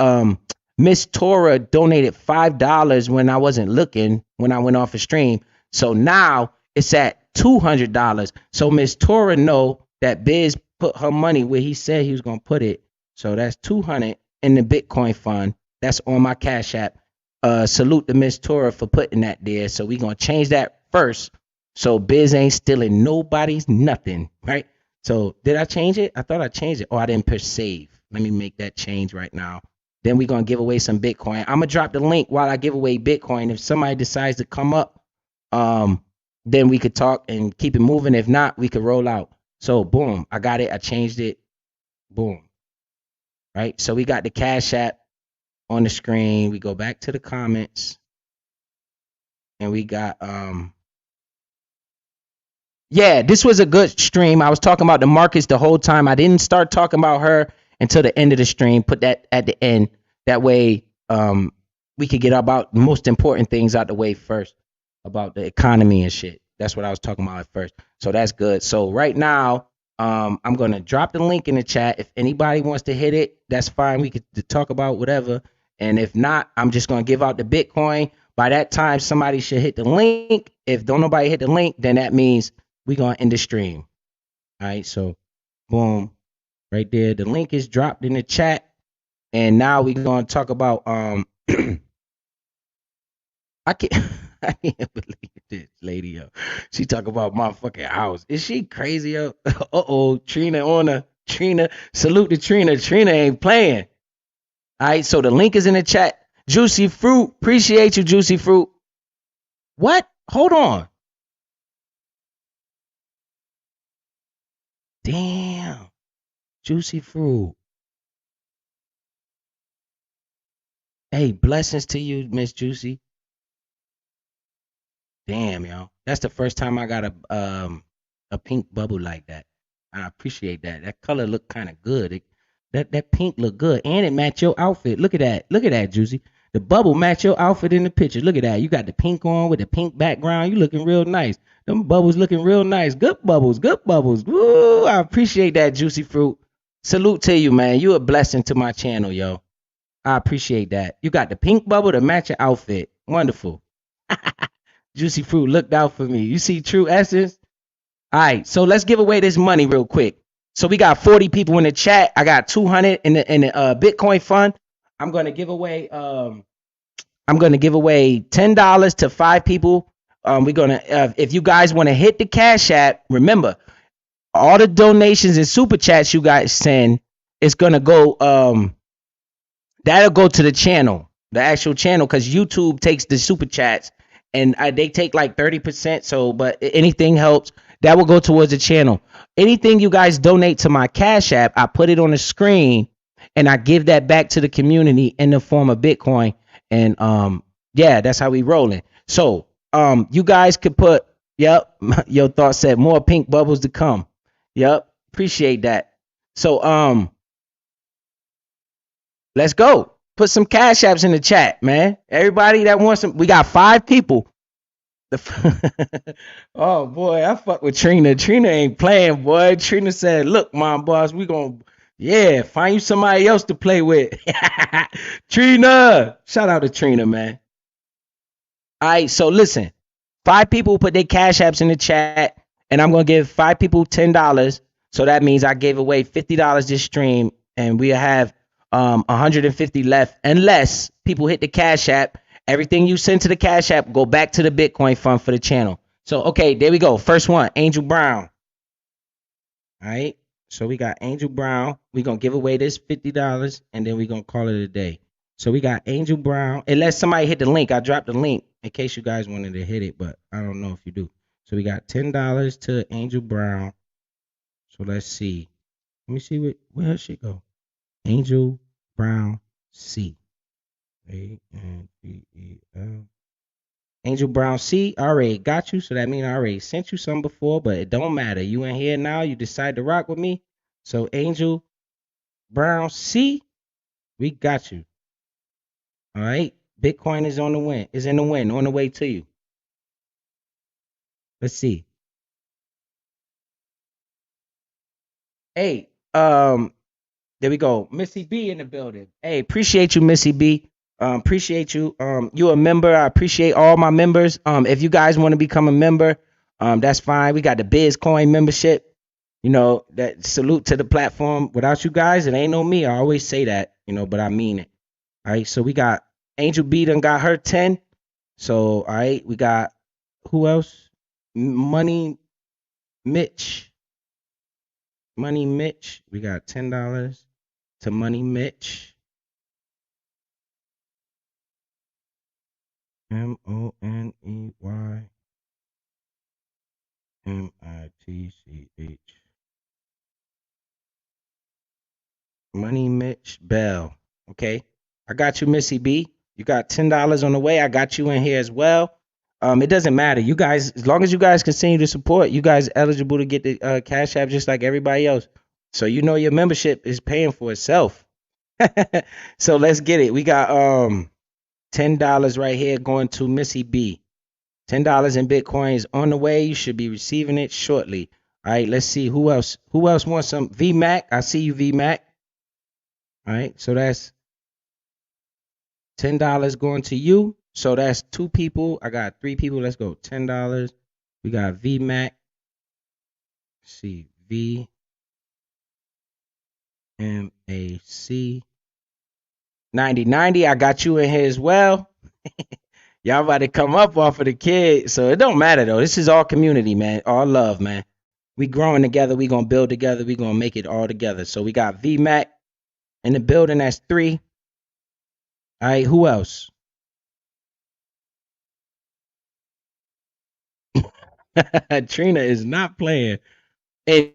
Miss Tora donated $5 when I wasn't looking, when I went off a stream. So now it's at $200. So Miss Tora know that Biz put her money where he said he was going to put it. So that's $200 in the Bitcoin fund. That's on my Cash App. salute to Miss Tora for putting that there. So we gonna change that first. So Biz ain't stealing nobody's nothing, right? So did I change it? I thought I changed it. Oh, I didn't push save. Let me make that change right now. Then we gonna give away some Bitcoin. I'm gonna drop the link while I give away Bitcoin. If somebody decides to come up, then we could talk and keep it moving. If not, we could roll out. So boom, I got it. I changed it. Boom. Right. So we got the Cash App on the screen. We go back to the comments, and we got yeah, this was a good stream. I was talking about the markets the whole time. I didn't start talking about her until the end of the stream. Put that at the end. That way we could get about the most important things out the way first, about the economy and shit. That's what I was talking about at first. So that's good. So right now, I'm gonna drop the link in the chat. If anybody wants to hit it, that's fine. We could talk about whatever. And if not, I'm just gonna give out the Bitcoin. By that time, somebody should hit the link. If don't nobody hit the link, then that means we're gonna end the stream. All right, so boom, right there. The link is dropped in the chat. And now we're gonna talk about I can't I can't believe this lady, yo. She talk about my fucking house. Is she crazy, yo? Uh-oh, Trina on her. Trina, salute to Trina. Trina ain't playing. All right, so the link is in the chat. Juicy Fruit, appreciate you, Juicy Fruit. What? Hold on. Damn. Juicy Fruit. Hey, blessings to you, Miss Juicy. Damn, yo. That's the first time I got a pink bubble like that. I appreciate that. That color look kind of good. That pink look good. And it match your outfit. Look at that. Look at that, Juicy. The bubble match your outfit in the picture. Look at that. You got the pink on with the pink background. You looking real nice. Them bubbles looking real nice. Good bubbles. Good bubbles. Woo! I appreciate that, Juicy Fruit. Salute to you, man. You a blessing to my channel, yo. I appreciate that. You got the pink bubble to match your outfit. Wonderful. Juicy Fruit looked out for me. You see True Essence? All right, so let's give away this money real quick. So we got 40 people in the chat. I got 200 in the Bitcoin fund. I'm gonna give away $10 to 5 people. We're gonna if you guys want to hit the Cash App, remember all the donations and super chats you guys send is gonna go that'll go to the channel, the actual channel, because YouTube takes the super chats and they take like 30%. So, but anything helps. That will go towards the channel. Anything you guys donate to my Cash App, I put it on the screen and I give that back to the community in the form of Bitcoin. And yeah, that's how we rolling. So you guys could put, yep, your thought said more pink bubbles to come. Yep, appreciate that. So let's go. Put some Cash Apps in the chat, man. Everybody that wants some, we got 5 people. Oh boy, I fuck with Trina. Trina ain't playing, boy. Trina said, "Look, mom, boss, we gonna find you somebody else to play with." Trina, shout out to Trina, man. All right, so listen, 5 people put their Cash Apps in the chat, and I'm gonna give 5 people $10. So that means I gave away $50 this stream, and we have 150 left, unless people hit the Cash App. Everything you send to the Cash App go back to the Bitcoin fund for the channel. So, okay, there we go. First one, Angel Brown. All right. So we got Angel Brown. We're going to give away this $50, and then we're going to call it a day. So we got Angel Brown. Unless somebody hit the link. I dropped the link in case you guys wanted to hit it, but I don't know if you do. So we got $10 to Angel Brown. So let's see. Let me see where she go. Angel Brown C. A-N-G-E-L. Angel Brown C. I already got you, so that means I already sent you some before, but it don't matter. You in here now, you decide to rock with me. So Angel Brown C, we got you. All right. Bitcoin is on the win, on the way to you. Let's see. Hey, there we go. Missy B in the building. Hey, appreciate you, Missy B. Appreciate you. You a member. I appreciate all my members. If you guys want to become a member, that's fine. We got the Bizcoin membership. You know, that salute to the platform. Without you guys, it ain't no me. I always say that, but I mean it. All right. So we got Angel B done got her 10. So, all right, we got who else? Money Mitch. Money Mitch. We got $10 to Money Mitch. MoneyMitch. Money Mitch Bell. Okay. I got you, Missy B. You got $10 on the way. I got you in here as well. It doesn't matter. You guys, as long as you guys continue to support, you guys eligible to get the Cash App just like everybody else. So you know your membership is paying for itself. So let's get it. We got $10 right here going to Missy B. $10 in Bitcoins on the way. You should be receiving it shortly. All right, let's see who else. Who else wants some? VMAC. I see you, VMAC. All right, so that's $10 going to you. So that's 2 people. I got 3 people. Let's go. $10. We got VMAC. Let's see, VMAC 9090. I got you in here as well. Y'all about to come up off of the kid. So it don't matter though. This is all community, man. All love, man. We growing together. We gonna build together. We gonna make it all together. So we got VMAC in the building. That's 3. All right, who else? Trina is not playing. And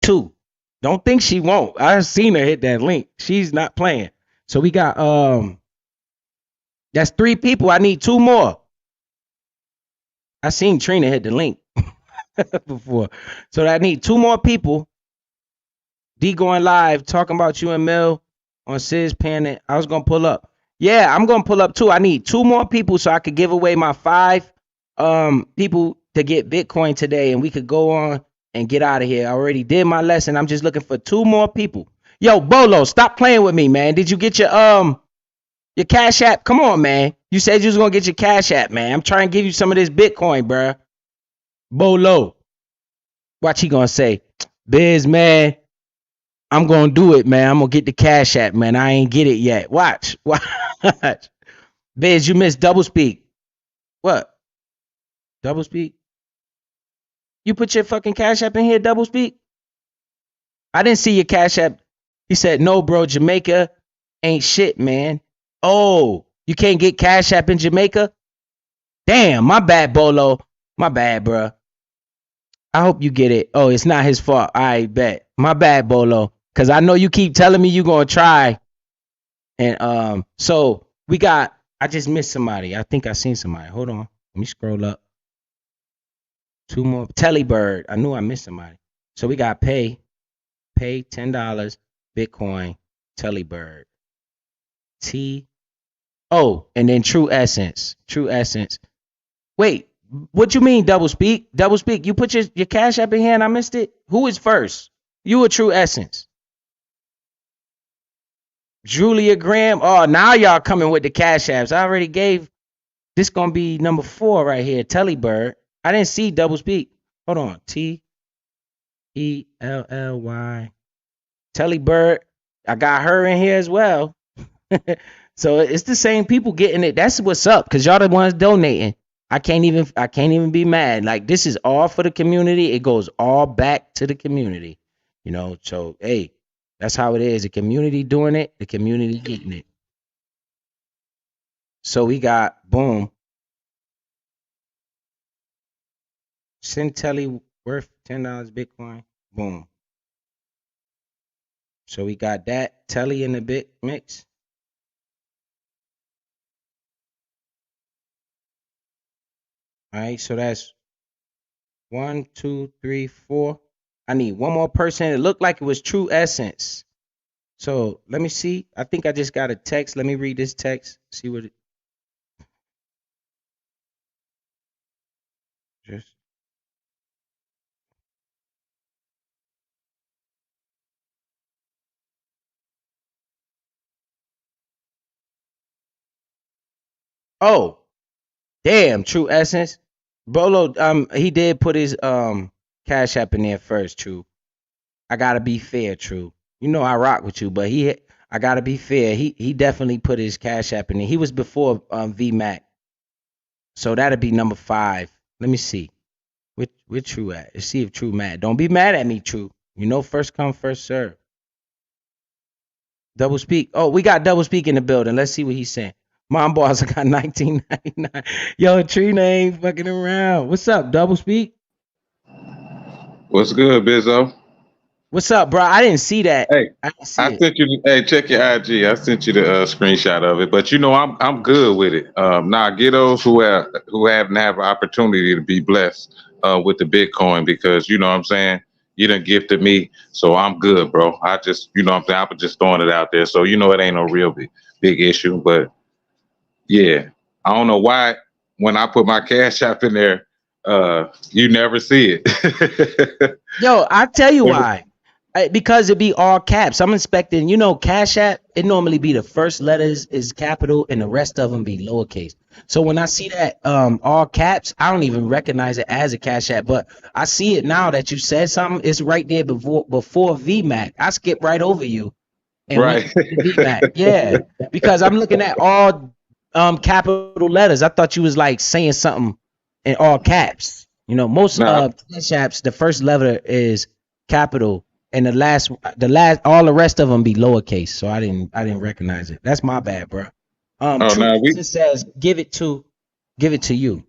2. Don't think she won't. I've seen her hit that link. She's not playing. So we got that's 3 people. I need 2 more. I seen Trina hit the link before. So I need 2 more people. D going live talking about you and Mel on Sis Panic. I was gonna pull up. Yeah, I'm gonna pull up too. I need 2 more people so I could give away my 5 people to get Bitcoin today, and we could go on and get out of here. I already did my lesson. I'm just looking for 2 more people. Yo, Bolo, stop playing with me, man. Did you get your Cash App? Come on, man. You said you was gonna get your Cash App, man. I'm trying to give you some of this Bitcoin, bruh. Bolo. Watch he gonna say, Biz, man, I'm gonna do it, man. I'm gonna get the Cash App, man. I ain't get it yet. Watch. Biz, you missed double speak. What? Double speak? You put your fucking Cash App in here, double speak? I didn't see your Cash App. He said, no, bro, Jamaica ain't shit, man. Oh, you can't get Cash App in Jamaica? Damn, my bad, Bolo. My bad, bro. I hope you get it. Oh, it's not his fault. I bet. My bad, Bolo. Because I know you keep telling me you're going to try. And so we got, I just missed somebody. I think I seen somebody. Hold on. Let me scroll up. 2 more. Telebird. I knew I missed somebody. So we got pay $10, Bitcoin, Telebird. And then True Essence. Wait, what you mean double speak? Double speak. You put your Cash App in here and I missed it? Who is first? You or True Essence? Julia Graham. Oh, now y'all coming with the Cash Apps. I already gave. This gonna be number 4 right here. Telebird. I didn't see double speak. Hold on. Telly. Telebird. I got her in here as well. So it's the same people getting it. That's what's up, because y'all the ones donating. I can't even be mad. Like, this is all for the community. It goes all back to the community. You know, so hey, that's how it is. The community doing it, the community getting it. So we got boom. Send Telly worth $10 Bitcoin. Boom. So we got that. Telly in the bit mix. All right, so that's 1, 2, 3, 4. I need 1 more person. It looked like it was True Essence. So let me see. I think I just got a text. Let me read this text. See what it just. Oh, damn, True Essence. Bolo, he did put his Cash App in there first, True. I gotta be fair, True. You know I rock with you, but I gotta be fair. He definitely put his Cash App in there. He was before VMAC, so that'd be number 5. Let me see. Where True at? Let's see if True mad. Don't be mad at me, True. You know, first come, first serve. Double speak. Oh, we got double speak in the building. Let's see what he's saying. Mom boss, I got 1999. Yo, Trina ain't fucking around. What's up, double speak? What's good, Bizzo? What's up, bro? I didn't see that. Hey, I didn't see I it. sent you. Hey, check your IG. I sent you the screenshot of it. But you know, I'm good with it. Now get those who haven't have an opportunity to be blessed with the Bitcoin, because you know what I'm saying, you done gifted me, so I'm good, bro. I just, you know what I'm saying, I was just throwing it out there, so you know it ain't no real big issue. But yeah, I don't know why when I put my Cash App in there, you never see it. Yo, I tell you why. Because it be all caps. I'm expecting, you know, Cash App, it normally be the first letters is capital and the rest of them be lowercase. So when I see that all caps, I don't even recognize it as a Cash App. But I see it now that you said something. It's right there before VMAC. I skipped right over you and went Right. to VMAC. Yeah, because I'm looking at all capital letters. I thought you was like saying something in all caps. You know, most Nah. Cash Apps, the first letter is capital, and the last, all the rest of them be lowercase. So I didn't recognize it. That's my bad, bro. Oh True no, just says give it to you.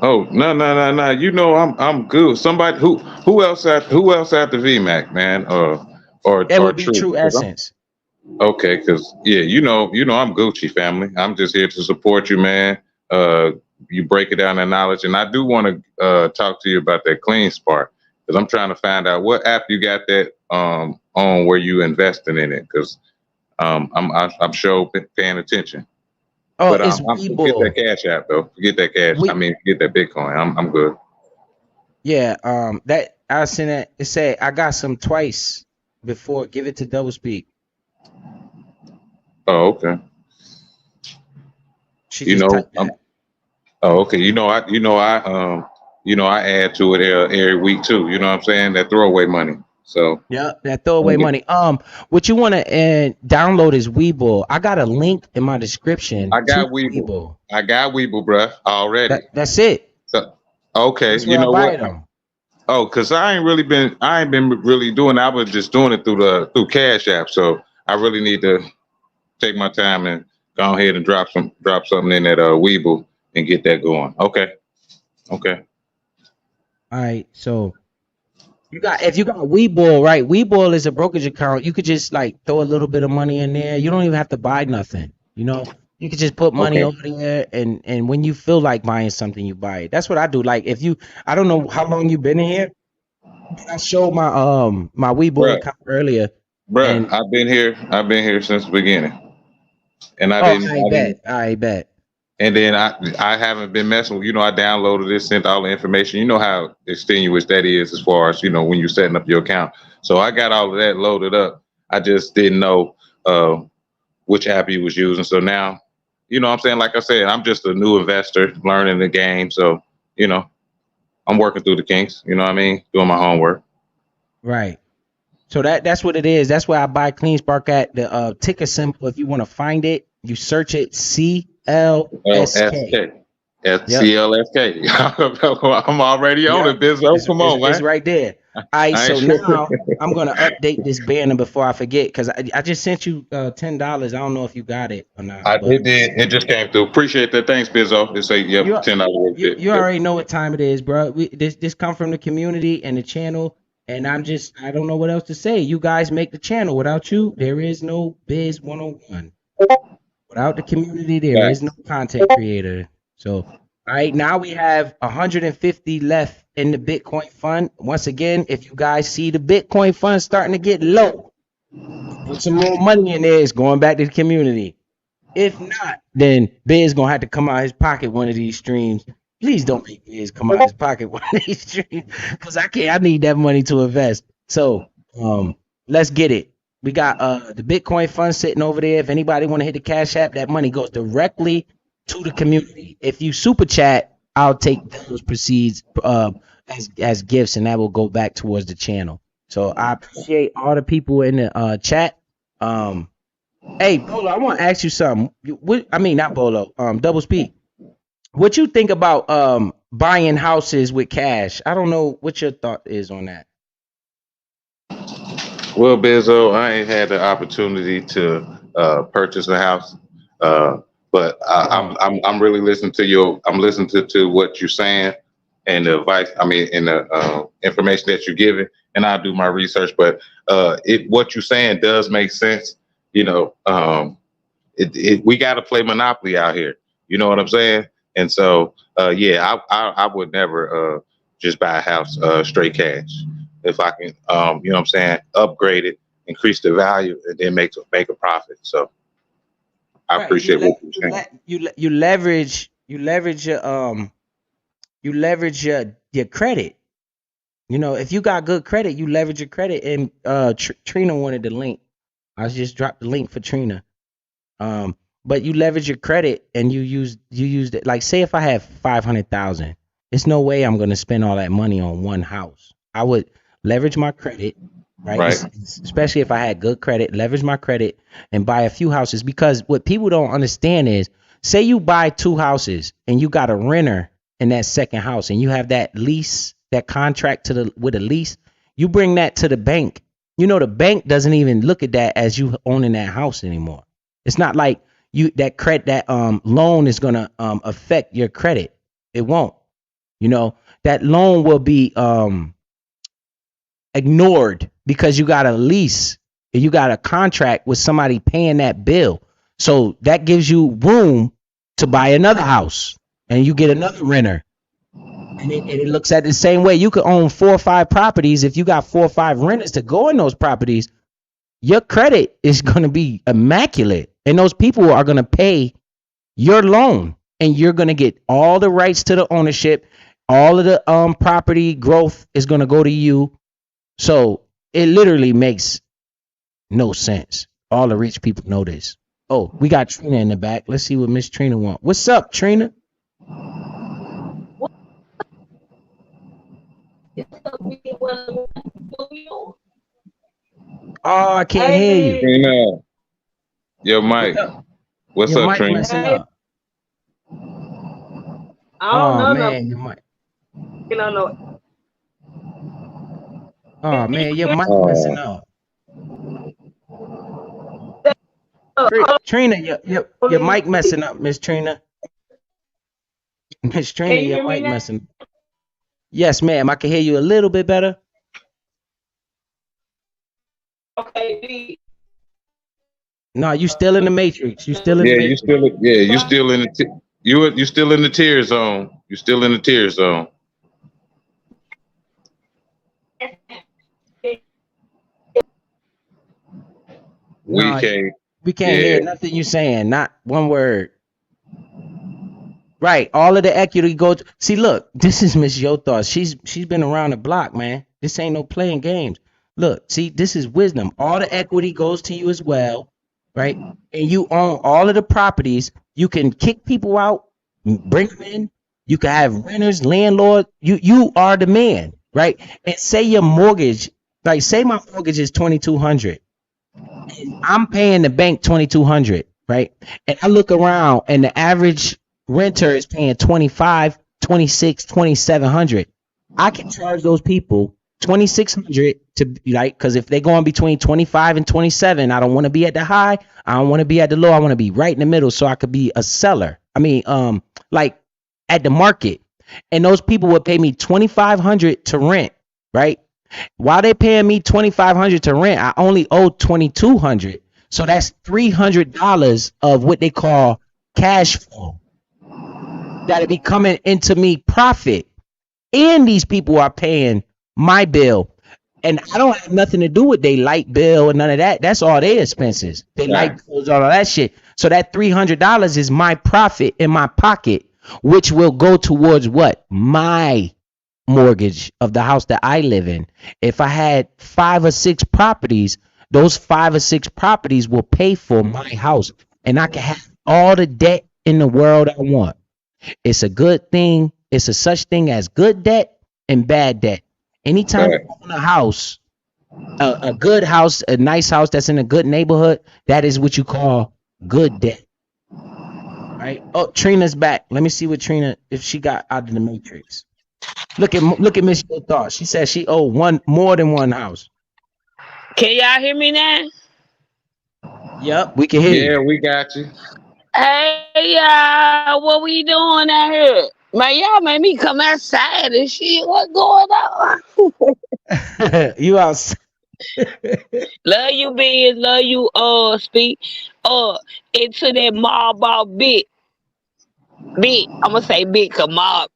no. You know I'm good. Somebody who else after VMAC, man, It or would be True. True Essence. Okay, because yeah, you know I'm Gucci family. I'm just here to support you, man. Uh, you break it down in knowledge, and I do want to talk to you about that Clean Spark, because I'm trying to find out what app you got that on where you investing in it, because I'm sure paying attention. Oh, But it's I'm forget that Webull. Cash App though. Forget that cash. I We mean, forget that Bitcoin. I'm good. Yeah, that I sent it. It said I got some twice before. Give it to double speak. Oh, okay. She You just know, typed that. oh, okay. I add to it every week too. You know what I'm saying? That throwaway money. So Yeah, that throwaway money. What you want to download is Webull. I got a link in my description I to got Weeble. Webull. I got Weeble, bruh, already. That's it. So, okay. That's You where I know buy what? them. Oh, cause I ain't been really doing it. I was just doing it through Cash App. So I really need to take my time and go ahead and drop something in that Weeble and get that going. Okay. Okay. All right, so if you got Webull, right? Webull is a brokerage account. You could just like throw a little bit of money in there. You don't even have to buy nothing. You know, you could just put money Okay. over there, and when you feel like buying something, you buy it. That's what I do. Like I don't know how long you've been in here, but I showed my Webull Bruh. account earlier, Bruh, and I've been here since the beginning. And oh, I bet. and then I haven't been messing with, I downloaded it, sent all the information. You know how extenuous that is as far as, when you're setting up your account. So I got all of that loaded up. I just didn't know which app he was using. So now, what I'm saying, like I said, I'm just a new investor learning the game. So, you know, I'm working through the kinks, you know what I mean? Doing my homework. Right. So that's what it is. That's where I buy Clean Spark at. The ticker symbol, if you want to find it, you search it CLSK. LSK. Yep. CLSK. I'm already on Yep. it, Bizzo. Come on, It's man. right there. All right, I so ain't sure. now I'm gonna update this banner before I forget, because I just sent you $10. I don't know if you got it or not, I but did. It just came through. Appreciate that. Thanks, Bizzo. They say, yep, you $10 you, fit. you Yep. already know what time it is, bro. This come from the community and the channel, and I don't know what else to say. You guys make the channel. Without you, there is no Biz 101. Without the community, there is no Facts. content creator. So, all right, now we have 150 left in the Bitcoin fund. Once again, if you guys see the Bitcoin fund starting to get low, put some more money in there. It's going back to the community. If not, then Biz gonna have to come out his pocket one of these streams. Please don't make Biz come out his pocket one of these streams, because I need that money to invest. So let's get it. We got the Bitcoin fund sitting over there. If anybody want to hit the Cash App, that money goes directly to the community. If you super chat, I'll take those proceeds as gifts, and that will go back towards the channel. So I appreciate all the people in the chat. Hey, Bolo, I want to ask you something. I mean, not Bolo. Double speak. What you think about buying houses with cash? I don't know what your thought is on that. Well, Bezzo, I ain't had the opportunity to purchase a house, uh, but I'm really listening to I'm listening to what you're saying and the advice. I mean, and the information that you're giving, and I'll do my research. But what you're saying does make sense. You know, we got to play Monopoly out here. You know what I'm saying? And so, yeah, I would never just buy a house straight cash. If I can, you know what I'm saying, upgrade it, increase the value, and then make a profit. So I Right. appreciate what you're saying. You leverage your credit. You know, if you got good credit, you leverage your credit. And Trina wanted the link. I just dropped the link for Trina. But you leverage your credit and you use it. Like, say if I have 500,000, it's no way I'm gonna spend all that money on one house. I would leverage my credit, right? Right. Especially if I had good credit, leverage my credit and buy a few houses. Because what people don't understand is, say you buy 2 houses and you got a renter in that second house, and you have that lease, that contract with a lease. You bring that to the bank. You know, the bank doesn't even look at that as you owning that house anymore. It's not like that loan is gonna affect your credit. It won't. You know, that loan will be ignored because you got a lease and you got a contract with somebody paying that bill. So that gives you room to buy another house and you get another renter. And it looks at the same way. You could own 4 or 5 properties. If you got 4 or 5 renters to go in those properties, your credit is going to be immaculate. And those people are going to pay your loan. And you're going to get all the rights to the ownership. All of the property growth is going to go to you. So it literally makes no sense. All the rich people know this. Oh, we got Trina in the back. Let's see what Miss Trina wants. What's up, Trina? Oh, I can't hear you. Trina, your mic. What's Your up, mic Trina? messing up. Oh man, your mic. Oh man, your mic messing up. Trina, your mic messing up, Miss Trina. Miss Trina, your mic messing. Yes, ma'am. I can hear you a little bit better. No, you still in the matrix. You still in the matrix. You still in the you still in the tear zone. You still in the tear zone. We No, can't. we can't hear nothing you saying. Not one word. Right. All of the equity goes. See, look, this is Miss Yo Thoughts. She's been around the block, man. This ain't no playing games. Look, see, this is wisdom. All the equity goes to you as well, right? And you own all of the properties. You can kick people out, bring them in. You can have renters, landlord. You are the man, right? And say your mortgage, like say my mortgage is $2,200. I'm paying the bank $2,200, right? And I look around and the average renter is paying $2,500, $2,600, $2,700. I can charge those people $2,600 to, like, because if they're going between 25 and 27, I don't want to be at the high, I don't want to be at the low, I want to be right in the middle so I could be a seller. I mean, like at the market. And those people would pay me $2,500 to rent, right? While they're paying me $2,500 to rent, I only owe $2,200. So that's $300 of what they call cash flow that'll be coming into me profit. And these people are paying my bill. And I don't have nothing to do with their light bill and none of that. That's all their expenses. They light bills, all of that shit. So that $300 is my profit in my pocket, which will go towards what? My mortgage of the house that I live in. If I had 5 or 6 properties, those 5 or 6 properties will pay for my house. And I can have all the debt in the world I want. It's a good thing. It's a such thing as good debt and bad debt. Anytime you own a house, A good house, a nice house that's in a good neighborhood, that is what you call good debt, right? Oh, Trina's back. Let me see what Trina, if she got out of the matrix. Look at Miss Your Thought. She said she owe one more than one house. Can y'all hear me now? Yep, we can hear you. Yeah, we got you. Hey y'all, what we doing out here? Man, y'all made me come outside and shit. What going on? You out. Love you, Biz. Love you, Speak. Into that mob ball bit. Big. I'm gonna say big, cause mob.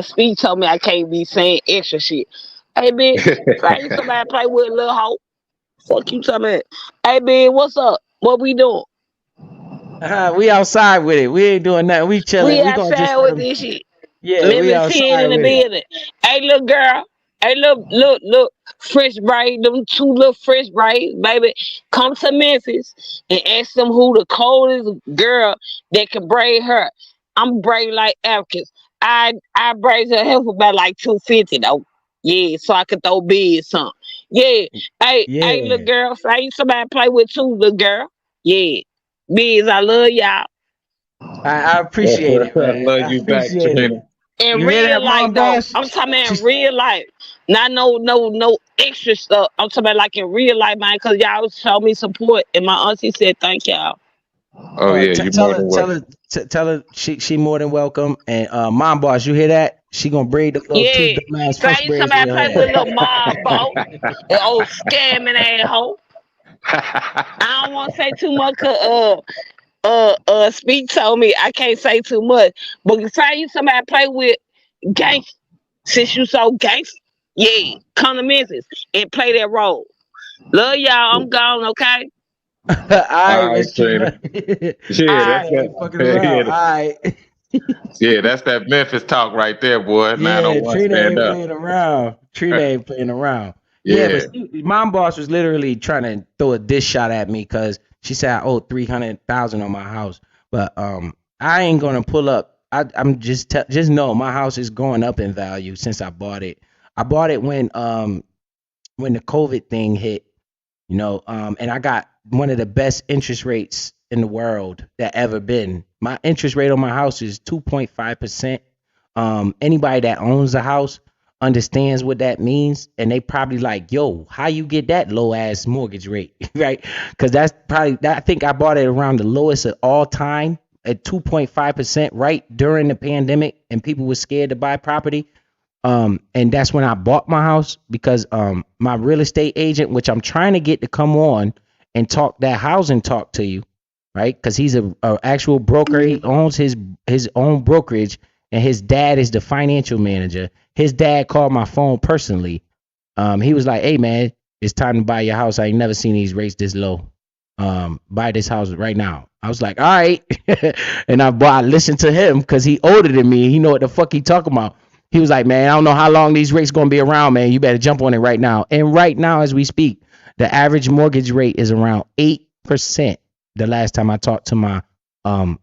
Speak told me I can't be saying extra shit. Hey, big. Find somebody to play with, little hoe. Fuck you, talking about. Hey, big. What's up? What we doing? We outside with it. We ain't doing nothing. We chilling. We We gonna just outside let with them. this shit. Yeah, we Living 10 outside in the with it. building. Hey, little girl. Hey, look, fresh braid. Them two little fresh braids, baby. Come to Memphis and ask them who the coldest girl that can braid her. I'm braiding like Africans. I braid her hair for about like 250 though. Yeah, so I could throw big some. Yeah. Hey, little Yeah, girl. Find somebody to play with too, little girl. Yeah. Biz, I love y'all. I appreciate it, I man. love I you back, appreciate it. Trina. In You hear real that, life mom, though, boss? I'm talking about in She's real life, not no extra stuff. I'm talking about like in real life, man, because y'all show me support, and my auntie said thank y'all. Oh yeah, you tell more her, than tell welcome. her, tell her she more than welcome. And mom, boss, you hear that? She gonna braid the little two Yeah, dumbass fresh find braids in somebody your play with a head. little mob boat, an old scamming asshole. I don't want to say too much, cause Speak told me I can't say too much, but if I you somebody play with gangster, since you so gangster, yeah, come to Memphis and play that role. Love y'all, I'm gone, okay? All right, All right, Miss Trina. Trina. Yeah, All that's right. I ain't that. fucking around. All Yeah, right. yeah, that's that Memphis talk right there, boy. Yeah, 901 Trina stand ain't up. playing around. Trina ain't playing around. Yeah, but Yeah. mom boss was literally trying to throw a dish shot at me because she said I owe 300,000 on my house. But I ain't gonna pull up. I'm just know my house is going up in value since I bought it. I bought it when the COVID thing hit, and I got one of the best interest rates in the world that ever been. My interest rate on my house is 2.5%. Anybody that owns a house understands what that means, and they probably like, yo, how you get that low ass mortgage rate, right? Because that's probably that. I think I bought it around the lowest of all time at 2.5%, right during the pandemic, and people were scared to buy property. And that's when I bought my house because my real estate agent, which I'm trying to get to come on and talk that housing talk to you, right? Because he's a actual broker. He owns his own brokerage, and his dad is the financial manager. His dad called my phone personally. He was like, "Hey man, it's time to buy your house. I ain't never seen these rates this low. Buy this house right now." I was like, "All right," and I listened to him because he older than me. He know what the fuck he talking about. He was like, "Man, I don't know how long these rates gonna be around, man. You better jump on it right now." And right now, as we speak, the average mortgage rate is around 8%. The last time I talked to my um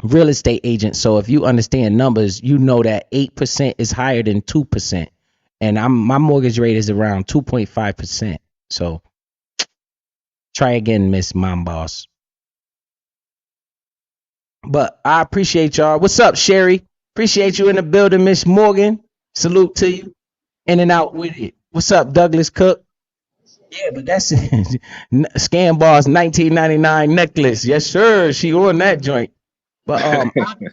real estate agent. So if you understand numbers, you know that 8% is higher than 2%. And my mortgage rate is around 2.5%. So try again, Miss Mom Boss. But I appreciate y'all. What's up, Sherry? Appreciate you in the building, Miss Morgan. Salute to you. In and out with it. What's up, Douglas Cook? Yeah, but that's Scam Boss 1999 necklace. Yes, sir. She on that joint. But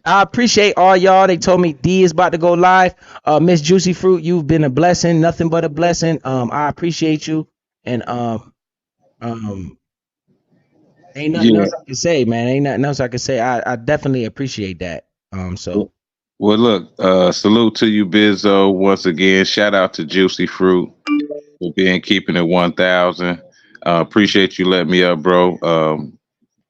I appreciate all y'all. They told me D is about to go live. Miss Juicy Fruit, you've been a blessing, nothing but a blessing. I appreciate you. And um ain't nothing Yeah. else I can say, man. Ain't nothing else I can say. I definitely appreciate that. So Well, look, salute to you, Bizzo. Once again, shout out to Juicy Fruit for being keeping it 1,000. Appreciate you letting me up, bro.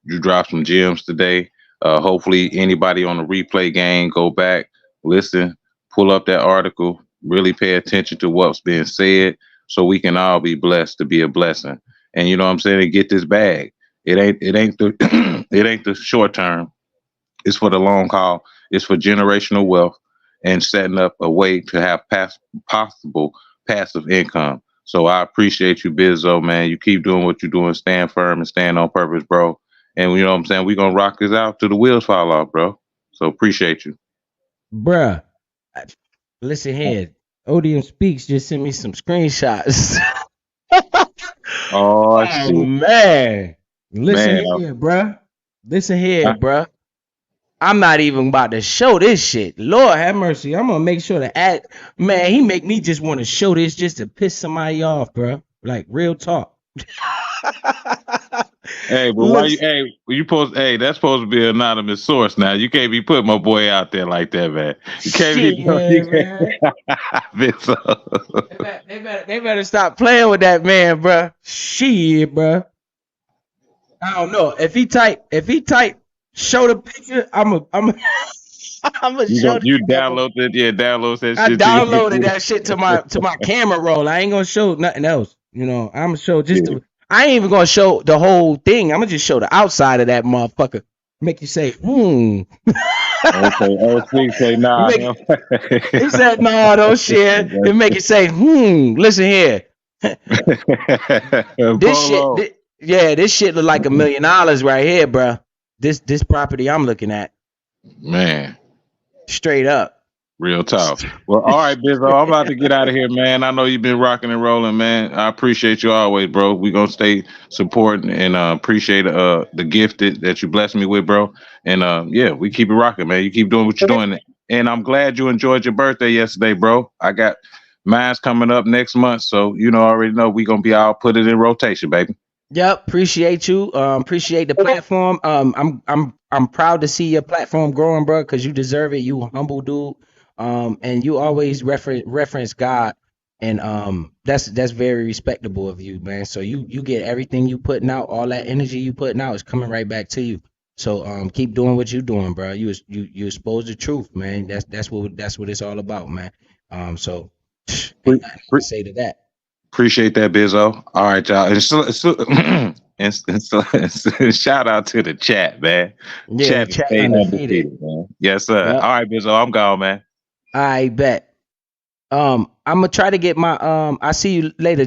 You dropped some gems today. Hopefully, anybody on the replay game, go back, listen, pull up that article, really pay attention to what's being said, so we can all be blessed to be a blessing. And you know what I'm saying? And get this bag. It ain't the it ain't the short term. It's for the long haul. It's for generational wealth and setting up a way to have possible passive income. So I appreciate you, Bizzo, man. You keep doing what you're doing. Stand firm and stand on purpose, bro. And you know what I'm saying? We're going to rock this out till the wheels fall off, bro. So appreciate you. Bruh. Listen here. Odium Speaks just sent me some screenshots. Oh, Oh shit. man. Listen Man, here, bruh. Listen here, bruh. I'm not even about to show this shit. Lord have mercy. I'm gonna make sure to add. Man, he make me just want to show this just to piss somebody off, bruh. Like real talk. hey, but why you? Listen, Hey, you supposed? Hey, that's supposed to be an anonymous source. Now you can't be putting my boy out there like that, man. You can't be. shit, yeah, You man. can't. Bizzo. They better stop playing with that man, bruh. Shit, bruh. I don't know if he type, show the picture. I'm a, I'm a show this You devil. download it? Yeah, download that I shit to downloaded you. that shit to my camera roll. I ain't gonna show nothing else. You know, I'm gonna show just Yeah. the. I ain't even gonna show the whole thing. I'm gonna just show the outside of that motherfucker. Make you say, Okay. Oh, Speak say nah. Make he said, no, don't share. It make you say, listen here. This shit, Polo. this shit look like $1 million right here, bruh. This property I'm looking at, Man, straight up. real talk. Well, all right, Bizzo, I'm about to get out of here, man. I know you've been rocking and rolling, man. I appreciate you always, bro. We gonna stay supporting and appreciate the gift that you blessed me with, bro. And yeah, we keep it rocking, man. You keep doing what you're doing. And I'm glad you enjoyed your birthday yesterday, bro. I got mine's coming up next month, so you know already know we gonna be all put it in rotation, baby. Yep, appreciate you. Appreciate the platform. I'm proud to see your platform growing, bro, because you deserve it. You a humble dude. And you always reference God, and that's very respectable of you, man. So you get everything you putting out, all that energy you putting out is coming right back to you. So keep doing what you're doing, bro. You expose the truth, man. That's what it's all about, man. So ain't nothing to say to that. Appreciate that, Bizzo. All right, y'all. And shout out to the chat, man. Yeah, the Chat chat stay undefeated. undefeated, man. Yes, sir. Yep. All right, Bizzo. I'm gone, man. I bet. I'm gonna try to get my I see you later,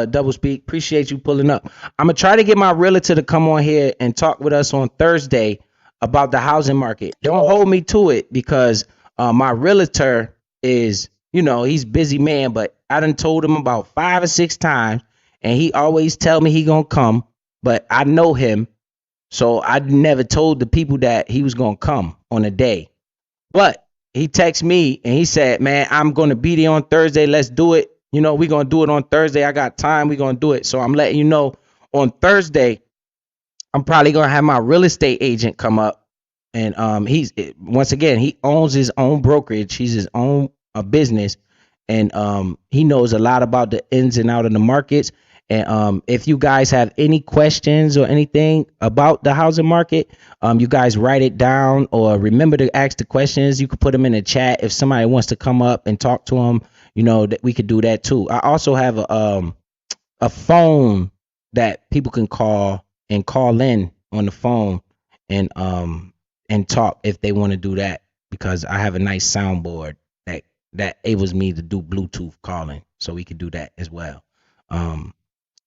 double speak. Appreciate you pulling up. I'm gonna try to get my realtor to come on here and talk with us on Thursday about the housing market. Don't hold me to it because my realtor is, he's busy man, but I done told him about 5 or 6 times, and he always tell me he gonna come, but I know him, so I never told the people that he was gonna come on a day. But he texted me and he said, man, I'm going to be there on Thursday. Let's do it. We're going to do it on Thursday. I got time. We're going to do it. So I'm letting you know on Thursday, I'm probably going to have my real estate agent come up. And once again, he owns his own brokerage. He's his own business. And he knows a lot about the ins and out of the markets. And if you guys have any questions or anything about the housing market, you guys write it down or remember to ask the questions. You could put them in the chat. If somebody wants to come up and talk to them, that we could do that too. I also have a phone that people can call in on the phone and talk if they want to do that, because I have a nice soundboard that enables me to do Bluetooth calling, so we could do that as well.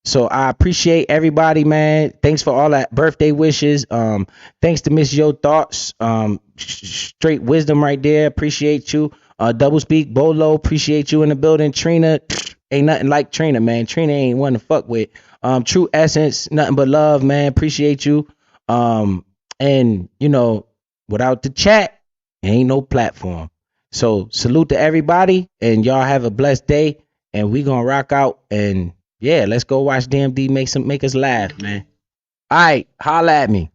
So I appreciate everybody, man. Thanks for all that birthday wishes. Thanks to Miss Yo Thoughts. Straight wisdom right there. Appreciate you. Double Speak, Bolo, appreciate you in the building. Trina, ain't nothing like Trina, man. Trina ain't one to fuck with. True Essence, nothing but love, man. Appreciate you. And without the chat, ain't no platform. So salute to everybody, and y'all have a blessed day. And we gonna rock out, and yeah, let's go watch DMD make us laugh, man. All right, holla at me.